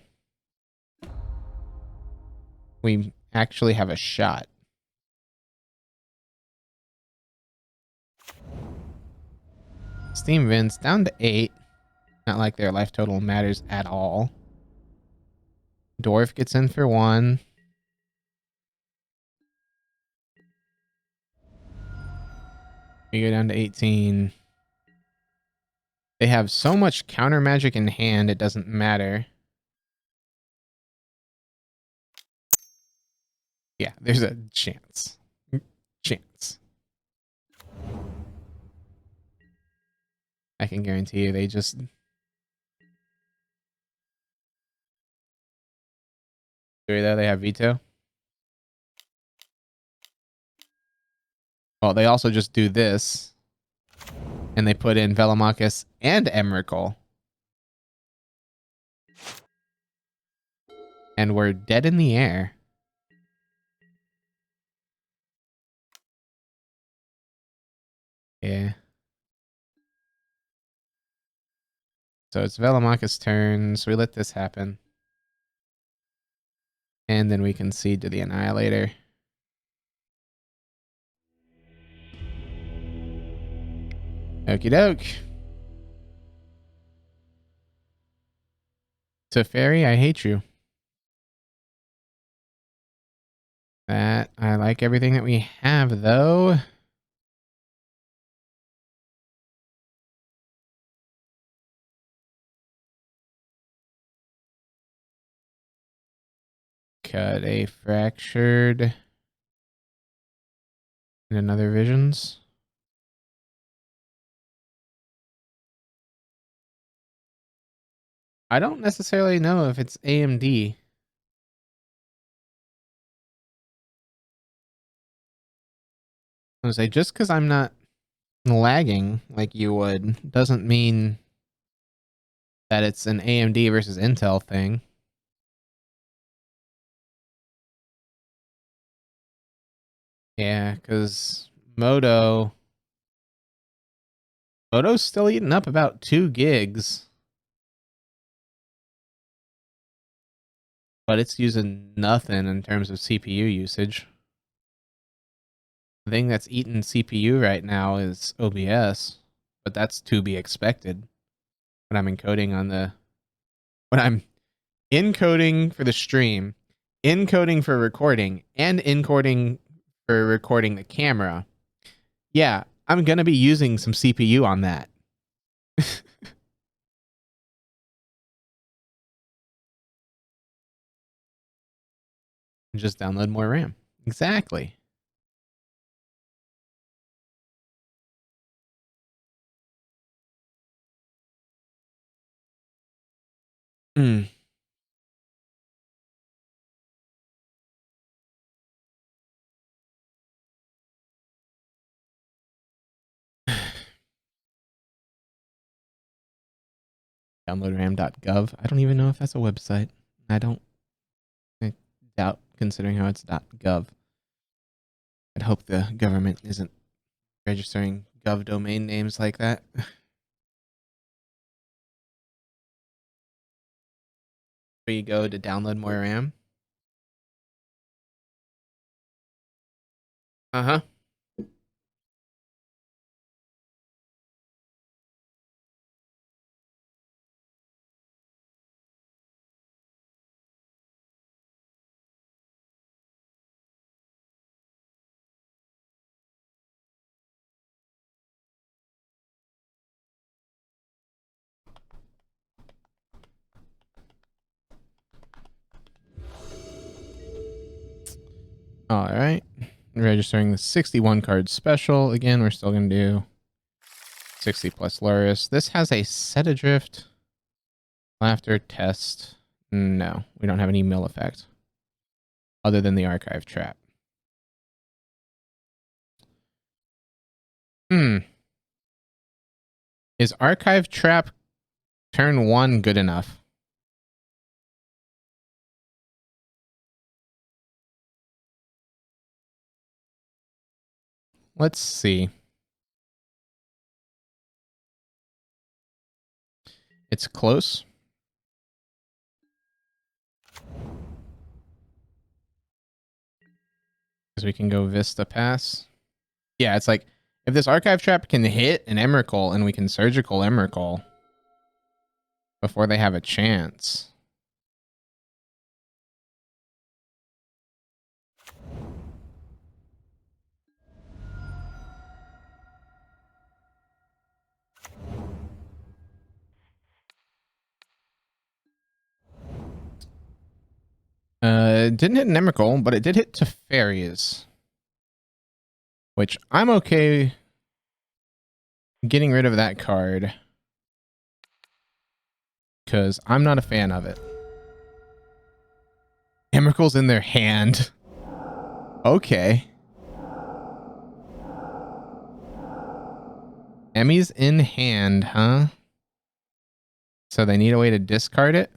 we actually have a shot. Steam Vince down to 8. Not like their life total matters at all. Dwarf gets in for 1. We go down to 18. They have so much counter magic in hand, it doesn't matter. Yeah, there's a chance. Chance. I can guarantee you they just... Though they have veto. Well, they also just do this. And they put in Velomachus and Emrakul. And we're dead in the air. Yeah. So it's Velomachus' turn, so we let this happen. And then we concede to the Annihilator. Okie doke. Teferi, I hate you. That I like everything that we have, though. Cut a fractured. And another visions. I don't necessarily know if it's AMD. I was say just because I'm not lagging like you would doesn't mean that it's an AMD versus Intel thing. Yeah, because Moto's still eating up about 2 gigs. But it's using nothing in terms of CPU usage. The thing that's eating CPU right now is OBS, but that's to be expected. When I'm encoding for the stream, encoding for recording, and encoding for recording the camera. Yeah, I'm going to be using some CPU on that. Just download more RAM. Exactly. Hmm. Downloadram.gov. I don't even know if that's a website. I doubt, considering how it's .gov. I'd hope the government isn't registering gov domain names like that. Where you go to download more RAM. Uh-huh. All right. Registering the 61 card special. Again, we're still going to do 60 plus Luris. This has a set adrift, laughter, test. No, we don't have any mill effect other than the archive trap. Is archive trap turn 1 good enough? Let's see. It's close. Because we can go Vista Pass. Yeah, it's like, if this archive trap can hit an Emrakul and we can surgical Emrakul before they have a chance. It didn't hit an Emrakul, but it did hit Teferi's. Which I'm okay getting rid of that card. Because I'm not a fan of it. Emrakul's in their hand. Okay. Emmy's in hand, huh? So they need a way to discard it?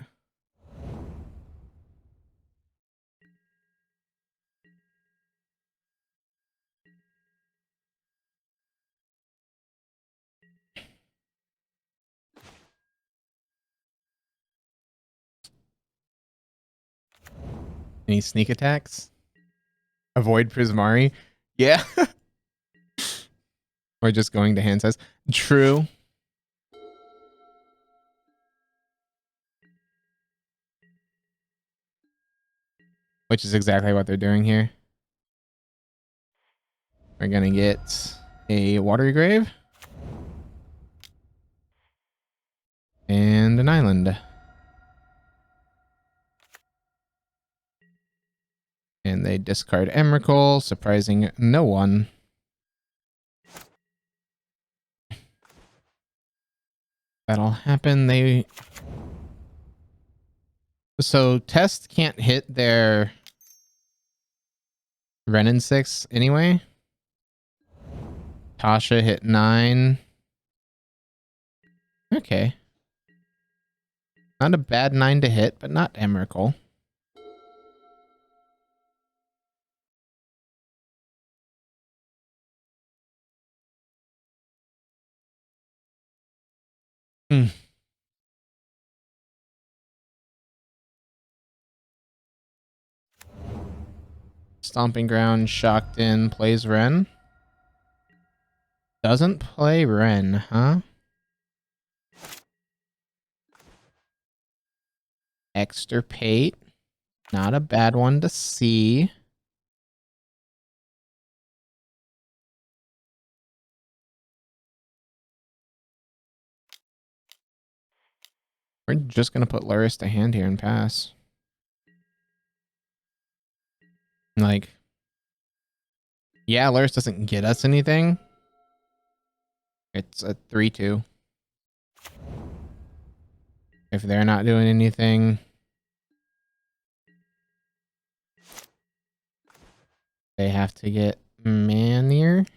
Any sneak attacks? Avoid Prismari? Yeah. Or just going to hand size. True. Which is exactly what they're doing here. We're going to get a Watery Grave. And an island. And they discard Emrakul, surprising no one. That'll happen. So Test can't hit their Renin 6 anyway. Tasha hit 9. Okay. Not a bad 9 to hit, but not Emrakul. Hmm. Stomping Ground, Shocked In, plays Ren. Doesn't play Ren, huh? Extirpate. Not a bad one to see. We're just going to put Luris to hand here and pass. like, yeah, Lurus doesn't get us anything. It's a 3-2. If they're not doing anything, they have to get Manir.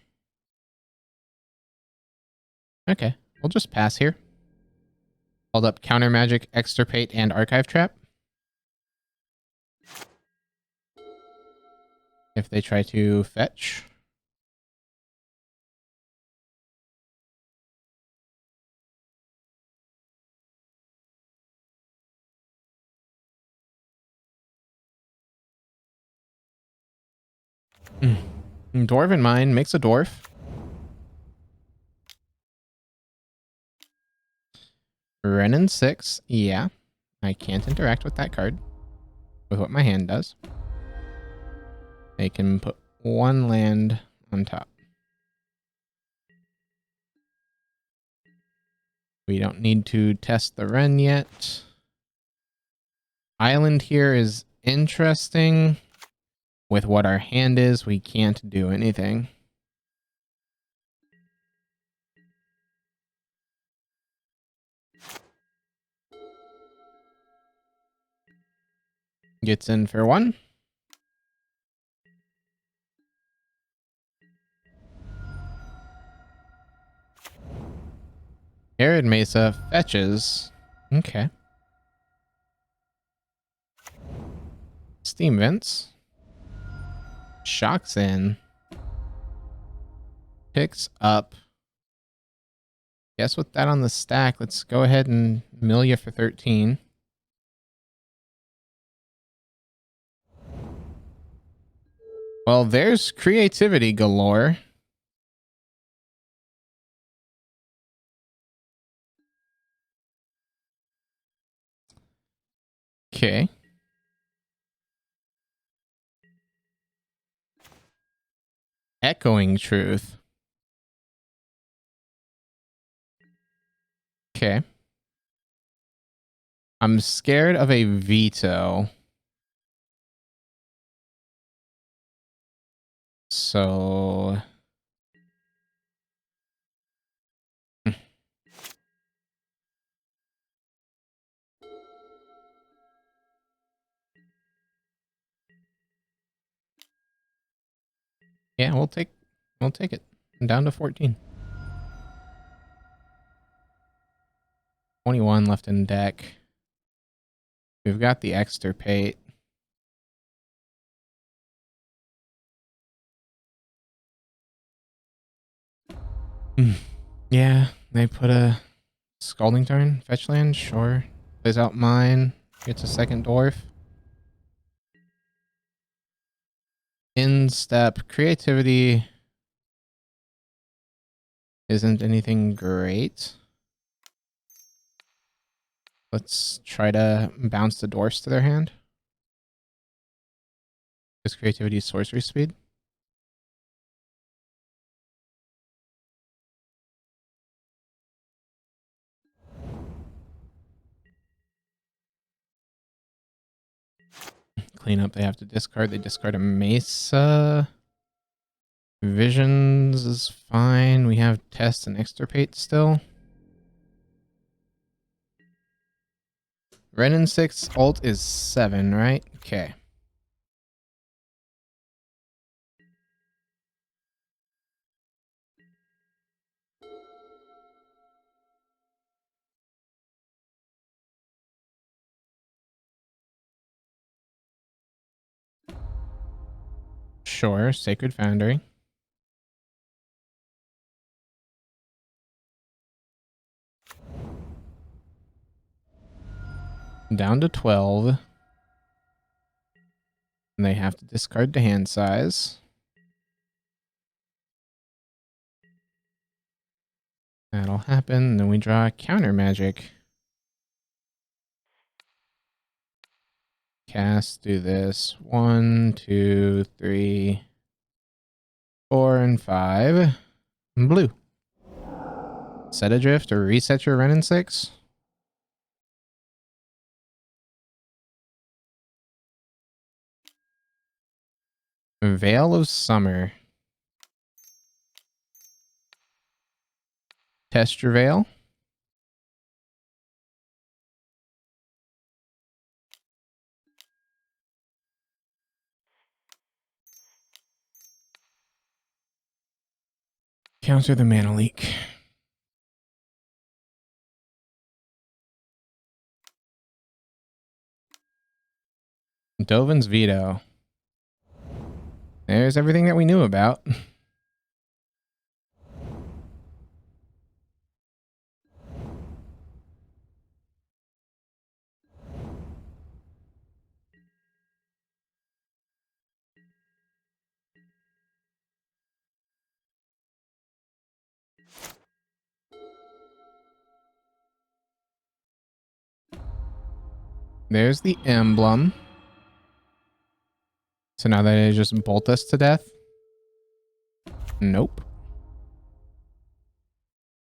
Okay, we'll just pass here. Hold up Counter Magic, Extirpate, and Archive Trap. If they try to fetch. Dwarven Mine makes a dwarf. Renin 6. Yeah. I can't interact with that card. With what my hand does. They can put one land on top. We don't need to test the Ren yet. Island here is interesting. With what our hand is, we can't do anything. Gets in for one. Arid Mesa fetches. Okay. Steam Vents. Shocks in. Picks up. Guess with that on the stack, let's go ahead and mill you for 13. Well, there's creativity galore. Okay. Echoing Truth. Okay. I'm scared of a veto. So... yeah, we'll take it. I'm down to 14. 21 left in deck. We've got the Extirpate. Yeah, they put a Scalding Tarn, fetch land, sure. Plays out mine, gets a second dwarf. In step, creativity isn't anything great. Let's try to bounce the dwarfs to their hand. Because creativity is sorcery speed. Clean up, they have to discard. They discard a Mesa. Visions is fine. We have Test and Extirpate still. Renin 6 ult is 7, right? Okay. Sure, Sacred Foundry. Down to 12. And they have to discard the hand size. That'll happen. Then we draw Counter Magic. Cast, do this. 1, 2, 3, 4, and 5. Blue. Set adrift or reset your Renin 6. Veil of Summer. Test your veil. Counter the mana leak. Dovin's Veto. There's everything that we knew about. There's the emblem. So now they just bolt us to death? Nope.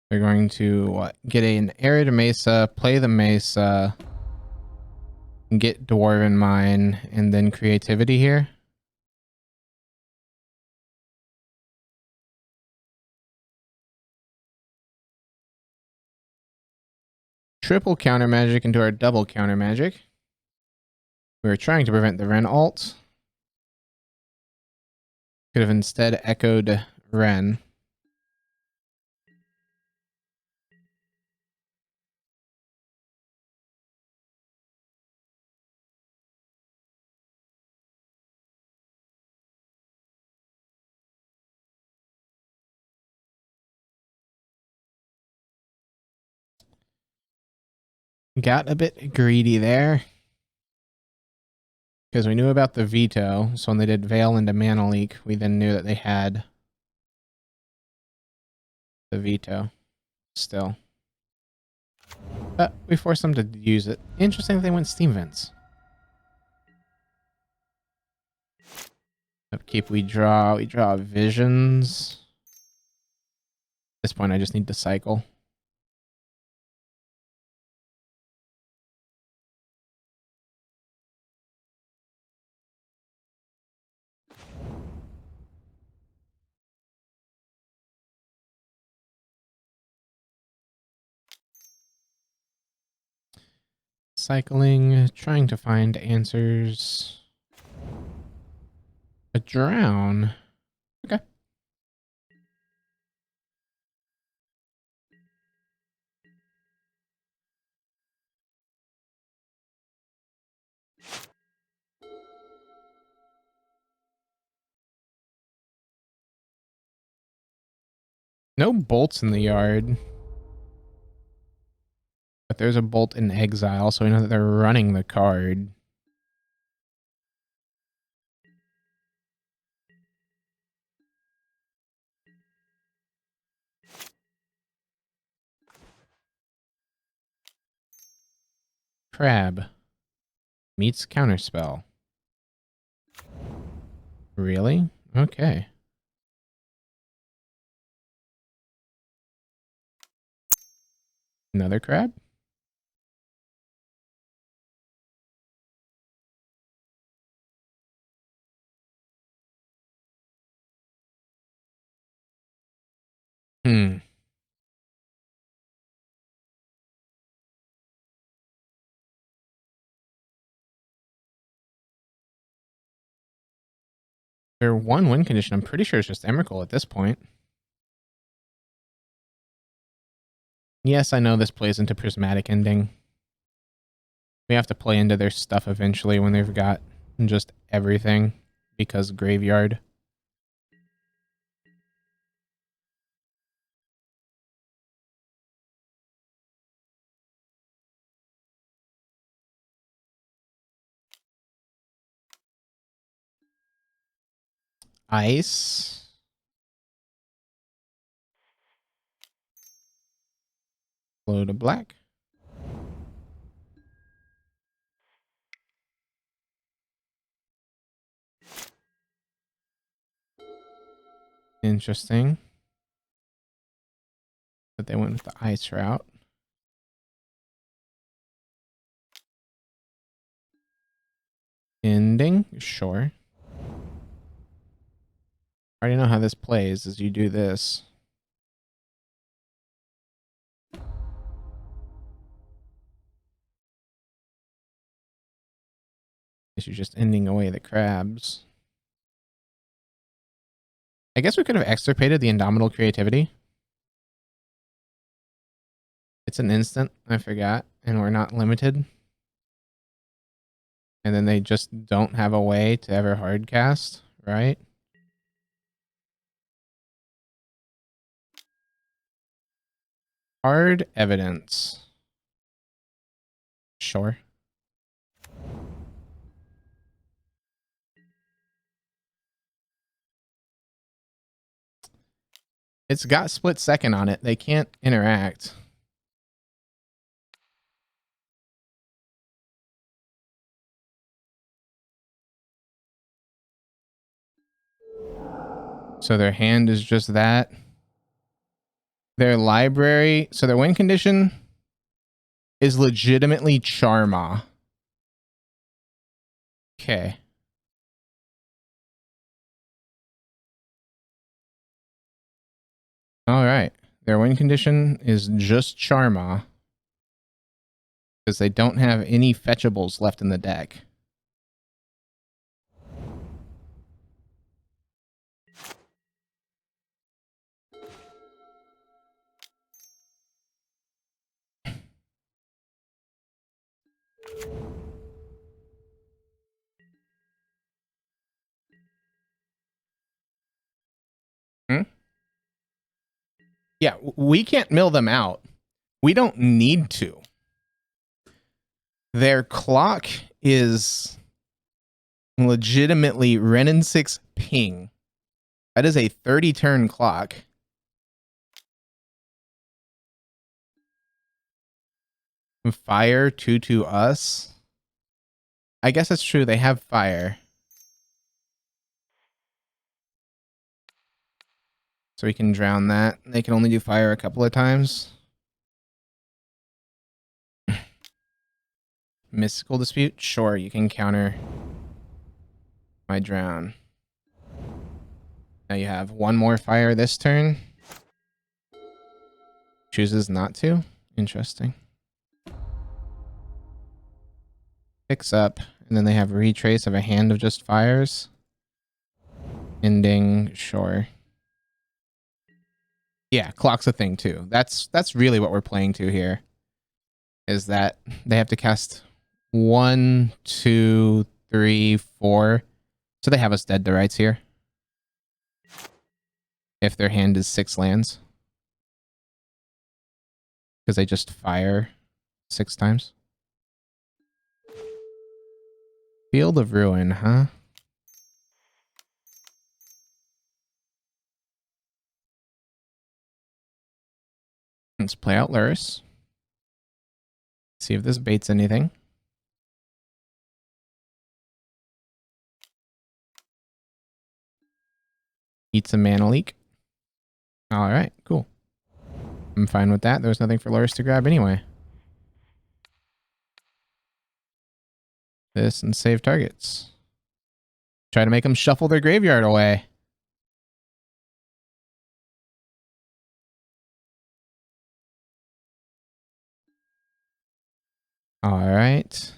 They're going to what? Get an Arid Mesa, play the Mesa, get Dwarven Mine, and then Creativity here. Triple counter magic into our double counter magic. We were trying to prevent the Ren ult. Could have instead echoed Ren. Got a bit greedy there. Because we knew about the veto, so when they did Veil into Mana Leak, we then knew that they had the veto still. But we forced them to use it. Interesting that they went Steam Vents. Upkeep, we draw Visions. At this point, I just need to cycle. Cycling, trying to find answers. A drown. Okay. No bolts in the yard. But there's a bolt in exile, so we know that they're running the card. Crab. Meets counterspell. Really? Okay. Another crab? Hmm. Their one win condition, I'm pretty sure it's just Emrakul at this point. Yes, I know this plays into Prismatic Ending. We have to play into their stuff eventually when they've got just everything, because Graveyard. Ice. Flow to black. Interesting that they went with the ice route. Ending, sure. I already know how this plays as you do this. You're just ending away the crabs. I guess we could have extirpated the Indomitable Creativity. It's an instant, I forgot, and we're not limited. And then they just don't have a way to ever hardcast, right? Hard evidence. Sure. It's got split second on it. They can't interact. So their hand is just that. Their library, so their win condition is legitimately Charma. Okay. All right. Their win condition is just Charma because they don't have any fetchables left in the deck. Yeah, we can't mill them out. We don't need to. Their clock is legitimately Renin 6 ping. That is a 30-turn clock. Fire 2 us. I guess that's true. They have fire. So we can drown that. They can only do fire a couple of times. Mystical Dispute? Sure, you can counter my drown. Now you have one more fire this turn. Chooses not to. Interesting. Picks up, and then they have retrace of a hand of just fires. Ending, sure. Yeah, clock's a thing too. That's really what we're playing to here. Is that they have to cast 1, 2, 3, 4. So they have us dead to rights here. If their hand is 6 lands. Because they just fire 6 times. Field of Ruin, huh? Let's play out Luris. See if this baits anything. Eats a mana leak. Alright, cool. I'm fine with that. There was nothing for Luris to grab anyway. This and save targets. Try to make them shuffle their graveyard away. Alright.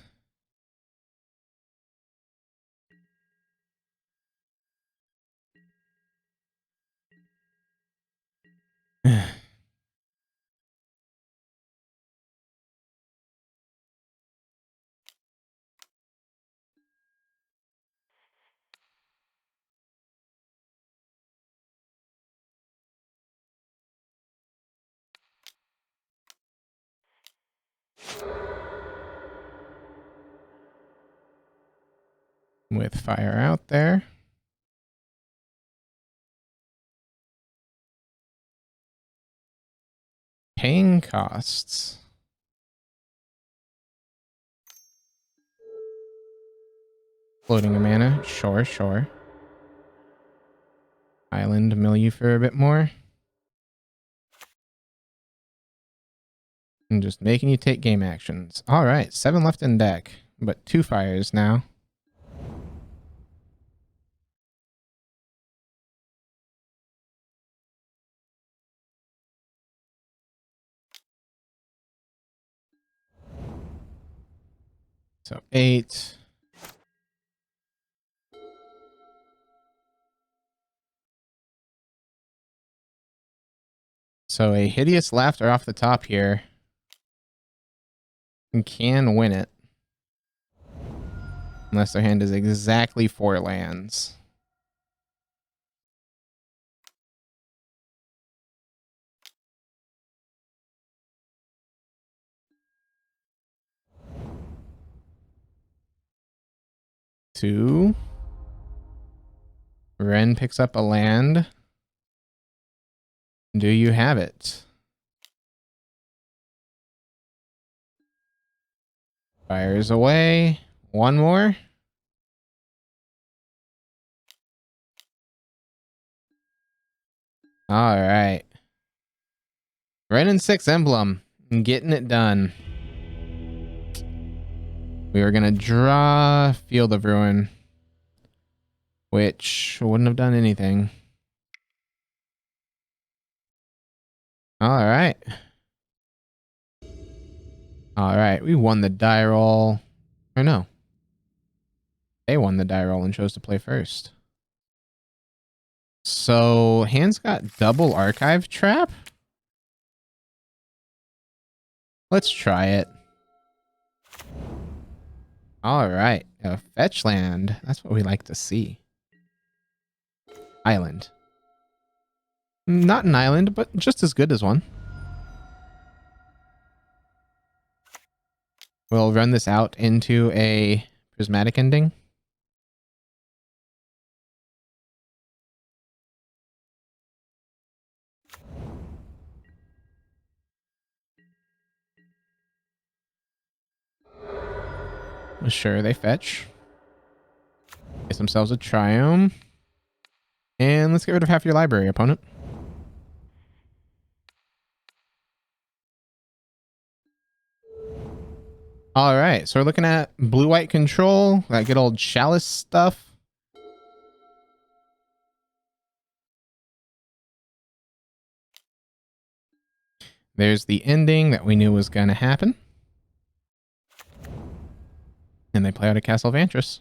With fire out there. Paying costs. Floating a mana. Sure, sure. Island mill you for a bit more. And just making you take game actions. Alright, 7 left in deck. But 2 fires now. So 8. So a hideous laughter off the top here. And can win it. Unless their hand is exactly 4 lands. Two. Ren picks up a land. Do you have it? Fires away. One more. All right. Ren and 6 emblem. Getting it done. We were going to draw Field of Ruin, which wouldn't have done anything. All right. All right. We won the die roll. Or no. They won the die roll and chose to play first. So, hand's got double archive trap? Let's try it. All right. A fetch land. That's what we like to see. Island. Not an island, but just as good as one. We'll run this out into a prismatic ending. Sure, they fetch. Get themselves a Triome. And let's get rid of half your library, opponent. All right, so we're looking at blue-white control, that good old Chalice stuff. There's the ending that we knew was going to happen. And they play out a Castle of Antris.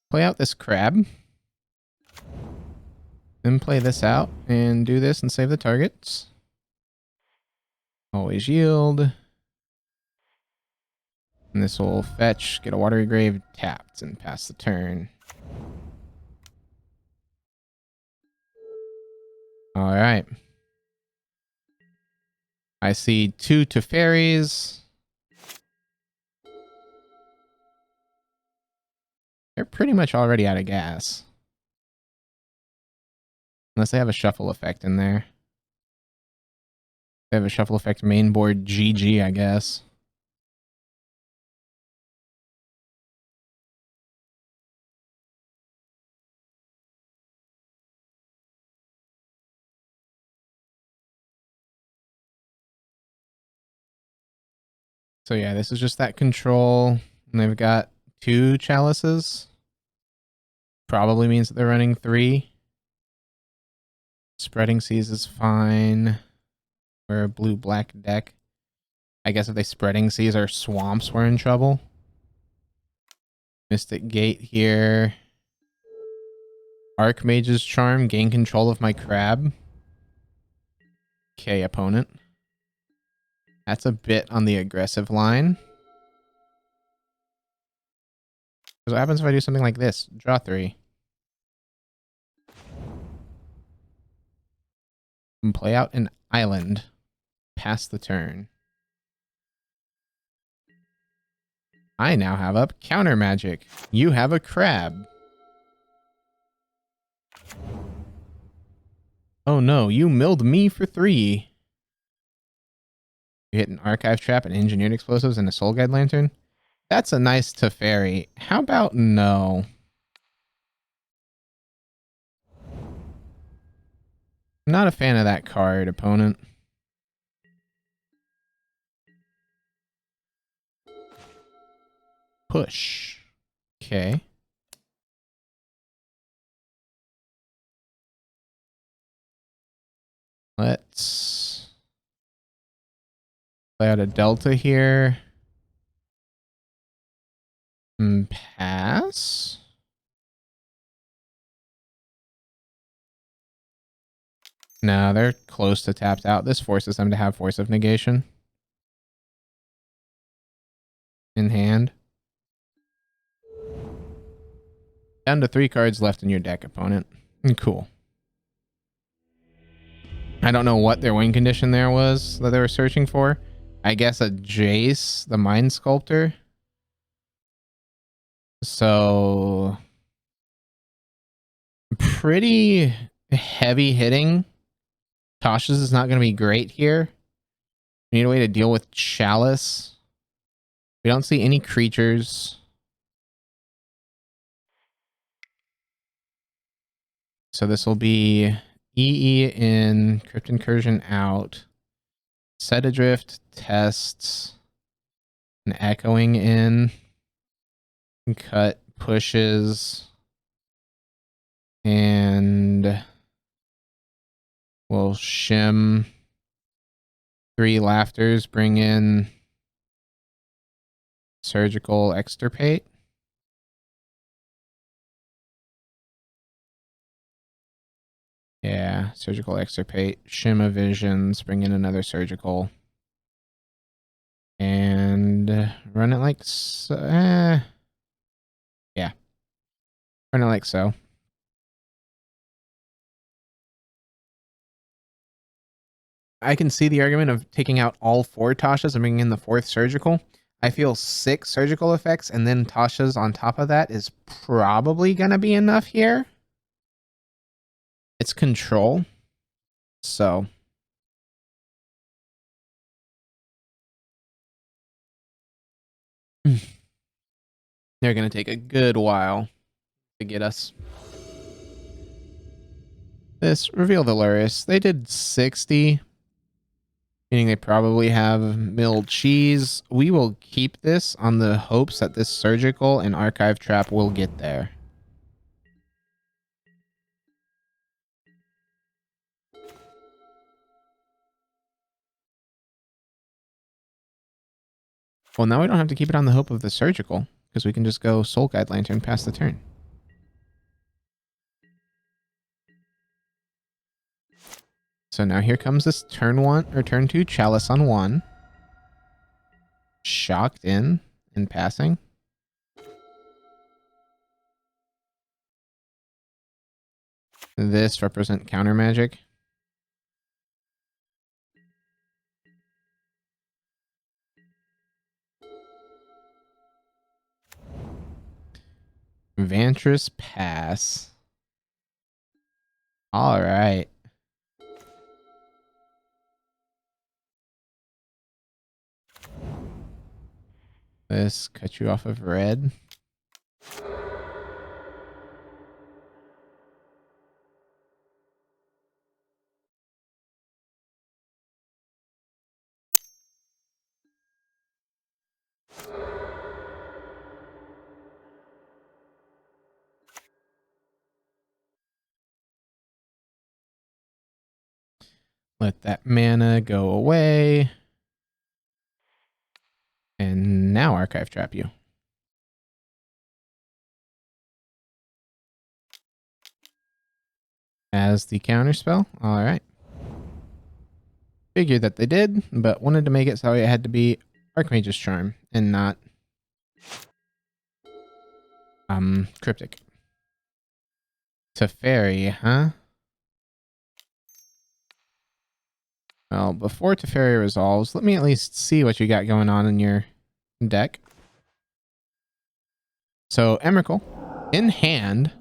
Play out this crab. Then play this out and do this and save the targets. Always yield. And this will fetch, get a Watery Grave tapped, and pass the turn. All right. I see 2 Teferis. They're pretty much already out of gas. Unless they have a shuffle effect in there. They have a shuffle effect mainboard GG, I guess. So yeah, this is just that control. And they've got 2 chalices. Probably means that they're running 3. Spreading Seas is fine. We're a blue-black deck. I guess if they Spreading Seas our swamps, we're in trouble. Mystic Gate here. Archmage's Charm, gain control of my crab. Okay, opponent. That's a bit on the aggressive line. What happens if I do something like this? Draw 3. And play out an island. Pass the turn. I now have up counter magic. You have a crab. Oh no, you milled me for 3. You hit an archive trap, an engineered explosives, and a soul guide lantern. That's a nice Teferi. How about no? I'm not a fan of that card, opponent. Push. Okay. Let's Play out a delta here. Pass. No, they're close to tapped out. This forces them to have Force of Negation in hand. Down to 3 cards left in your deck, opponent. Cool. I don't know what their win condition there was that they were searching for. I guess a Jace, the Mind Sculptor. So pretty heavy hitting. Tasha's is not going to be great here. We need a way to deal with Chalice. We don't see any creatures. So this will be EE in, Crypt Incursion out, Set Adrift, tests, and Echoing in, cut pushes, and we'll shim 3 Laughters, bring in Surgical Extirpate. Yeah, Surgical Extirpate, shim a Visions, bring in another Surgical. And run it like so. Yeah. Run it like so. I can see the argument of taking out all 4 Tashas and bringing in the 4th Surgical. I feel 6 Surgical effects and then Tasha's on top of that is probably going to be enough here. It's control. So. They're going to take a good while to get us. This reveal the Lurrus. They did 60. Meaning they probably have milled cheese. We will keep this on the hopes that this Surgical and Archive Trap will get there. Well, now we don't have to keep it on the hope of the Surgical, because we can just go Soul Guide Lantern past the turn. So now here comes this turn 1 or turn 2 Chalice on 1. Shocked in and passing. This represent counter magic. Vantress pass. All right. This cut you off of red. Let that mana go away. And now Archive Trap you. As the counter spell. All right. Figured that they did, but wanted to make it so it had to be Archmage's Charm and not Cryptic. Teferi, huh? Well, before Teferi resolves, let me at least see what you got going on in your deck. So, Emrakul, in hand,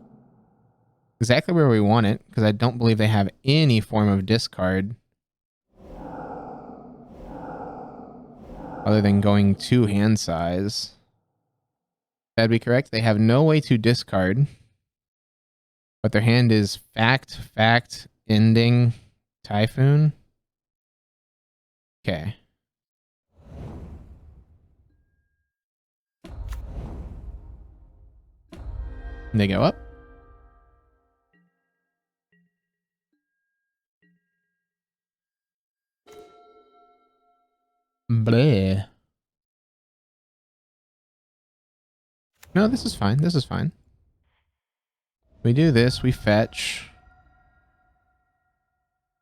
exactly where we want it, because I don't believe they have any form of discard other than going 2 hand size. That'd be correct. They have no way to discard, but their hand is fact, ending, Typhoon. Okay. They go up. Bleh. No, this is fine. This is fine. We do this. We fetch.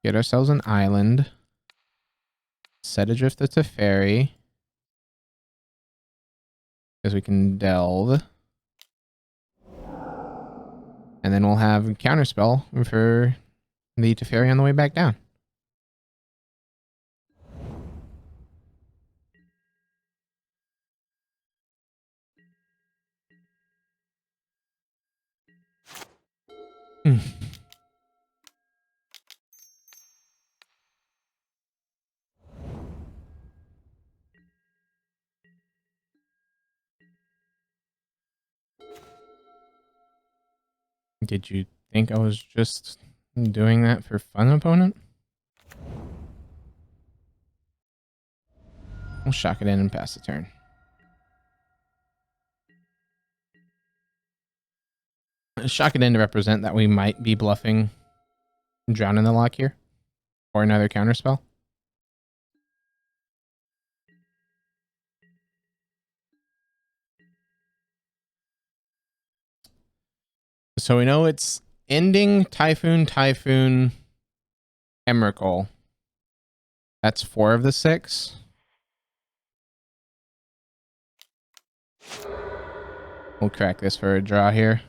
Get ourselves an island. Set adrift the Teferi. Because we can delve. And then we'll have counterspell for the Teferi on the way back down. Did you think I was just doing that for fun, opponent? We'll shock it in and pass the turn. Shock it in to represent that we might be bluffing Drown in the Lock here. Or another counterspell. So we know it's ending Typhoon, Typhoon, Emrakul. That's 4 of the 6. We'll crack this for a draw here.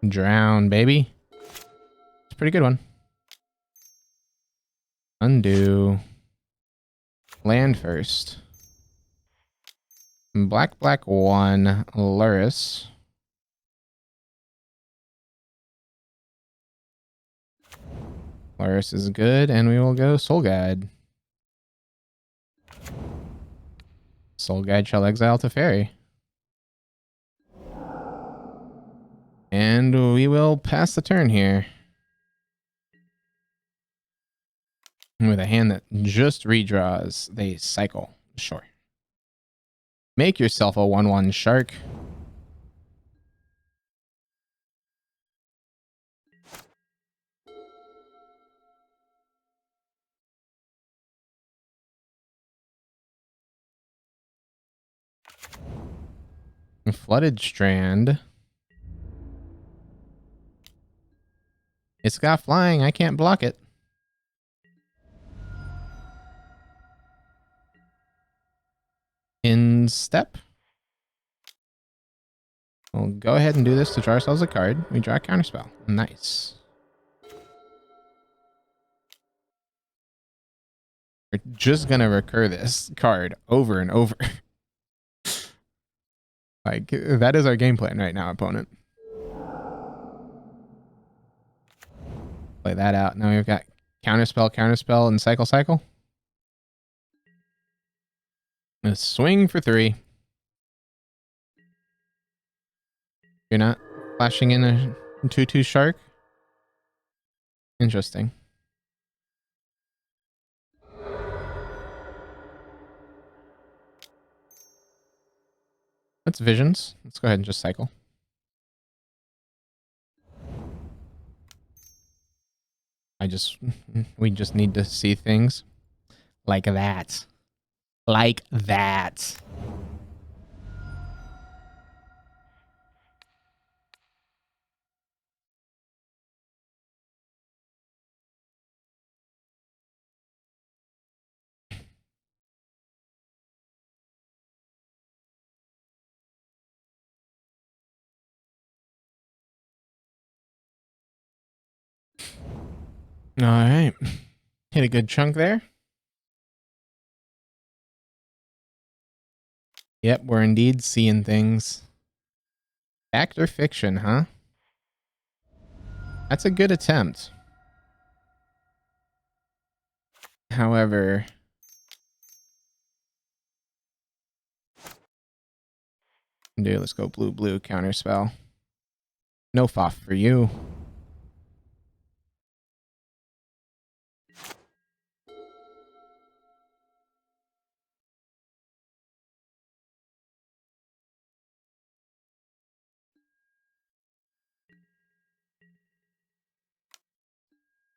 Drown, baby. It's a pretty good one. Undo. Land first. Black, black 1. Luris. Luris is good, and we will go Soul Guide. Soul Guide shall exile Teferi. And we will pass the turn here. With a hand that just redraws, they cycle. Sure. Make yourself a 1/1 shark. Flooded Strand. It's got flying. I can't block it. In step. We'll go ahead and do this to draw ourselves a card. We draw a counterspell. Nice. We're just gonna recur this card over and over. Like, that is our game plan right now, opponent. Play that out. Now we've got counterspell, counterspell, and cycle, cycle. A swing for 3. You're not flashing in a 2/2 shark? Interesting. That's visions. Let's go ahead and just cycle. We just need to see things like that. Like that. All right. Hit a good chunk there. Yep, we're indeed seeing things. Fact or fiction, huh? That's a good attempt. However, dude, let's go blue, blue, counterspell. No foff for you.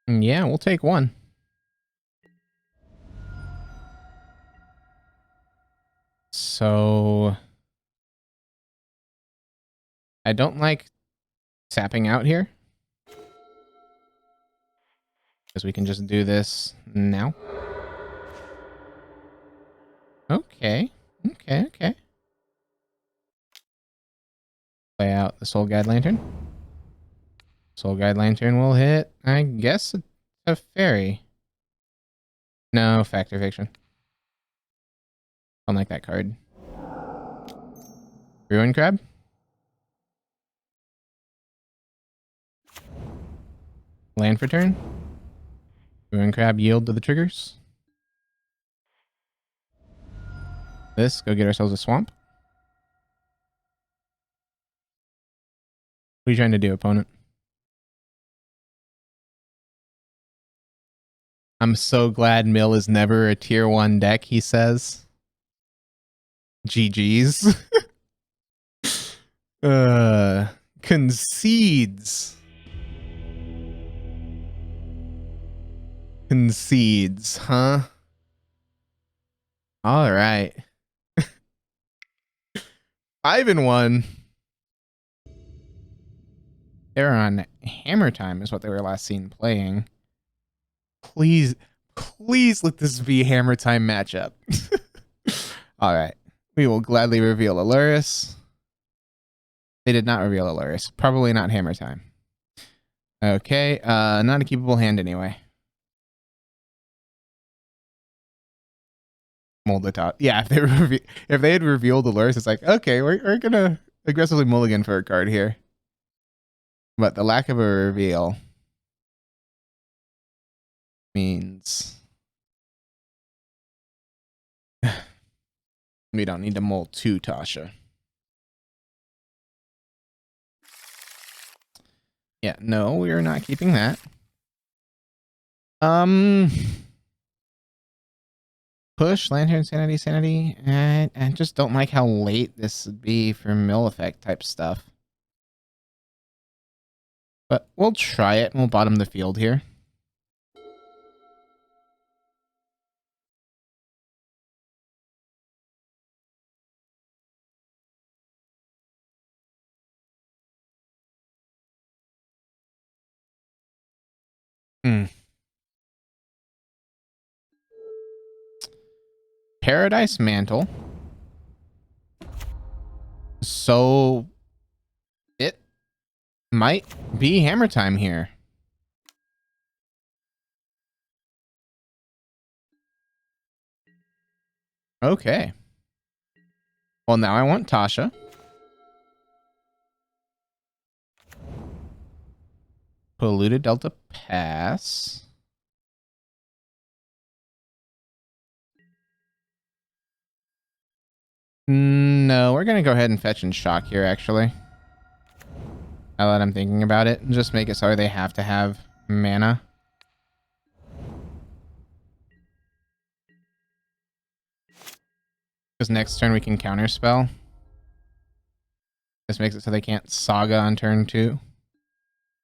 Yeah, we'll take 1. So I don't like sapping out here, because we can just do this now. Okay. Play out the Soul Guide Lantern. Soul Guide Lantern will hit, I guess, a fairy. No, Fact or Fiction. Don't like that card. Ruin Crab. Land for turn. Ruin Crab, yield to the triggers. This, go get ourselves a swamp. What are you trying to do, opponent? I'm so glad Mill is never a tier 1 deck, he says. GG's. Concedes. Concedes, huh? All right. 5-1. They're on Hammer Time is what they were last seen playing. Please let this be Hammer Time matchup. All right. We will gladly reveal Aluris. They did not reveal Aluris. Probably not Hammer Time. Okay. Not a keepable hand anyway. Mold the top. Yeah, if they had revealed Aluris, it's like, okay, we're gonna aggressively mulligan for a card here. But the lack of a reveal means we don't need to mold 2 Tasha. Yeah, no, we are not keeping that. Push, Lantern, Sanity. I just don't like how late this would be for mill effect type stuff. But we'll try it and we'll bottom the field here. Paradise Mantle. So it might be Hammer Time here. Okay. Well, now I want Tasha. Polluted Delta Pass. No, we're going to go ahead and fetch and shock here, actually. Now that I'm thinking about it, just make it so they have to have mana. Because next turn we can counterspell. This makes it so they can't Saga on turn 2.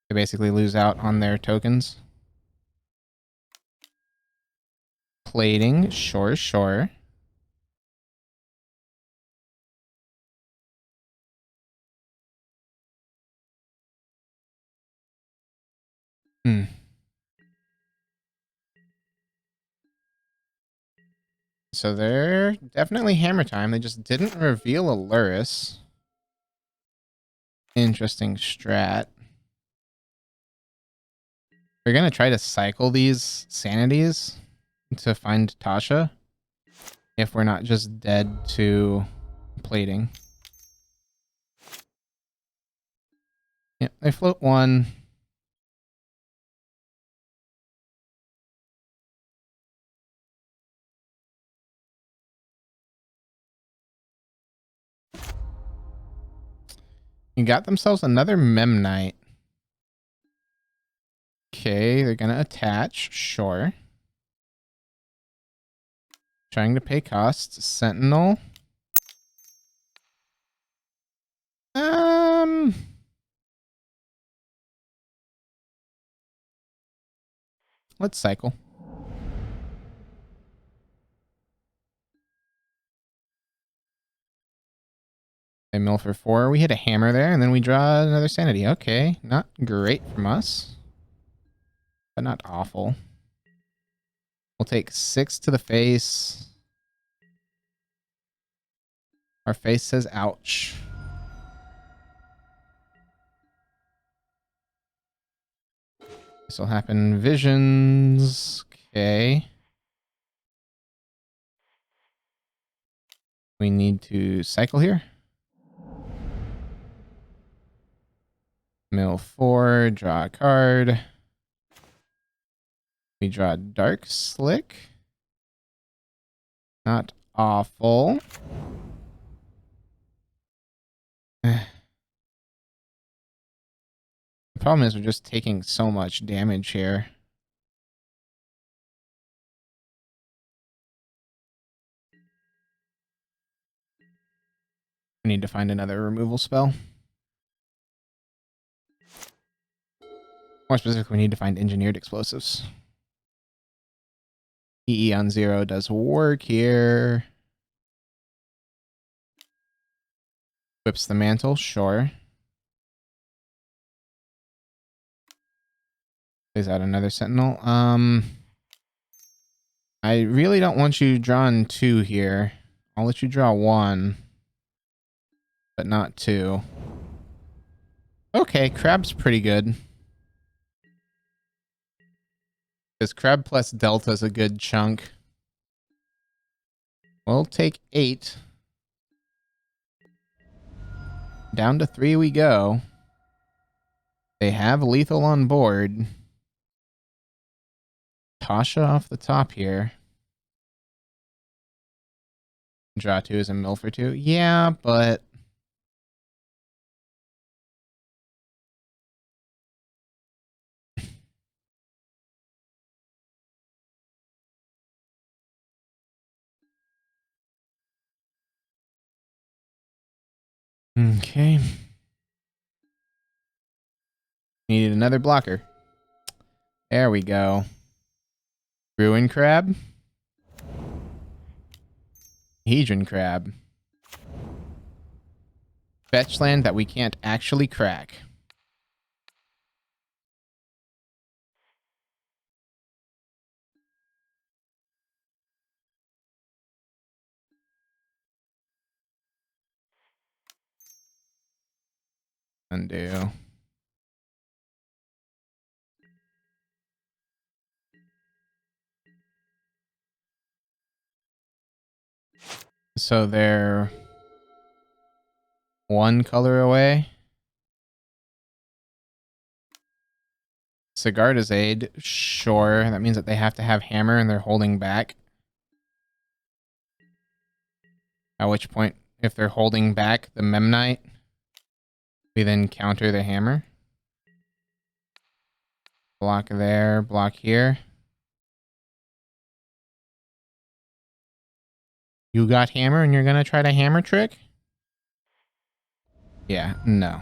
They basically lose out on their tokens. Plating, sure. So they're definitely Hammer Time. They just didn't reveal Aluris. Interesting strat. We're going to try to cycle these Sanities to find Tasha. If we're not just dead to plating. Yep, they float 1. You got themselves another Memnite. Okay, they're gonna attach, sure. Trying to pay costs. Sentinel. Let's cycle. They mill for 4. We hit a hammer there, and then we draw another sanity. Okay, not great from us, but not awful. We'll take 6 to the face. Our face says ouch. This will happen. Visions. Okay. We need to cycle here. Mill 4, draw a card. We draw Dark Slick. Not awful. The problem is we're just taking so much damage here. We need to find another removal spell. More specifically, we need to find engineered explosives. EE on 0 does work here. Whips the mantle, sure. Plays out another sentinel. I really don't want you drawing 2 here. I'll let you draw 1, but not 2. Okay, crab's pretty good. Because crab plus delta is a good chunk. We'll take 8. Down to 3 we go. They have lethal on board. Tasha off the top here. Draw 2 is a mill for 2. Yeah, but... Okay. Needed another blocker. There we go. Ruin crab. Hedron crab. Fetch land that we can't actually crack. Undo. So they're 1 color away. Sigarda's aid, sure. That means that they have to have hammer and they're holding back. At which point, if they're holding back the Memnite, we then counter the hammer. Block there, block here. You got hammer and you're gonna try to hammer trick? Yeah, no.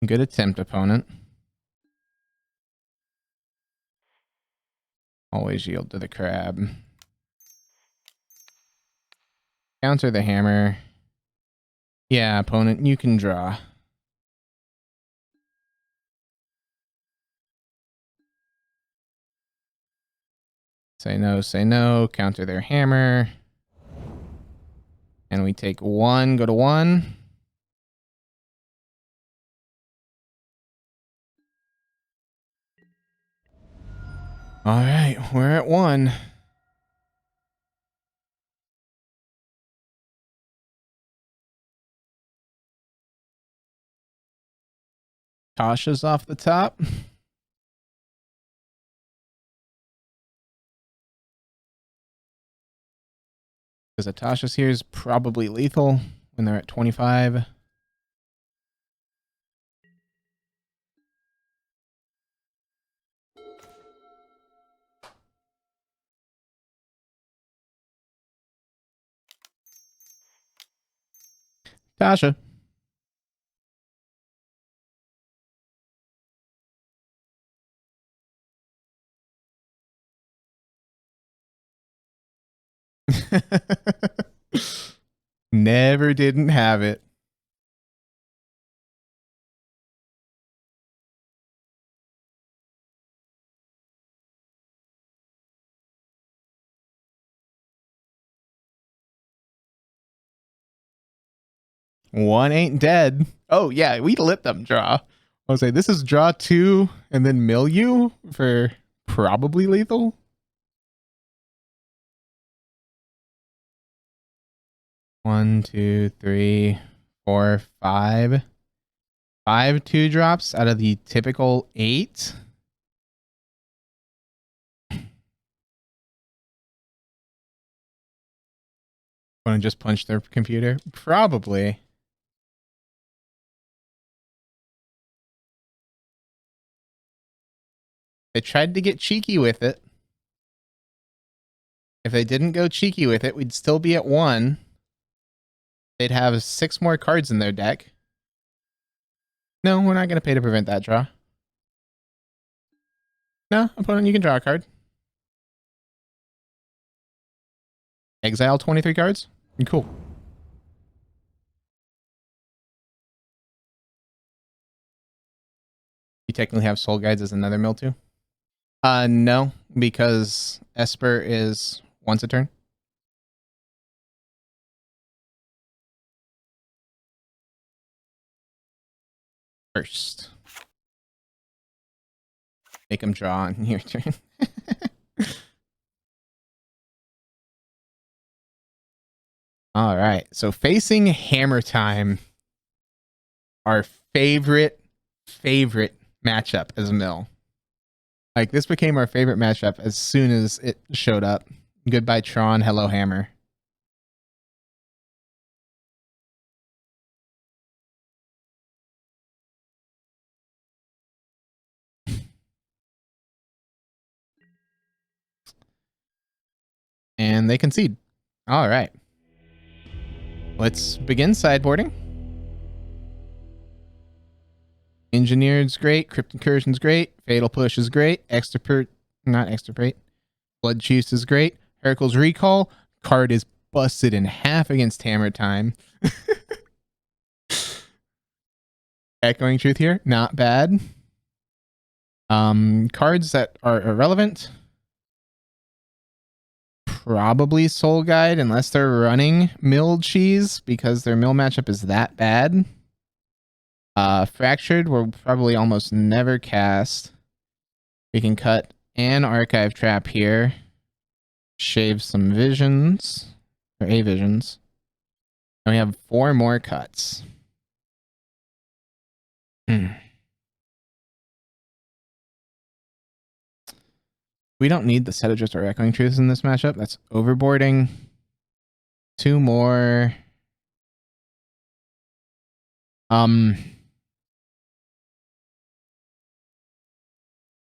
Good attempt, opponent. Always yield to the crab. Counter the hammer. Yeah, opponent, you can draw. Say no, counter their hammer. And we take 1, go to 1. All right, we're at 1. Tasha's off the top. Because Tasha's here is probably lethal when they're at 25. Tasha. Never didn't have it. One ain't dead. Oh, yeah, we let them draw. I was say this is draw 2 and then mill you for probably lethal. One, two, three, four, five. 5 2-drops out of the typical 8. Want to just punch their computer? Probably. They tried to get cheeky with it. If they didn't go cheeky with it, we'd still be at 1. They'd have 6 more cards in their deck. No, we're not going to pay to prevent that draw. No, opponent, you can draw a card. Exile 23 cards? Cool. You technically have Soul Guides as another mill too? No, because Esper is once a turn. First. Make them draw on your turn. All right, so facing Hammer Time, our favorite matchup as mill. Like, this became our favorite matchup as soon as it showed up. Goodbye Tron, hello Hammer. And they concede. All right. Let's begin sideboarding. Engineered's great. Crypt Incursion's great. Fatal Push is great. Not Extirpate. Blood Juice is great. Heracle's Recall. Card is busted in half against Hammer Time. Echoing Truth here. Not bad. Cards that are irrelevant. Probably Soul Guide, unless they're running Milled Cheese, because their mill matchup is that bad. Fractured, we'll probably almost never cast. We can cut an Archive Trap here. Shave some visions. Or a visions. And we have 4 more cuts. We don't need the Set Adrift or Echoing Truths in this matchup. That's overboarding. 2 more.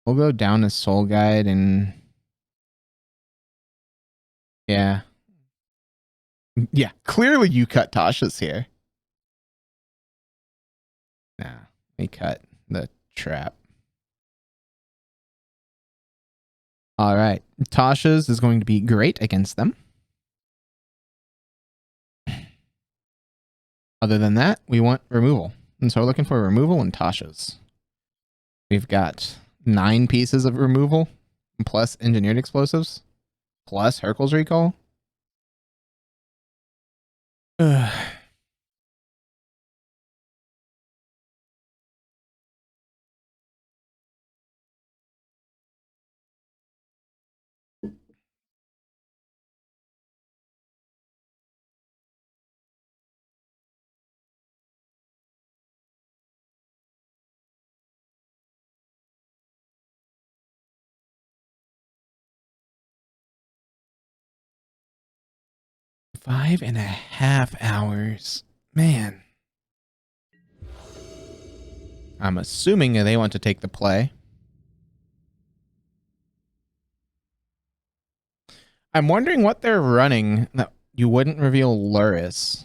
We'll go down as Soul Guide and... Yeah. Yeah, clearly you cut Tasha's here. Nah, we cut the trap. All right. Tasha's is going to be great against them. Other than that, we want removal. And so we're looking for removal in Tasha's. We've got 9 pieces of removal, plus engineered explosives, plus Hercules Recall. Ugh. Five and a half hours. Man. I'm assuming they want to take the play. I'm wondering what they're running. No, you wouldn't reveal Luris.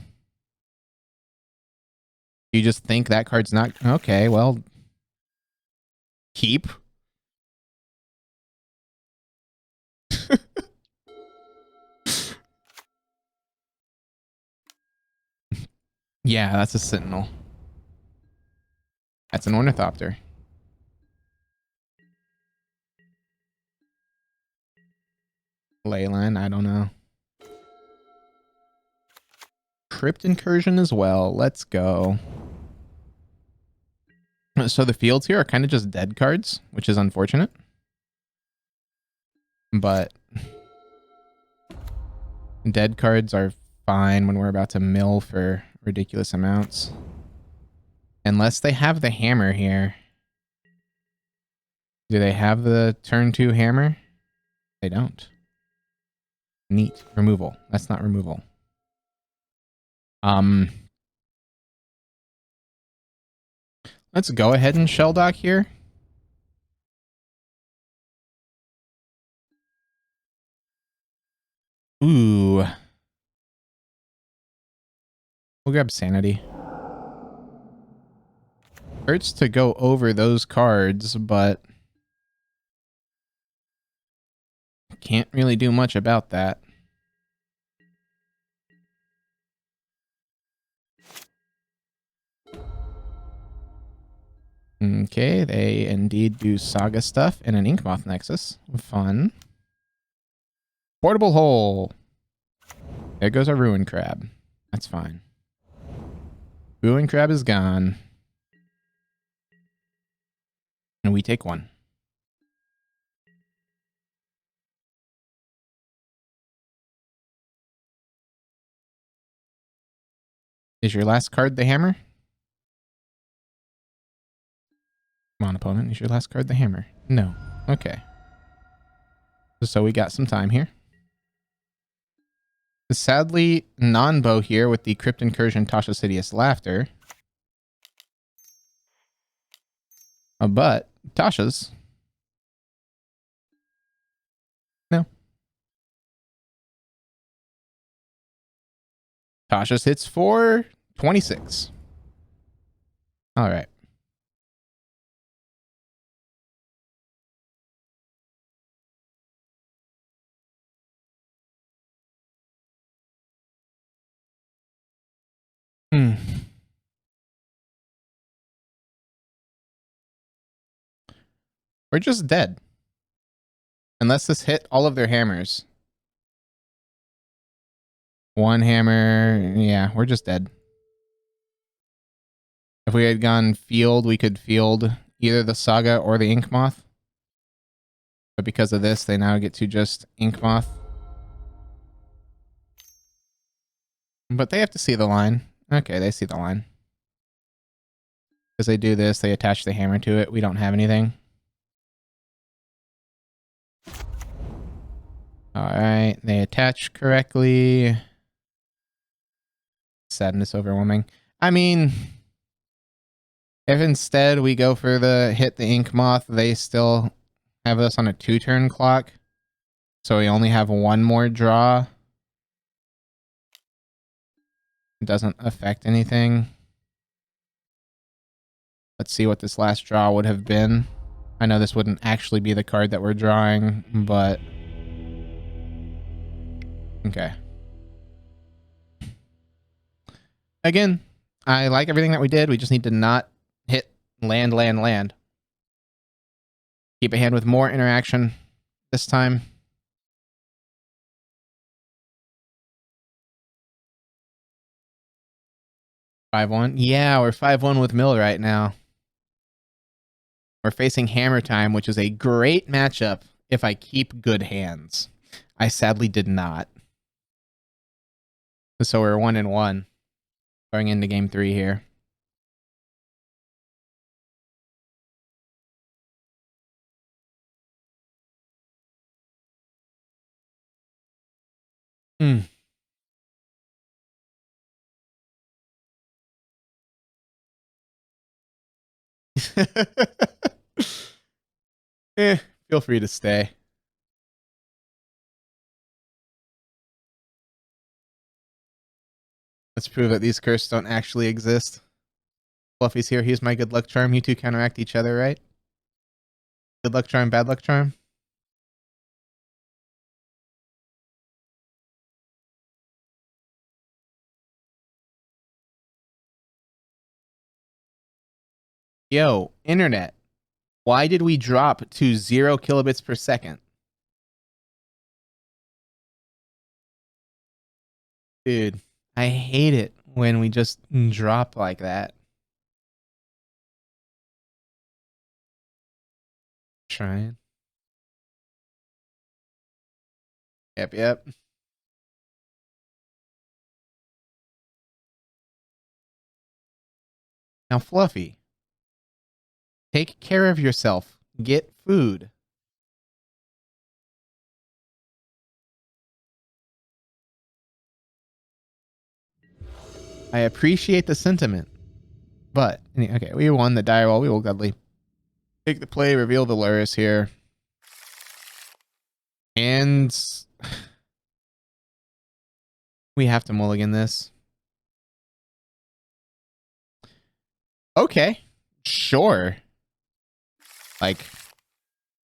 You just think that card's not... Okay, well... Keep. Yeah, that's a sentinel. That's an ornithopter. Leyline, I don't know. Crypt incursion as well. Let's go. So the fields here are kind of just dead cards, which is unfortunate. But dead cards are fine when we're about to mill for ridiculous amounts. Unless they have the hammer here. Do they have the turn 2 hammer? They don't. Neat. Removal. That's not removal. Let's go ahead and shell dock here. Ooh. We'll grab Sanity. Hurts to go over those cards, but can't really do much about that. Okay, they indeed do Saga stuff in an Inkmoth Nexus. Fun. Portable hole. There goes our Ruin Crab. That's fine. Ruin Crab is gone. And we take one. Is your last card the hammer? Come on, opponent. Is your last card the hammer? No. Okay. So we got some time here. Sadly, non-bow here with the Crypt Incursion Tasha's Hideous Laughter. But Tasha's. No. Tasha's hits for 26. All right. We're just dead. Unless this hit all of their hammers. One hammer. Yeah, we're just dead. If we had gone field, we could field either the Saga or the Inkmoth. But because of this, they now get to just Inkmoth. But they have to see the line. Okay, they see the line. Because they do this, they attach the hammer to it. We don't have anything. Alright, they attach correctly. Sadness overwhelming. I mean, if instead we go for the hit the Inkmoth, they still have us on a 2-turn clock. So we only have one more draw. It doesn't affect anything. Let's see what this last draw would have been. I know this wouldn't actually be the card that we're drawing, but... Okay. Again, I like everything that we did. We just need to not hit land, land, land. Keep a hand with more interaction this time. Five one. Yeah, we're 5-1 with Mill right now. We're facing Hammer Time, which is a great matchup if I keep good hands. I sadly did not. So we're 1-1 going into game 3 here. Feel free to stay. Let's prove that these curses don't actually exist. Fluffy's here. He's my good luck charm. You two counteract each other, right? Good luck charm, bad luck charm. Yo, internet. Why did we drop to 0 kilobits per second? Dude, I hate it when we just drop like that. Trying. Yep. Now, Fluffy, take care of yourself. Get food. I appreciate the sentiment. But, okay, we won the direwall. We will gladly take the play, reveal the Luris here. And we have to mulligan this. Okay, sure. Like,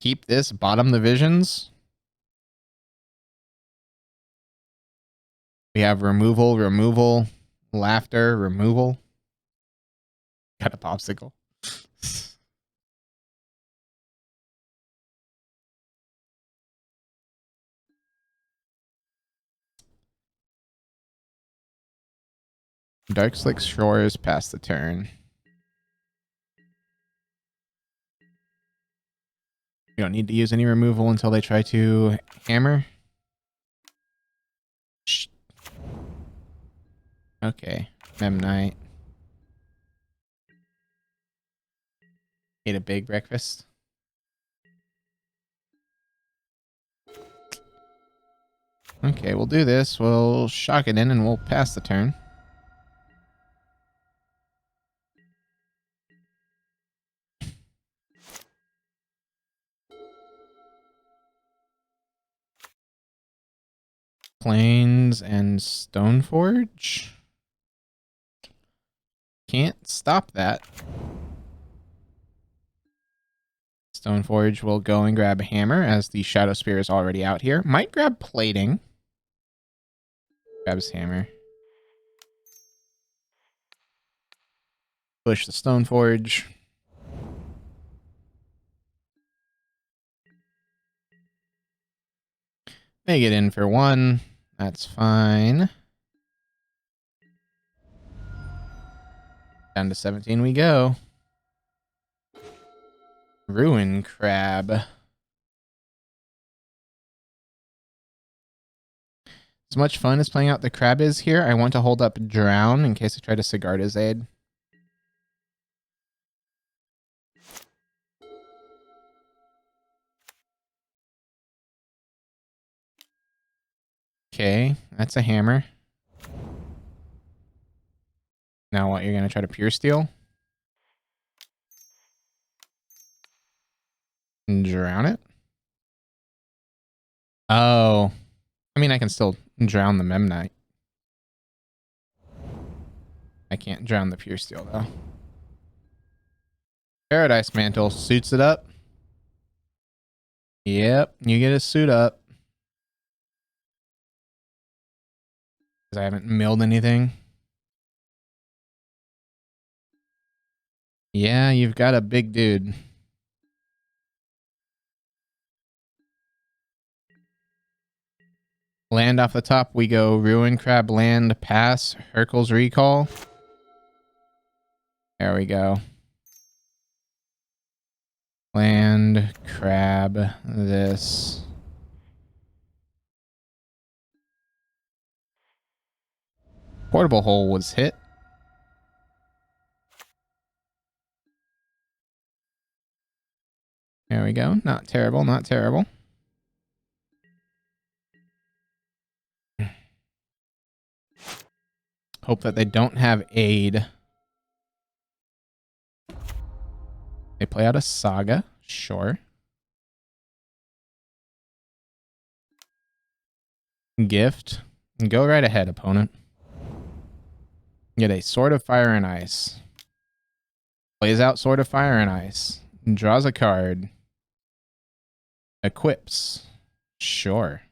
keep this, bottom the visions. We have removal, laughter, removal. Got a popsicle. Dark Slick Shores past the turn. You don't need to use any removal until they try to hammer. Shh. Okay. Memnite. Ate a big breakfast. Okay, we'll do this. We'll shock it in and we'll pass the turn. Plains and Stoneforge. Can't stop that. Stoneforge will go and grab Hammer as the Shadow Spear is already out here. Might grab Plating. Grabs Hammer. Push the Stoneforge. They get in for 1. That's fine. Down to 17 we go. Ruin Crab. As much fun as playing out the crab is here, I want to hold up Drown in case I try to Sigarda's Aid. Okay, that's a hammer. Now what, you're going to try to Pure Steel? And drown it? Oh. I mean, I can still drown the Memnite. I can't drown the Pure Steel, though. Paradise Mantle suits it up. Yep, you get a suit up. Because I haven't milled anything. Yeah, you've got a big dude. Land off the top, we go Ruin Crab, land, pass, Hercules Recall. There we go. Land, crab, this. Portable hole was hit. There we go. Not terrible, not terrible. Hope that they don't have aid. They play out a Saga, sure. Gift. Go right ahead, opponent. Get a Sword of Fire and Ice. Plays out Sword of Fire and Ice. Draws a card. Equips. Sure.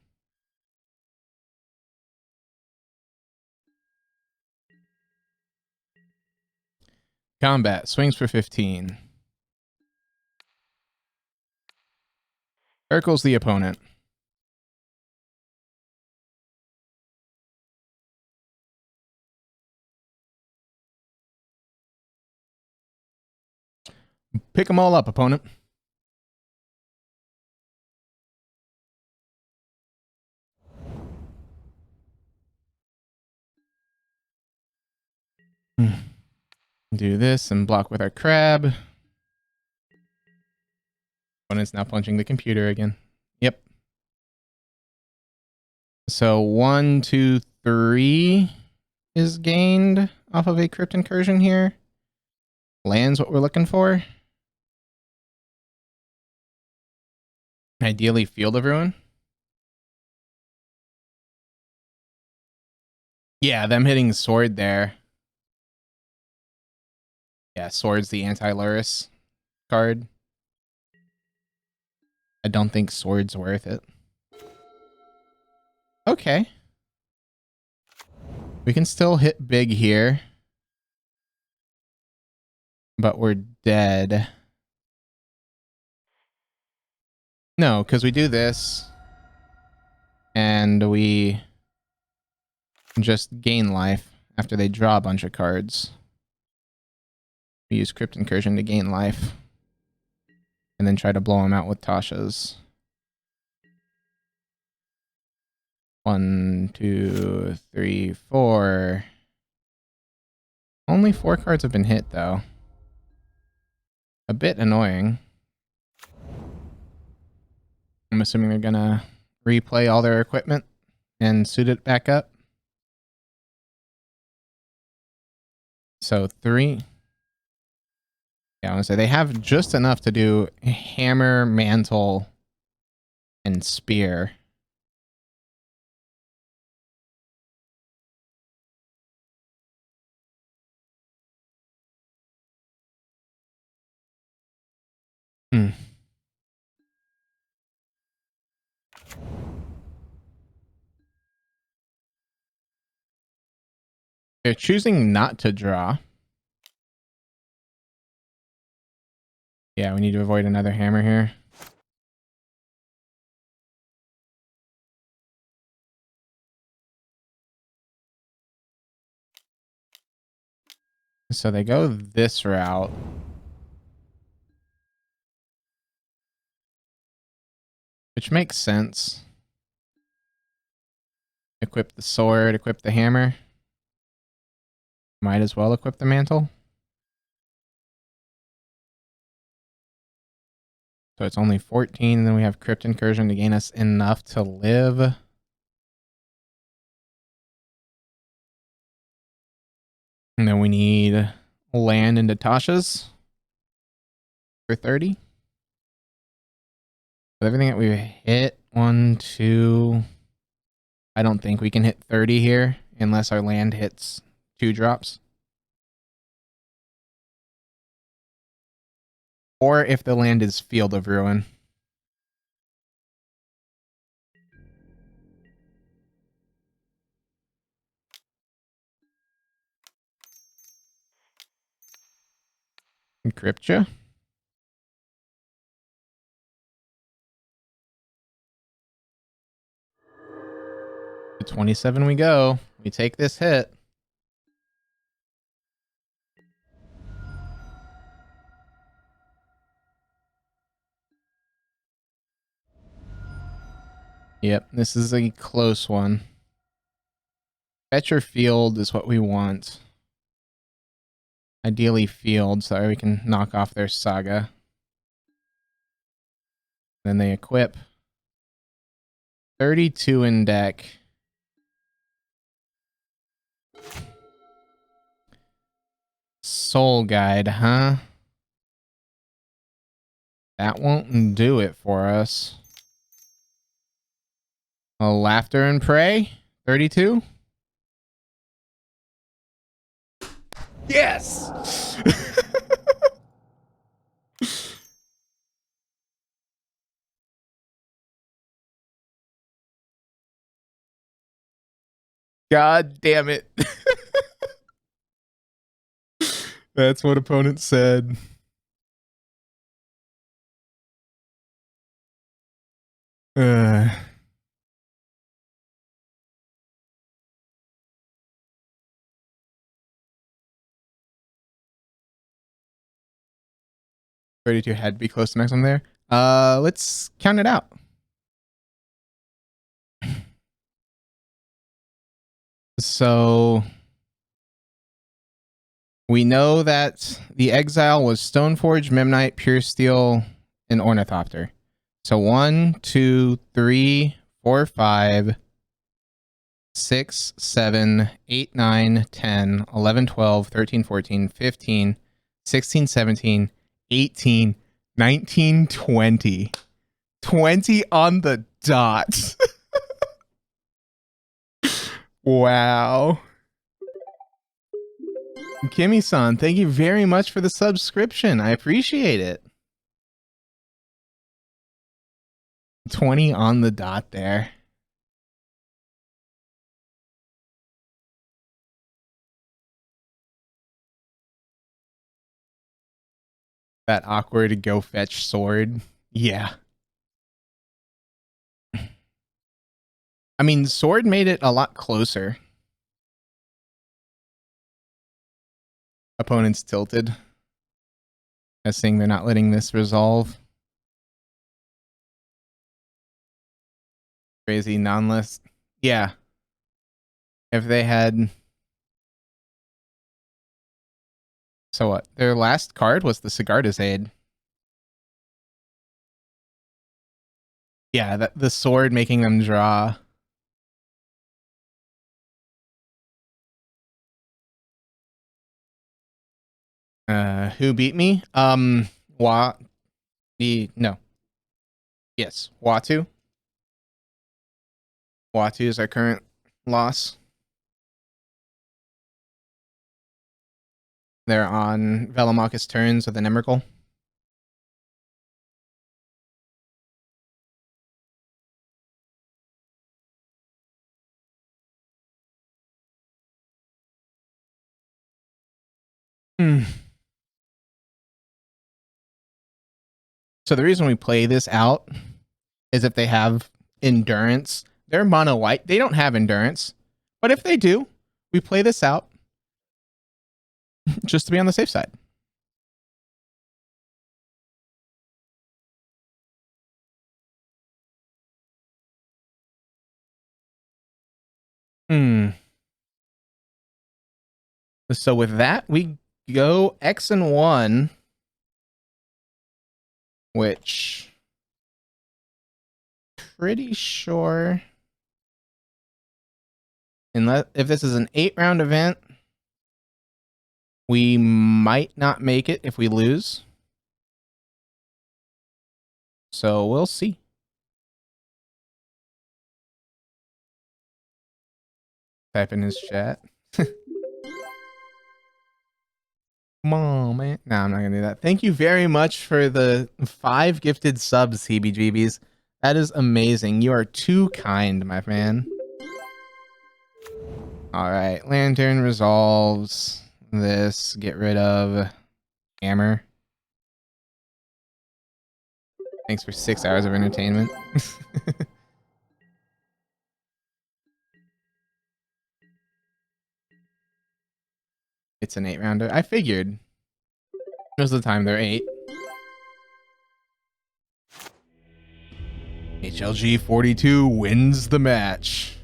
Combat. Swings for 15. Circles the opponent. Pick them all up, opponent. Do this and block with our crab. Opponent's now punching the computer again. Yep. So 1, 2, 3 is gained off of a crypt incursion here. Land's what we're looking for. Ideally, Field of Ruin. Yeah, them hitting Sword there. Yeah, Sword's the anti-Luris card. I don't think Sword's worth it. Okay. We can still hit big here. But we're dead. No, because we do this. And we just gain life after they draw a bunch of cards. We use Crypt Incursion to gain life. And then try to blow them out with Tasha's. 1, 2, 3, 4. Only 4 cards have been hit, though. A bit annoying. I'm assuming they're gonna replay all their equipment and suit it back up. So 3. Yeah, I want to say they have just enough to do hammer, mantle, and spear. They're choosing not to draw. Yeah, we need to avoid another hammer here. So they go this route. Which makes sense. Equip the sword, equip the hammer. Might as well equip the mantle. So it's only 14, and then we have Crypt Incursion to gain us enough to live. And then we need land into Tasha's for 30. With everything that we've hit, 1, 2... I don't think we can hit 30 here unless our land hits 2 drops. Or if the land is Field of Ruin. Cryptia. To 27 we go. We take this hit. Yep, this is a close one. Fetch or Field is what we want. Ideally Field, so we can knock off their Saga. Then they equip. 32 in deck. Soul Guide, huh? That won't do it for us. Laughter and Prey, 32. Yes! God damn it. That's what opponent said. Uh, 32 had to be close to maximum there. Let's count it out. So we know that the exile was Stoneforge, Memnite, Pure Steel, and Ornithopter. So 1, 2, 3, 4, 5, 6, 7, 8, 9, 10, 11, 12, 13, 14, 15, 16, 17, 18, 19, 20. 20 on the dot. Wow. Kimmy-san, thank you very much for the subscription. I appreciate it. 20 on the dot there. That awkward go fetch sword. Yeah. I mean, sword made it a lot closer. Opponents tilted. Guessing they're not letting this resolve. Crazy non-list. Yeah. If they had... So what? Their last card was the Sigarda's Aid. Yeah, the sword making them draw. Who beat me? No. Yes, Watu. Watu is our current loss. They're on Velomachus turns with an Emrakul. So the reason we play this out is if they have endurance. They're mono white. They don't have endurance. But if they do, we play this out just to be on the safe side. So with that, we go X and 1, which pretty sure, unless if this is an 8-round event, we might not make it if we lose. So we'll see. Type in his chat. Come on, man. No, I'm not gonna do that. Thank you very much for the 5 gifted subs, CBGBs. That is amazing. You are too kind, my man. All right, Lantern resolves this. Get rid of Hammer. Thanks for 6 hours of entertainment. It's an 8-rounder. I figured. Most of the time they're 8. HLG 42 wins the match.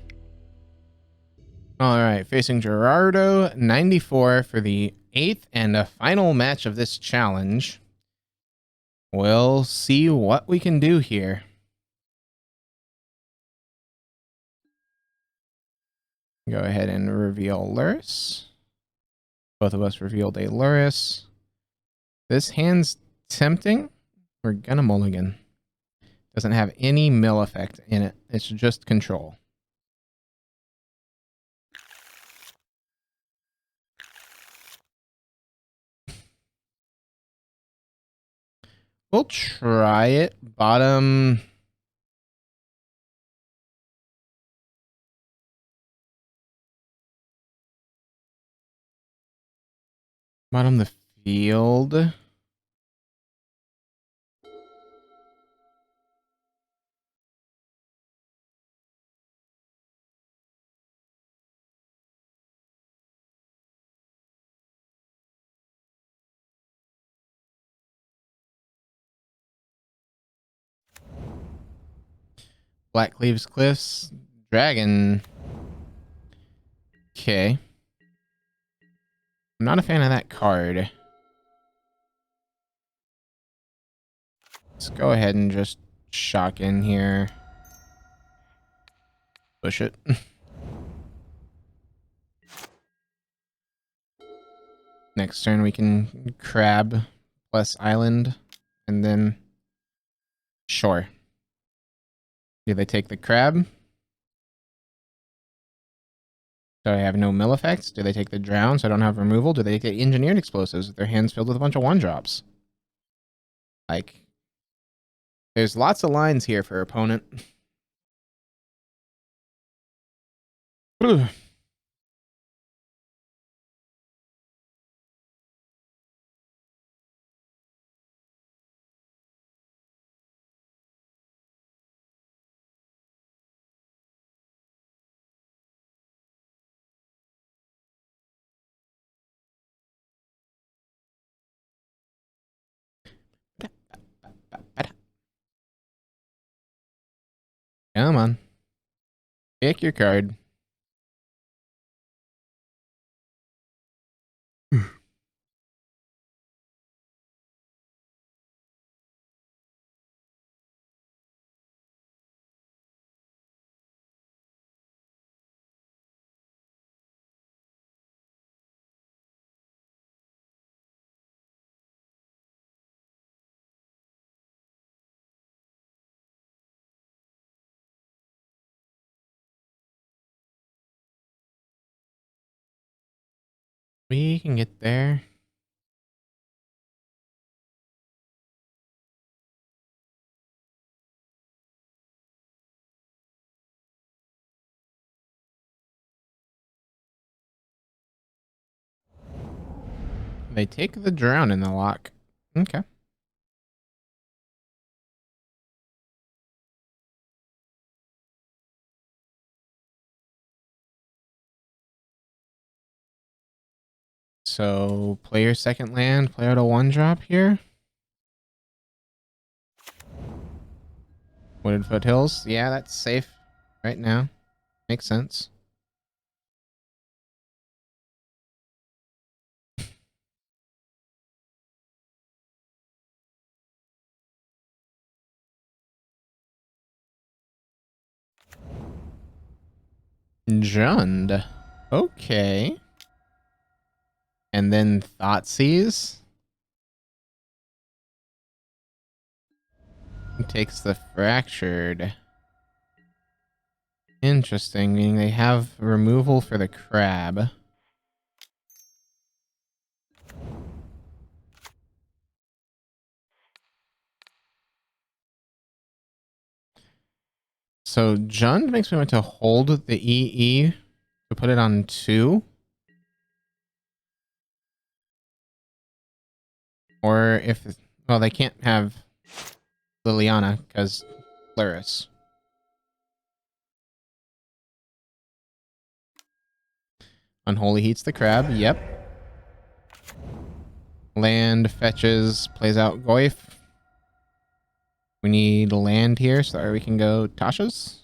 All right, facing Gerardo 94 for the 8th and a final match of this challenge. We'll see what we can do here. Go ahead and reveal Luris. Both of us revealed a Luris. This hand's tempting. We're gonna mulligan. Doesn't have any mill effect in it. It's just control. We'll try it. Bottom. Bottom the field. Black Cleaves Cliffs. Dragon. Okay. I'm not a fan of that card. Let's go ahead and just shock in here. Push it. Next turn we can crab plus island and then sure. Do they take the crab? So I have no mill effects? Do they take the drown so I don't have removal? Do they take the engineered explosives with their hands filled with a bunch of 1-drops? Like, there's lots of lines here for opponent. Come on. Pick your card. We can get there. They take the drown in the lock. Okay. So, play your second land, play out a 1-drop here. Wooded Foothills. Yeah, that's safe right now. Makes sense. Jund. Okay. And then Thoughtseize. Takes the Fractured. Interesting, meaning they have removal for the crab. So Jund makes me want to hold the EE to put it on 2. Or if... Well, they can't have Liliana because Luris. Unholy Heats the crab. Yep. Land fetches, plays out Goyf. We need land here so we can go Tasha's.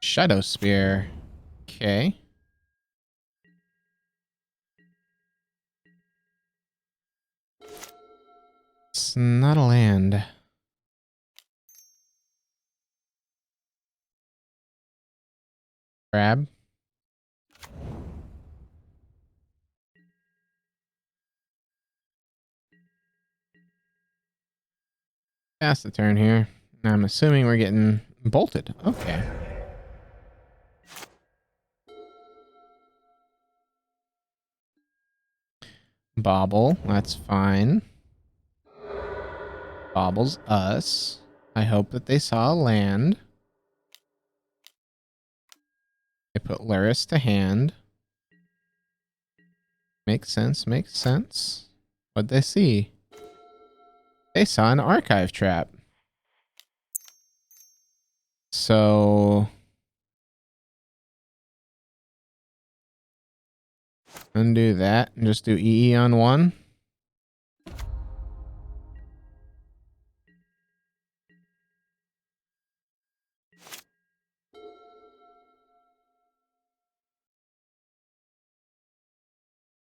Shadow Spear. Okay. It's not a land. Crab. Pass the turn here. I'm assuming we're getting bolted. Okay. Bobble. That's fine. Bobbles us. I hope that they saw land. They put Luris to hand. Makes sense. Makes sense. What'd they see? They saw an archive trap. So... undo that and just do EE on 1.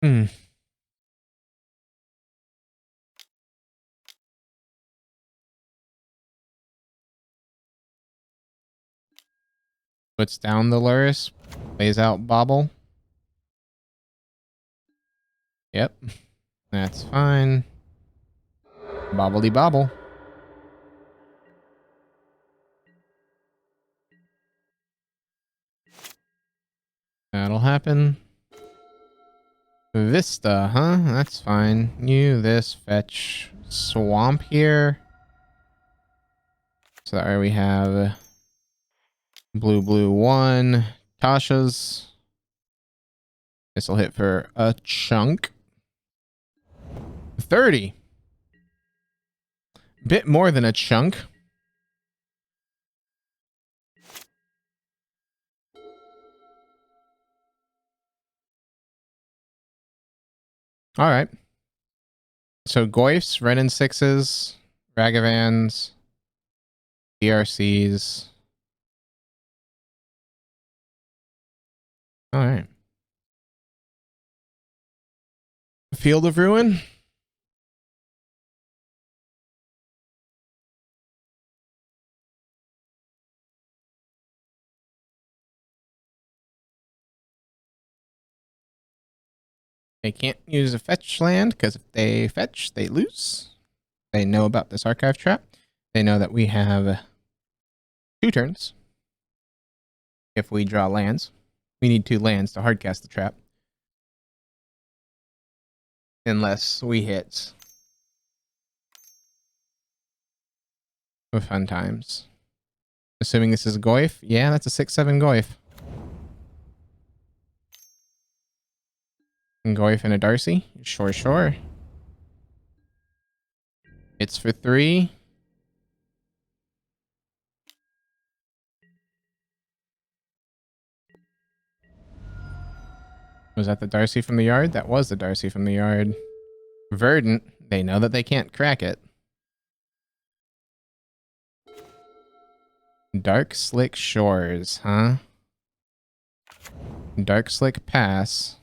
Hmm. Puts down the Lurus. Plays out Bobble. Yep. That's fine. Bobbledy bobble. That'll happen. Vista, huh? That's fine. You, this, fetch, swamp here. So that way we have blue, blue 1. Tasha's. This'll hit for a chunk. 30. Bit more than a chunk. All right. So Goyfs, Ren and 6s, Ragavans, DRCs. All right. Field of Ruin. They can't use a fetch land because if they fetch, they lose. They know about this archive trap. They know that we have 2 turns. If we draw lands, we need 2 lands to hardcast the trap. Unless we hit with fun times. Assuming this is Goyf. Yeah, that's a 6/7 Goyf. And Goyf and a Darcy. Sure, sure. It's for 3. Was that the Darcy from the yard? That was the Darcy from the yard. Verdant. They know that they can't crack it. Dark Slick Shores, huh? Dark Slick Pass.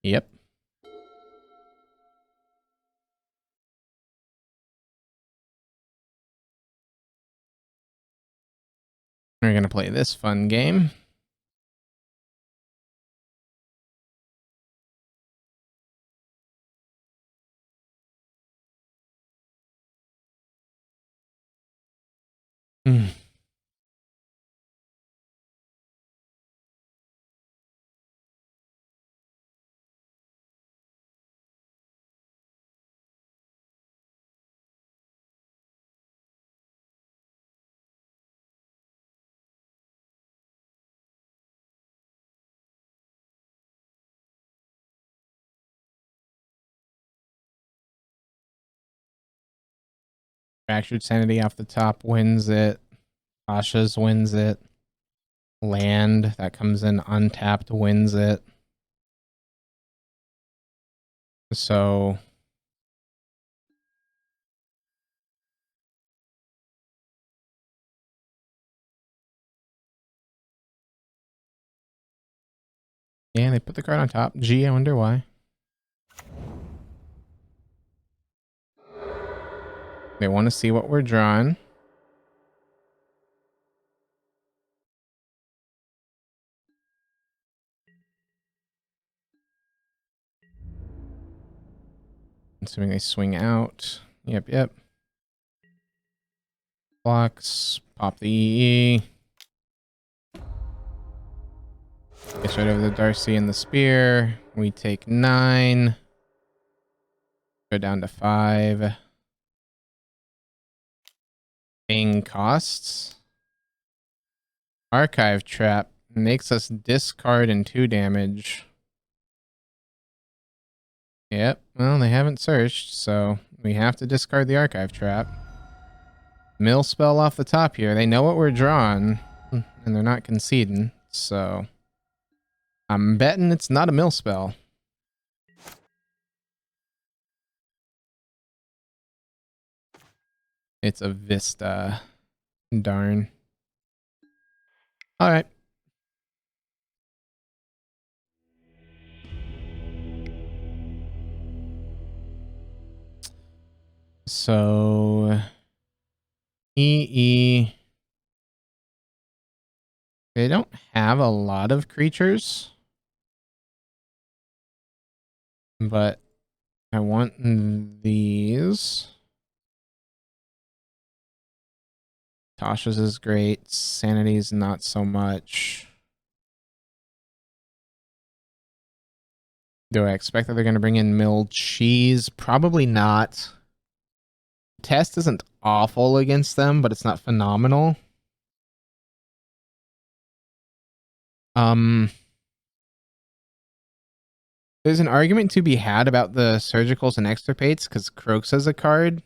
Yep. We're going to play this fun game. Hmm. Fractured Sanity off the top wins it. Asha's wins it. Land that comes in untapped wins it. So yeah, they put the card on top. Gee, I wonder why. They want to see what we're drawing. Assuming they swing out. Yep, yep. Blocks. Pop the EE. Gets rid of the Darcy and the Spear. We take 9. Go down to 5. Paying costs. Archive Trap makes us discard and 2 damage. Yep, well, they haven't searched, so we have to discard the Archive Trap. Mill spell off the top here. They know what we're drawing, and they're not conceding, so I'm betting it's not a mill spell. It's a Vista. Darn. All right. So EE. They don't have a lot of creatures, but I want these. Tasha's is great. Sanity's not so much. Do I expect that they're going to bring in milled cheese? Probably not. Test isn't awful against them, but it's not phenomenal. There's an argument to be had about the surgicals and extirpates because Croaks has a card.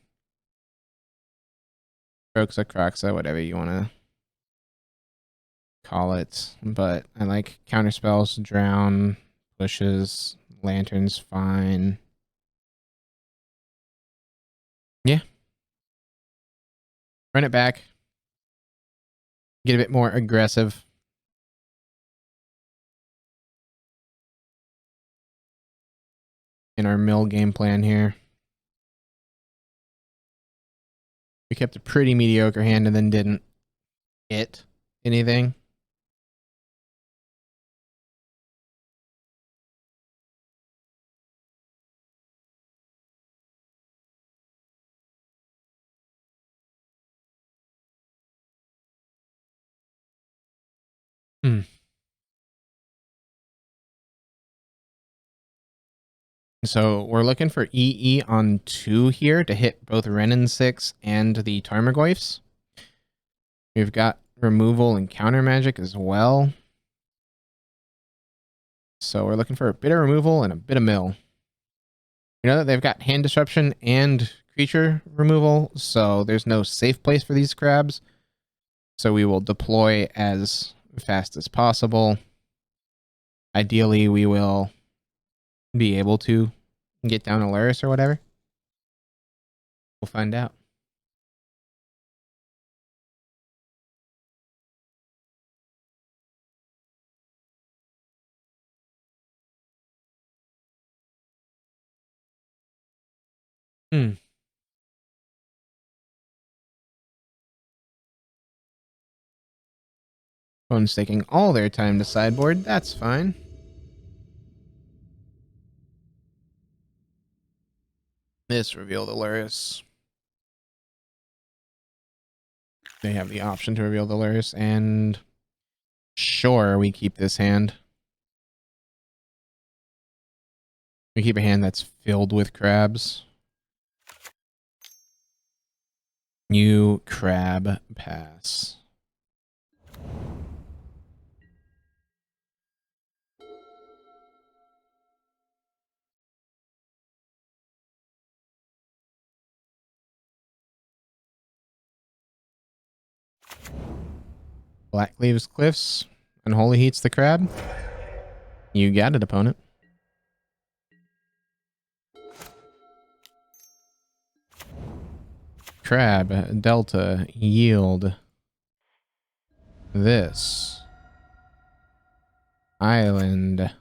Croxa, Croxa, whatever you want to call it. But I like counterspells, drown, pushes, lanterns, fine. Yeah. Run it back. Get a bit more aggressive. In our mill game plan here. We kept a pretty mediocre hand and then didn't hit anything. So we're looking for EE on 2 here to hit both Renin 6 and the Tarmogoyfs. We've got removal and counter magic as well. So we're looking for a bit of removal and a bit of mill. We know that they've got hand disruption and creature removal, so there's no safe place for these crabs. So we will deploy as fast as possible. Ideally, we will be able to get down Alaris or whatever. We'll find out. Opponent's taking all their time to sideboard. That's fine. This revealed Alaris. They have the option to reveal the Alaris, and sure, we keep this hand. We keep a hand that's filled with crabs. You crab pass. Black leaves cliffs. Unholy heats the crab. You got it, opponent. Crab, delta, yield. This. Island.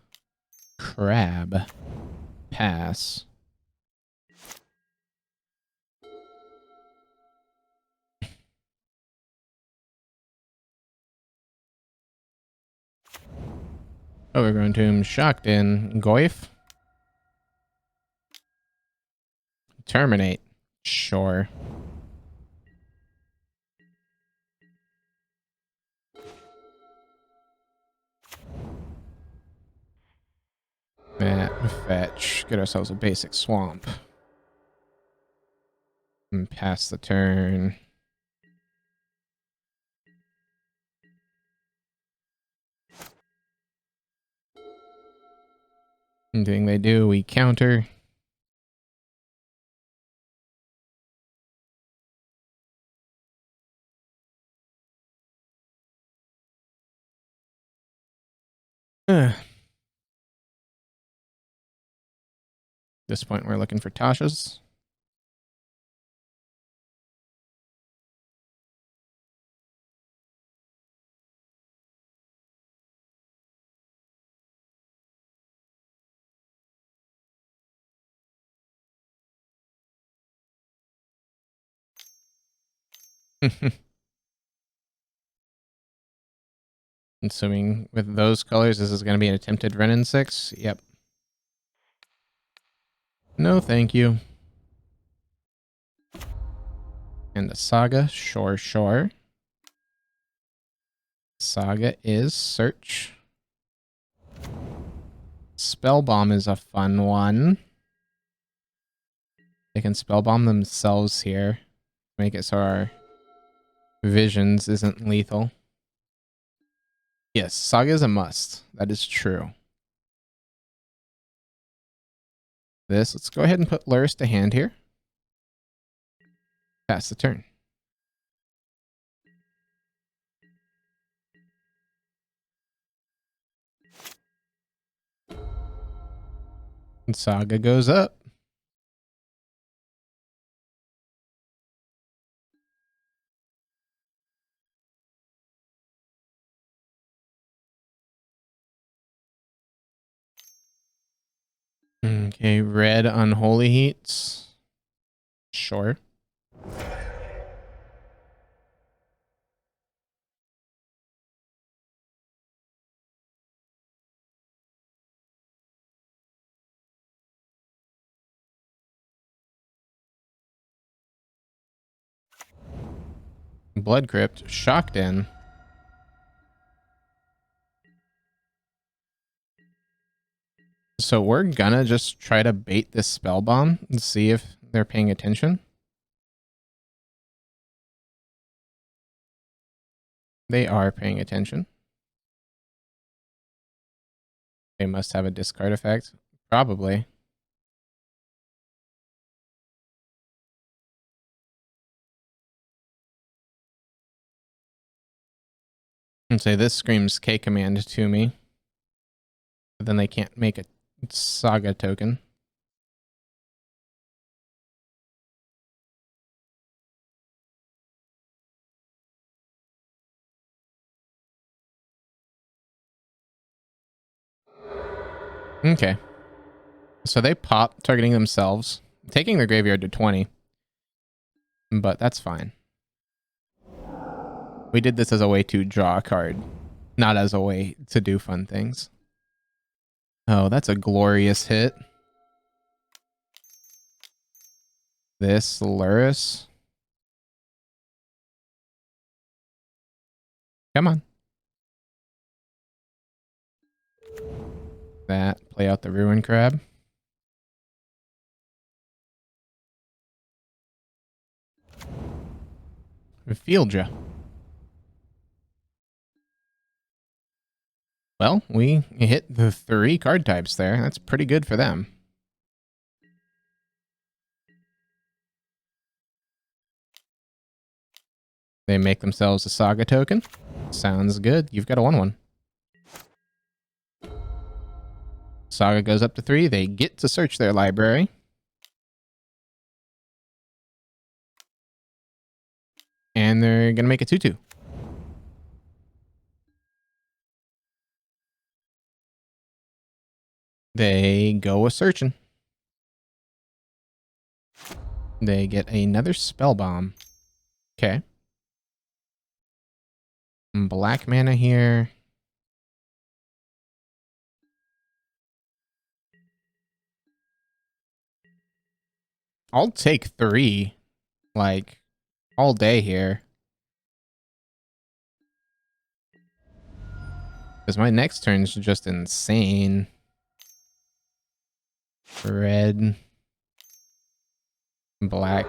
Crab. Pass. Overgrown Tomb, Shocked in. Goyf. Terminate. Sure. That fetch. Get ourselves a basic swamp. And pass the turn. Anything they do, we counter. At this point, we're looking for Tasha's. Assuming with those colors, this is going to be an attempted Renin 6. Yep. No, thank you. And the Saga, sure. Saga is search. Spellbomb is a fun one. They can spellbomb themselves here. Make it so our visions isn't lethal. Yes, Saga is a must. That is true. Let's go ahead and put Luris to hand here. Pass the turn. And Saga goes up. Okay, red Unholy Heats. Sure. Blood Crypt, Shocked in. So we're gonna just try to bait this spell bomb and see if they're paying attention. They are paying attention. They must have a discard effect. Probably. And say this screams K command to me. But then they can't make a Saga token. Okay. So they pop, targeting themselves, taking their graveyard to 20. But that's fine. We did this as a way to draw a card, not as a way to do fun things. Oh, that's a glorious hit. This Luris. Come on. That. Play out the Ruin Crab. Field ya. Well, we hit the 3 card types there. That's pretty good for them. They make themselves a Saga token. Sounds good. You've got a 1/1. Saga goes up to 3. They get to search their library. And they're going to make a 2/2. They go a searching. They get another spell bomb. Okay. Black mana here. I'll take 3, like, all day here. Because my next turn is just insane. Red. Black.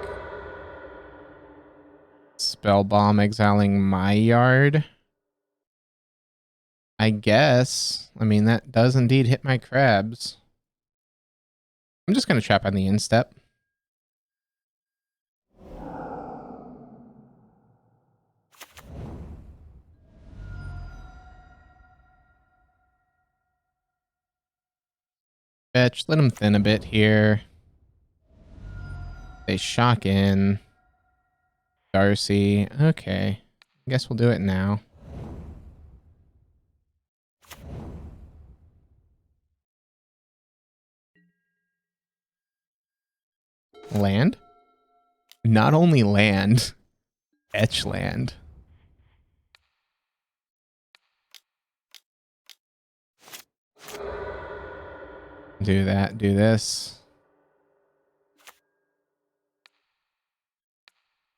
Spell bomb exiling my yard. I guess. I mean, that does indeed hit my crabs. I'm just going to trap on the instep. Fetch. Let them thin a bit here. They shock in. Darcy. Okay. I guess we'll do it now. Land? Not only land, Etch land. Do that. Do this.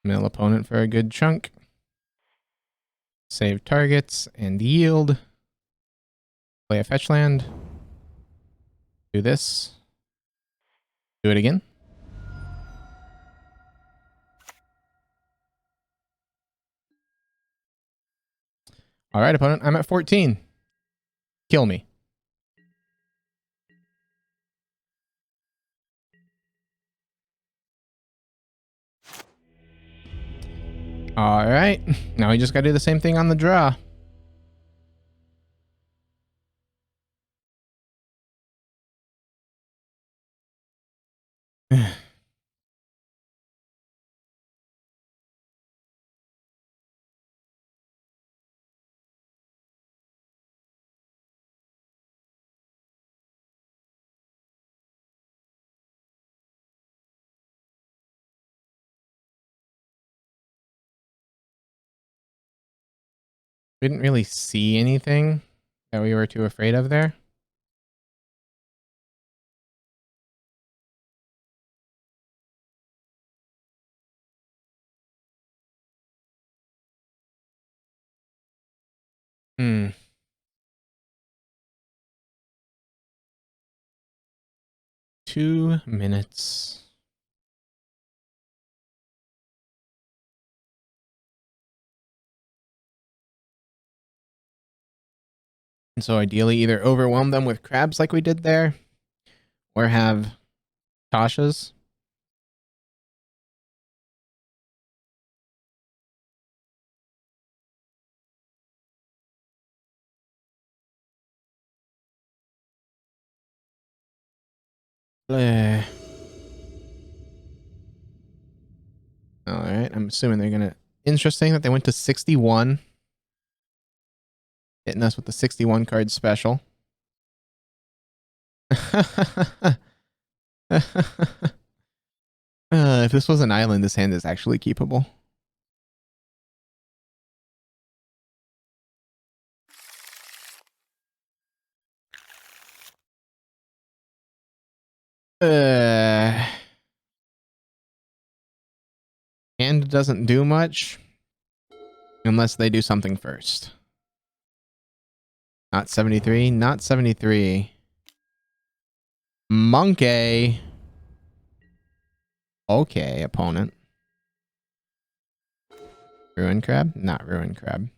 Mill opponent for a good chunk. Save targets and yield. Play a fetch land. Do this. Do it again. All right, opponent. I'm at 14. Kill me. All right. Now we just got to do the same thing on the draw. We didn't really see anything that we were too afraid of there. Hmm. Two minutes. And so ideally either overwhelm them with crabs like we did there, or have Tasha's. Bleh. All right, I'm assuming they're gonna. Interesting that they went to 61, hitting us with the 61 card special. If this was an island, this hand is actually keepable. Hand doesn't do much unless they do something first. Not 73, not 73. Monkey. Okay, opponent. Ruin crab? Not ruin crab.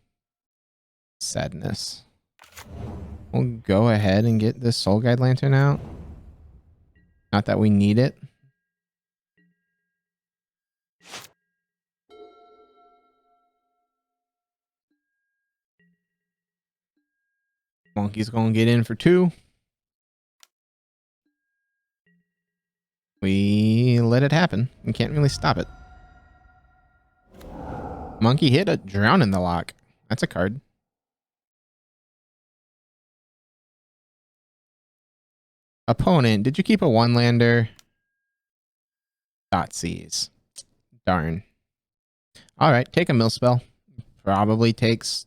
Sadness. We'll go ahead and get this Soul Guide Lantern out. Not that we need it. Monkey's gonna get in for 2. We let it happen. We can't really stop it. Monkey hit a Drown in the Lock. That's a card. Opponent, did you keep a 1-lander? Thoughtseize. Darn. Alright, take a mill spell. Probably takes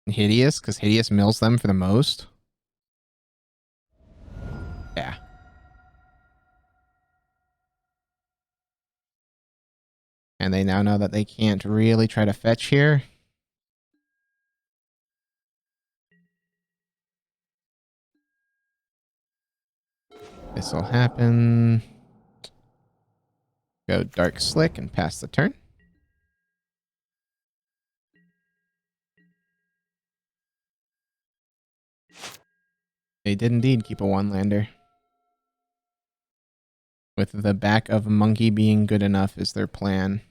Hideous, because Hideous mills them for the most. Yeah. And they now know that they can't really try to fetch here. This will happen. Go Dark Slick and pass the turn. They did indeed keep a 1-lander. With the back of Monkey being good enough is their plan.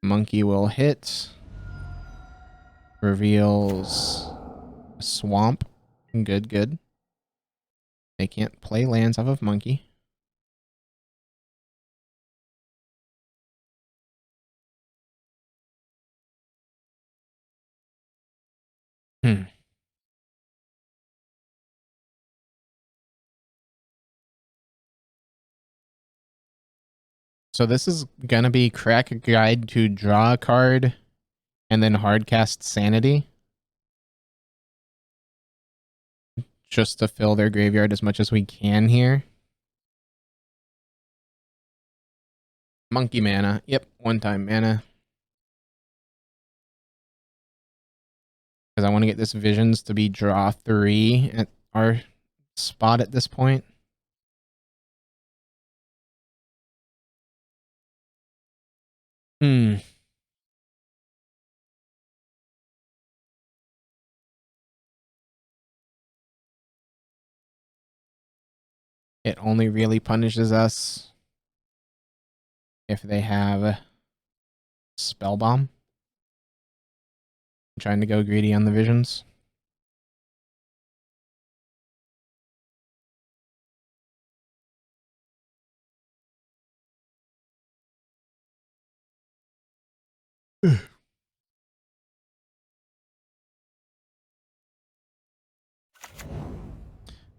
Monkey will hit. Reveals a swamp. Good, good. They can't play lands off of Monkey. Hmm. So this is gonna be crack a guide to draw a card and then hardcast Sanity. Just to fill their graveyard as much as we can here. Monkey mana. Yep, one-time mana. Because I want to get this Visions to be draw 3 at our spot at this point. It only really punishes us if they have Spell Bomb. I'm trying to go greedy on the Visions.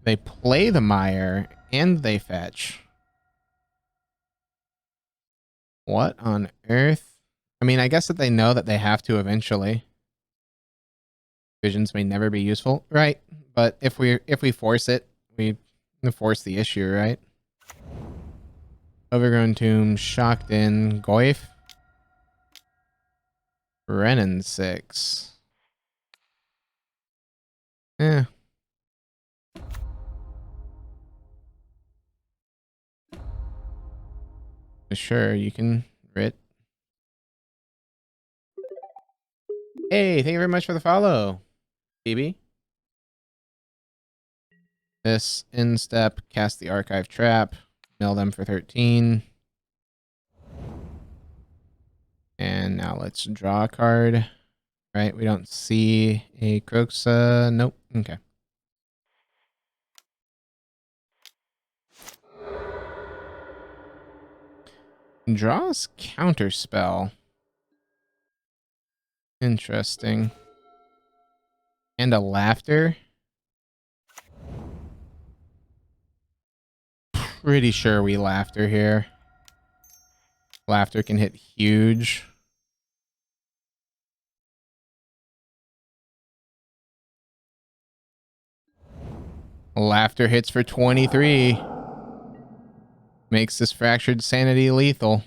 They play the Mire and they fetch. What on earth? I mean, I guess that they know that they have to eventually. Visions may never be useful, right? But if we force it, we force the issue, right? Overgrown Tomb, Shocked In, Goyf, Renin 6. Eh. Sure, you can writ. Hey, thank you very much for the follow, BB. This instep, cast the Archive Trap, mill them for 13. And now let's draw a card. Right, we don't see a Croxa. Nope. Okay. Draws Counterspell. Interesting. And a Laughter. Pretty sure we Laughter here. Laughter can hit huge. Laughter hits for 23. Makes this Fractured Sanity lethal.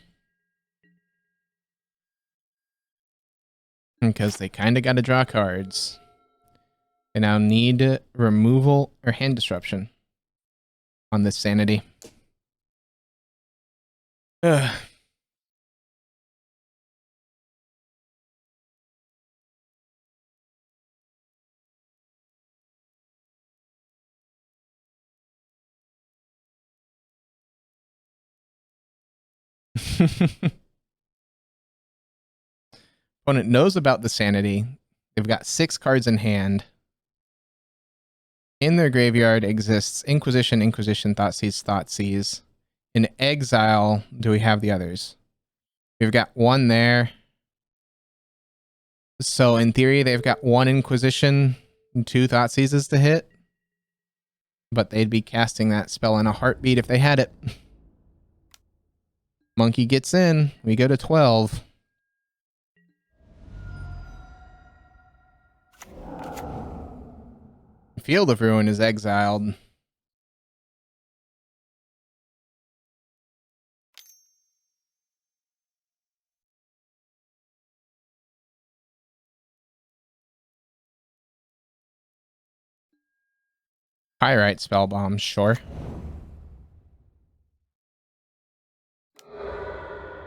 Because they kind of got to draw cards. They now need removal or hand disruption on this Sanity. Ugh. Opponent knows about the Sanity. They've got 6 cards in hand. In their graveyard exists Inquisition, Thoughtseize. In exile, do we have the others? We've got 1 there. So in theory, they've got 1 Inquisition and 2 Thoughtseizes to hit. But they'd be casting that spell in a heartbeat if they had it. Monkey gets in. We go to 12. Field of Ruin is exiled. Pyrite spell bomb, sure.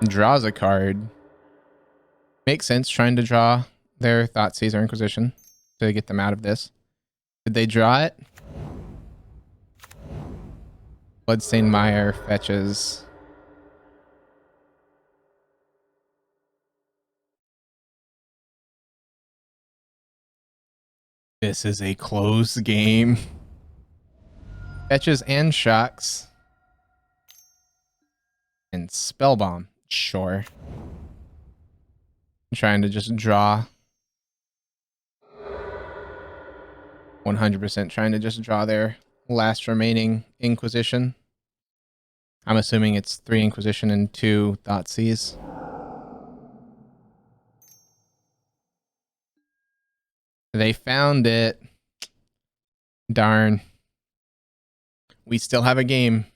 Draws a card. Makes sense trying to draw their Thoughtseize or Inquisition to get them out of this. Did they draw it? Bloodstained Mire fetches. This is a close game. Fetches and shocks. And spell bomb, sure. I'm trying to just draw. 100% trying to just draw their last remaining Inquisition. I'm assuming it's 3 Inquisition and 2 Thoughtseize. They found it. Darn. We still have a game.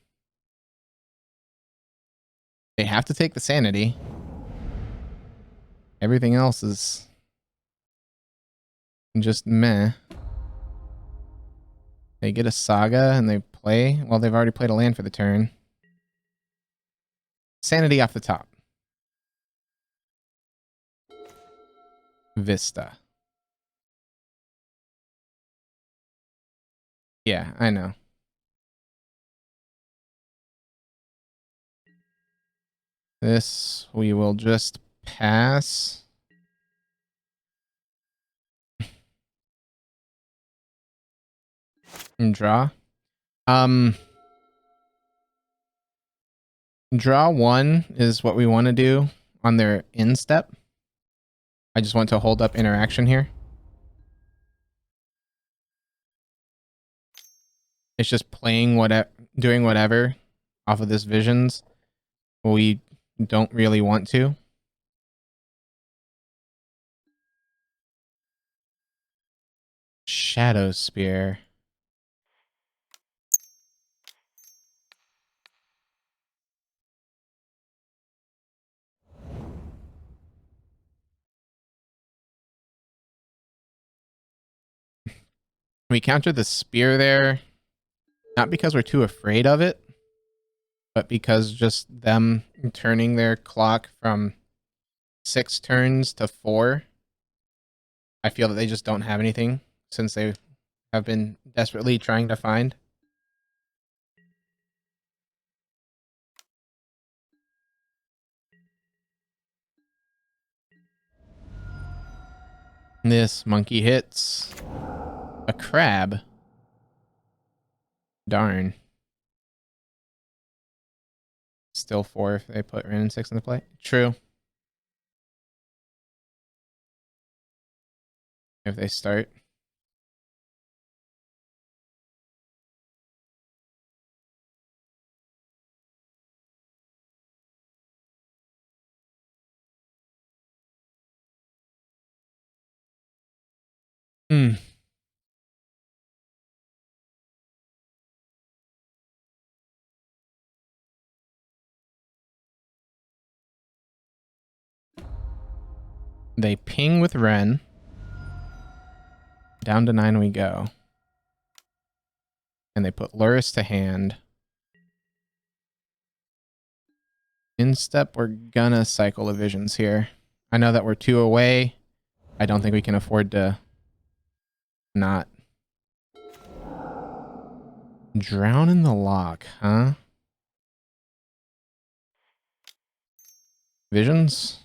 They have to take the sanity. Everything else is just meh. They get a saga and they play. Well, they've already played a land for the turn. Sanity off the top. Vista. Yeah, I know. This we will just pass. And draw. Draw 1 is what we want to do on their end step. I just want to hold up interaction here. It's just playing whatever, doing whatever off of this visions. We don't really want to. Shadow Spear. We counter the spear there, not because we're too afraid of it, but because just them turning their clock from 6 turns to 4. I feel that they just don't have anything since they have been desperately trying to find. This monkey hits a crab. Darn. Still 4 if they put Ren and 6 into play. True. If they start. Hmm. They ping with Ren. Down to 9 we go. And they put Luris to hand. In step, we're gonna cycle the visions here. I know that we're 2 away. I don't think we can afford to not. Drown in the lock, huh? Visions?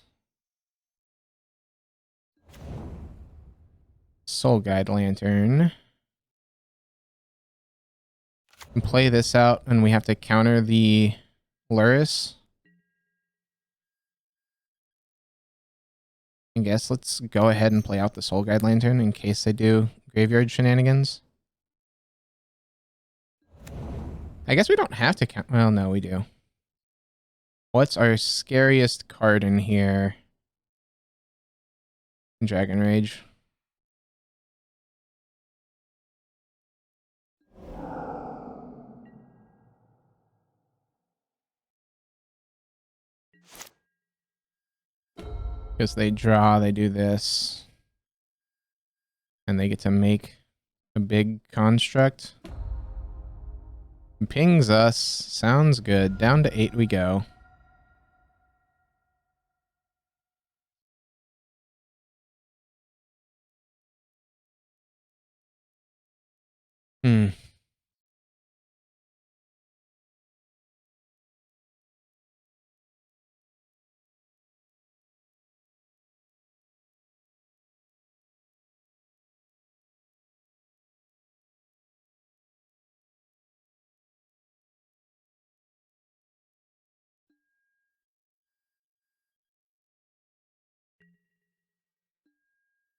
Soul Guide Lantern. And play this out, and we have to counter the Luris. I guess let's go ahead and play out the Soul Guide Lantern in case they do graveyard shenanigans. I guess we don't have to count. Well, no, we do. What's our scariest card in here? Dragon Rage. Because they draw, they do this. And they get to make a big construct. Pings us. Sounds good. Down to 8 we go. Hmm.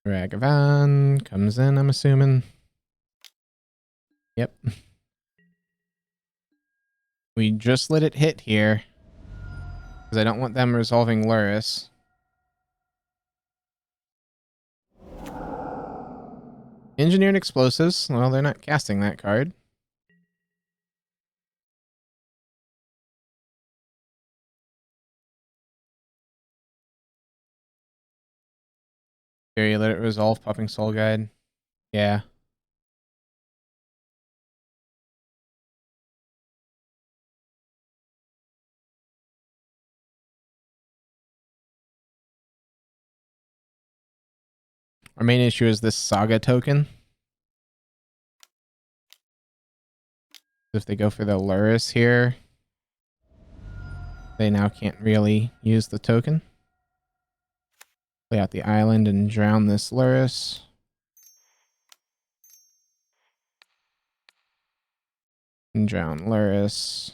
Ragavan comes in, I'm assuming. Yep. We just let it hit here because I don't want them resolving Luris. Engineered explosives. Well, they're not casting that card. Here, you let it resolve popping Soul Guide. Yeah. Our main issue is this Saga token. If they go for the Luris here, they now can't really use the token. Play out the island and drown this Luris. And drown Luris.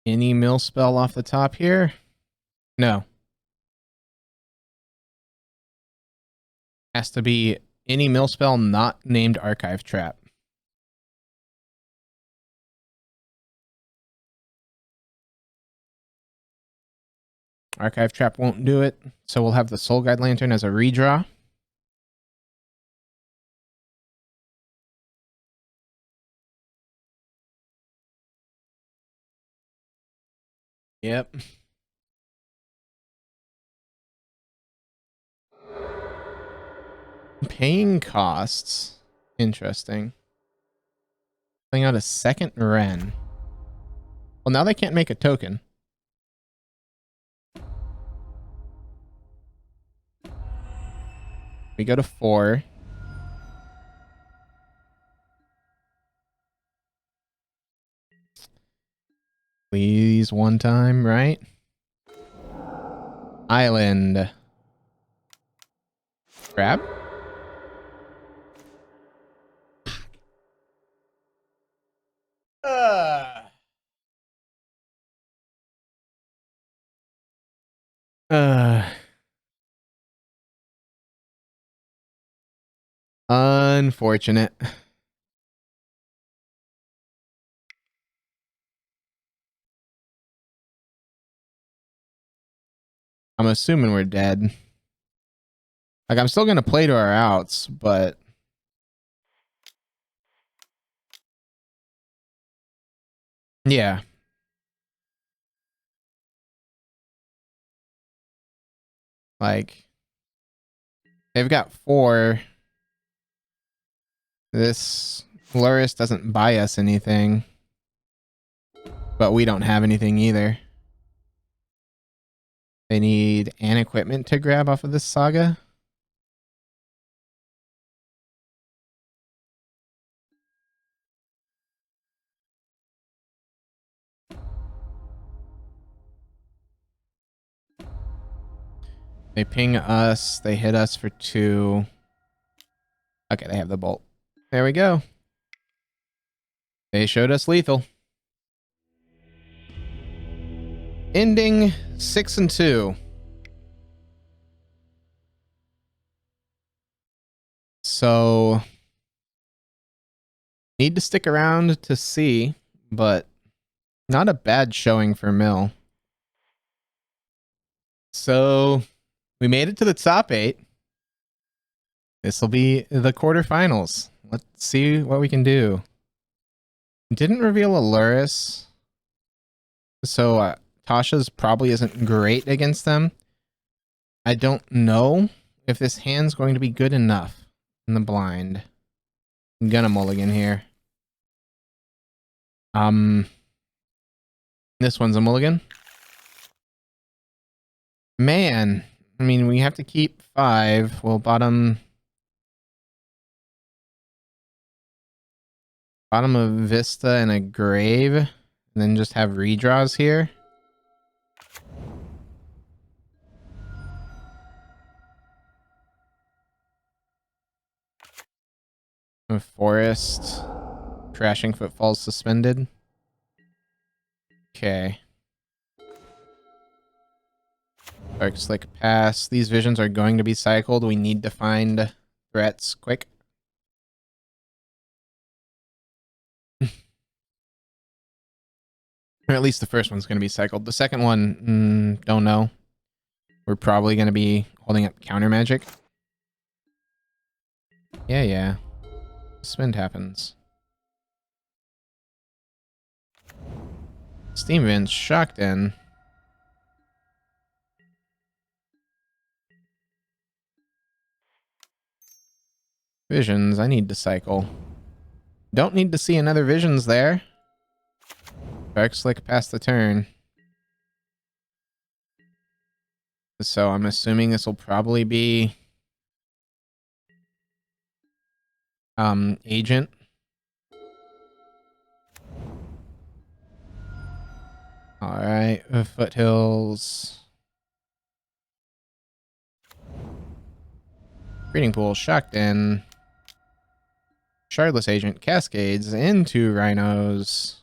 Any mill spell off the top here? No. Has to be any mill spell not named Archive Trap. Archive Trap won't do it, so we'll have the Soul Guide Lantern as a redraw. Yep. Paying costs. Interesting. Playing out a second Ren. Well, now they can't make a token. We go to 4. Please, one time, right? Island. Grab. Unfortunate. I'm assuming we're dead. Like, I'm still gonna play to our outs, but yeah. Like, they've got 4. This Luris doesn't buy us anything, but we don't have anything either. They need an equipment to grab off of this Saga. They ping us. They hit us for 2. Okay, they have the bolt. There we go. They showed us lethal. Ending 6-2. So, need to stick around to see, but not a bad showing for Mill. So, we made it to the top 8. This will be the quarterfinals. Let's see what we can do. Didn't reveal a Luris, so Tasha's probably isn't great against them. I don't know if this hand's going to be good enough in the blind. I'm gonna mulligan here. This one's a mulligan. Man, I mean, we have to keep 5. We'll bottom of Vista and a Grave, and then just have redraws here. A Forest. Crashing Footfalls suspended. Okay. Dark Slick pass. These visions are going to be cycled. We need to find threats quick. Or at least the first one's going to be cycled. The second one, don't know. We're probably going to be holding up counter magic. Yeah. Spend happens. Steam Vents, Shocked in. Visions, I need to cycle. Don't need to see another Visions there. Dark Slick past the turn. So I'm assuming this will probably be Agent. Alright, Foothills. Breeding Pool, Shocked in. Shardless Agent, Cascades into Rhinos.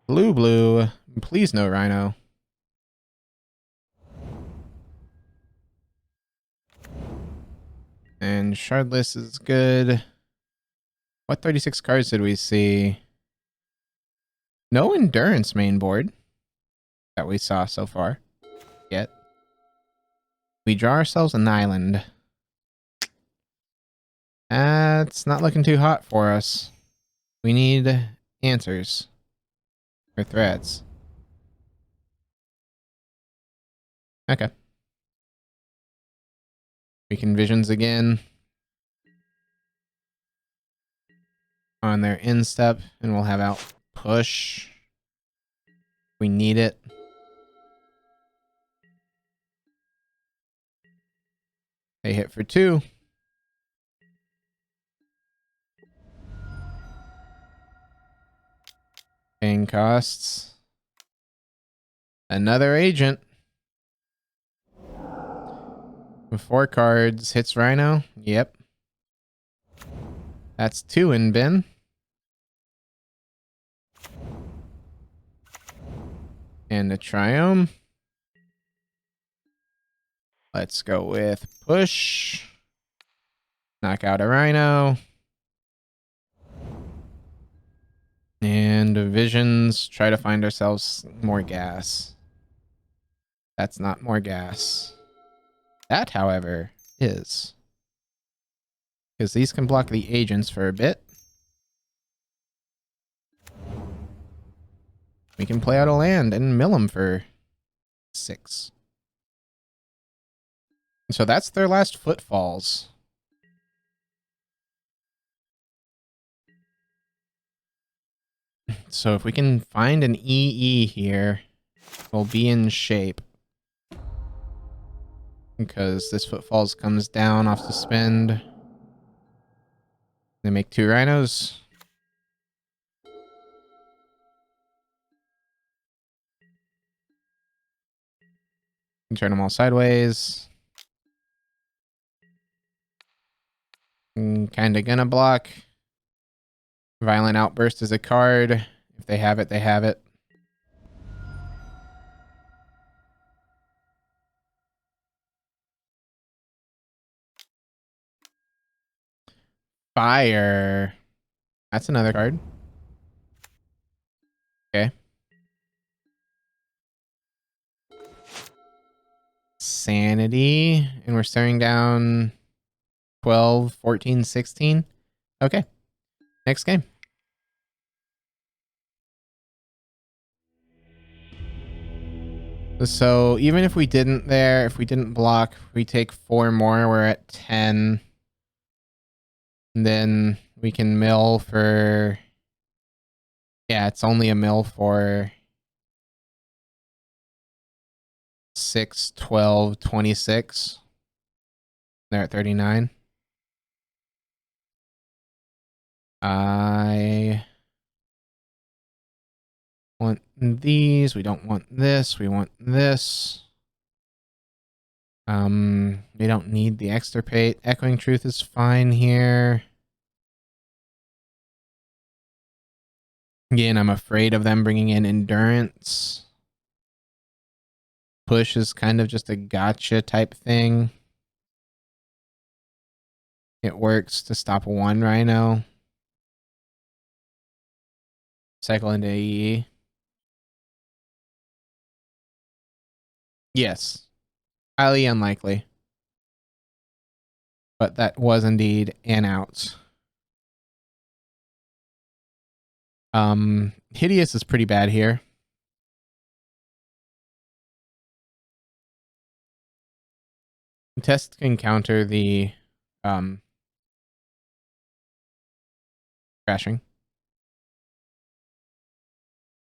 Blue, please no Rhino. And Shardless is good. What 36 cards did we see? No Endurance main board that we saw so far yet. We draw ourselves an island. That's not looking too hot for us. We need answers. Or threats. Okay. We can Visions again. On their instep, and we'll have out push. We need it. They hit for 2. Paying costs. Another agent. 4 cards. Hits Rhino. Yep. That's 2 in bin. And a Triome. Let's go with push. Knock out a Rhino. And Visions. Try to find ourselves more gas. That's not more gas. That, however, is. Because these can block the agents for a bit. We can play out a land and mill them for 6. So that's their last Footfalls. So if we can find an EE here, we'll be in shape. Because this Footfalls comes down off suspend. They make 2 Rhinos. Turn them all sideways. Kinda gonna block. Violent Outburst is a card. If they have it, they have it. Fire. That's another card. Okay. Sanity. And we're staring down 12, 14, 16. Okay. Next game. So even if we didn't there, if we didn't block, we take 4 more, we're at 10. And then we can mill for... Yeah, it's only a mill for 6, 12, 26. They're at 39. I want these. We don't want this. We want this. We don't need the extirpate. Echoing Truth is fine here. Again, I'm afraid of them bringing in endurance. Push is kind of just a gotcha type thing. It works to stop one rhino. Cycle into AE. Yes. Highly unlikely. But that was indeed an out. Hideous is pretty bad here. Test can counter the crashing.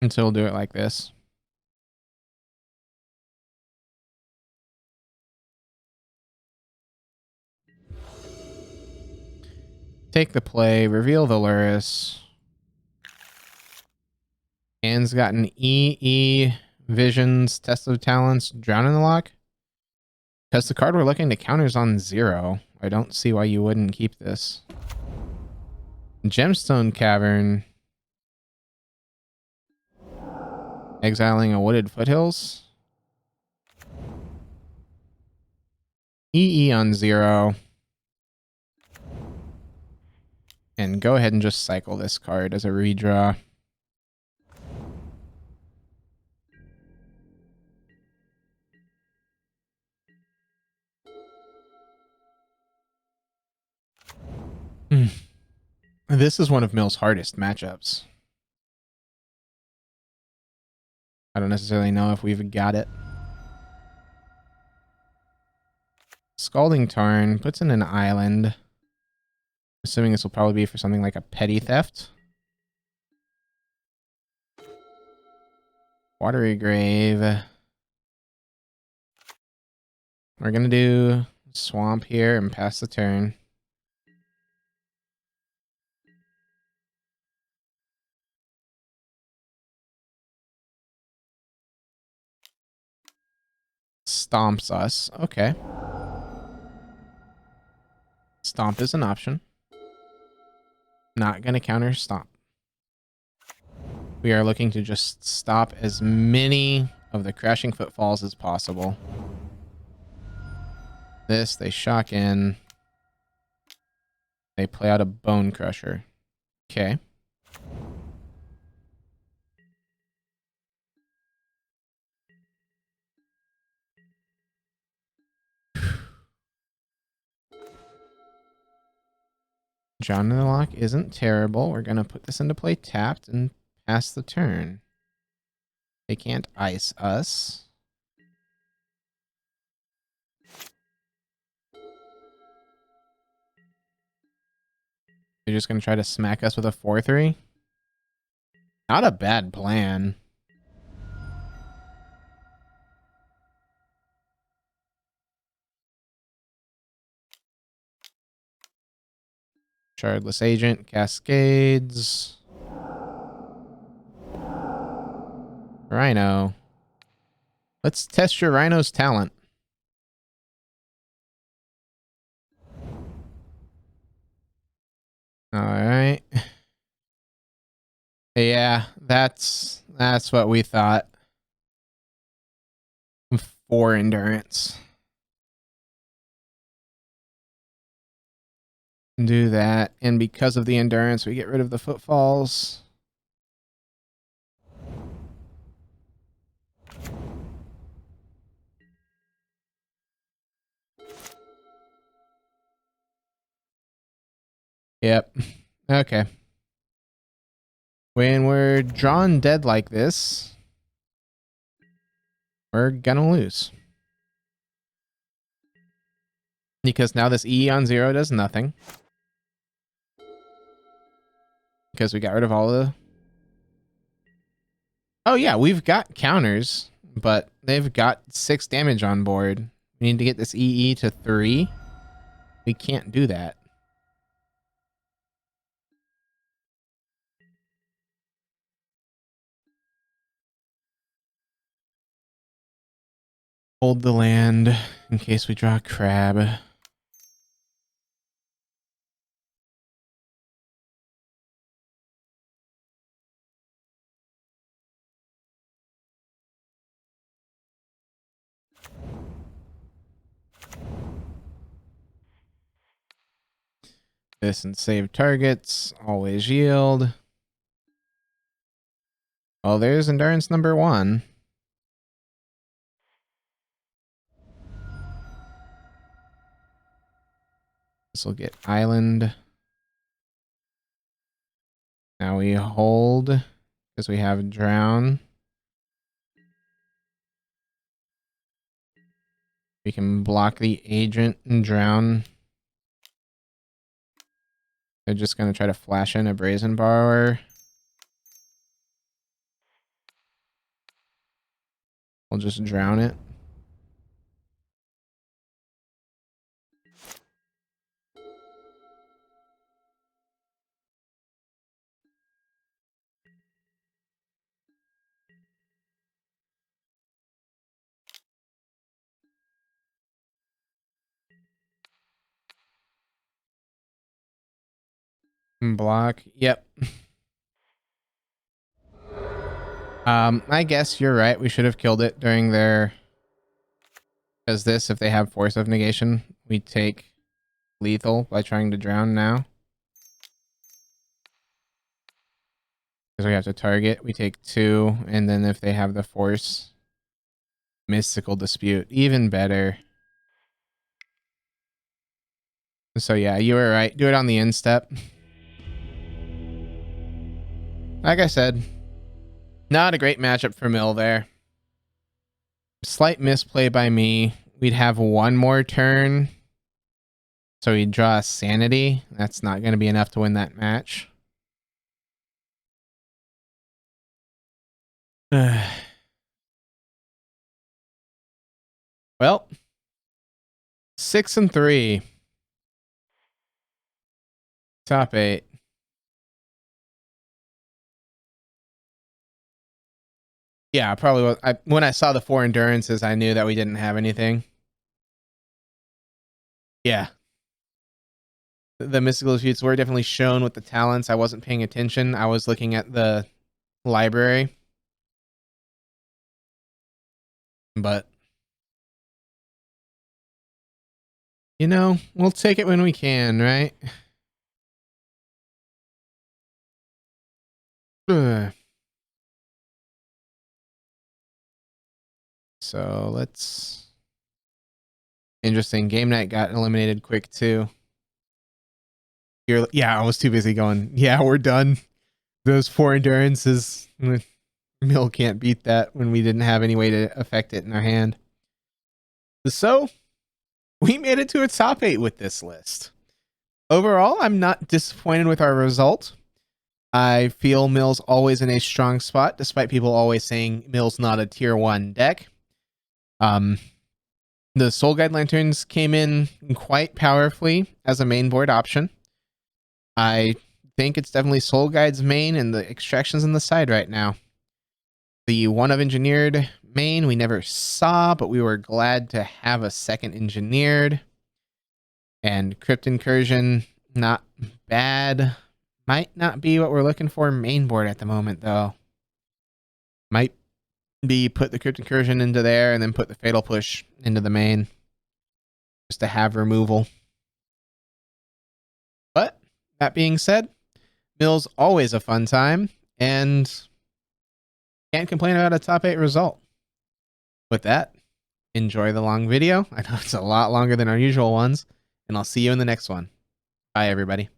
And so we'll do it like this. Take the play, reveal the Luris. Anne's got an EE Visions, Test of Talents, Drown in the Lock. Because the card we're looking to counter is on 0. I don't see why you wouldn't keep this. Gemstone Cavern. Exiling a Wooded Foothills. EE on 0. And go ahead and just cycle this card as a redraw. This is one of Mill's hardest matchups. I don't necessarily know if we've got it. Scalding Tarn puts in an island. Assuming this will probably be for something like a petty theft. Watery Grave. We're going to do Swamp here and pass the turn. Stomps us. Okay. Stomp is an option. Not going to counter Stomp. We are looking to just stop as many of the crashing footfalls as possible. This, they shock in. They play out a Bone Crusher. Okay. John in the Lock isn't terrible. We're going to put this into play tapped and pass the turn. They can't ice us. They're just going to try to smack us with a 4-3. Not a bad plan. Shardless Agent, Cascades. Rhino. Let's test your Rhino's talent. All right. Yeah, that's what we thought. 4 endurance. Do that, and because of the endurance, we get rid of the footfalls. Yep. Okay. When we're drawn dead like this, we're gonna lose. Because now this E on 0 does nothing. Because we got rid of all the... Oh yeah, we've got counters, but they've got 6 damage on board. We need to get this EE to 3. We can't do that. Hold the land in case we draw a crab. This and save targets. Always yield. Oh, there's endurance number 1. This will get island. Now we hold because we have drown. We can block the agent and drown. They're just going to try to flash in a brazen borrower. We'll just drown it. Block. Yep. I guess you're right. We should have killed it during their... Because this, if they have force of negation, we take lethal by trying to drown now. Because we have to target, we take 2, and then if they have the force, mystical dispute, even better. So yeah, you were right. Do it on the end step. Like I said, not a great matchup for Mill there. Slight misplay by me. We'd have one more turn. So he'd draw a sanity. That's not going to be enough to win that match. Well, 6-3. Top 8. Yeah, probably. When I saw the 4 endurances, I knew that we didn't have anything. Yeah. The mystical disputes were definitely shown with the talents. I wasn't paying attention. I was looking at the library. But, you know, we'll take it when we can, right? So let's... Interesting. Game night got eliminated quick too. Yeah, I was too busy going, yeah, we're done. Those 4 endurances, Mill can't beat that when we didn't have any way to affect it in our hand. So, we made it to a top 8 with this list. Overall, I'm not disappointed with our result. I feel Mill's always in a strong spot, despite people always saying Mill's not a tier 1 deck. The Soul Guide Lanterns came in quite powerfully as a main board option. I think it's definitely Soul Guide's main, and the extractions on the side right now. The one of engineered main we never saw, but we were glad to have a second engineered. And Crypt Incursion, not bad. Might not be what we're looking for main board at the moment, though. Might be put the Crypt Incursion into there and then put the Fatal Push into the main. Just to have removal. But, that being said, Mill's always a fun time, and can't complain about a top 8 result. With that, enjoy the long video. I know it's a lot longer than our usual ones, and I'll see you in the next one. Bye, everybody.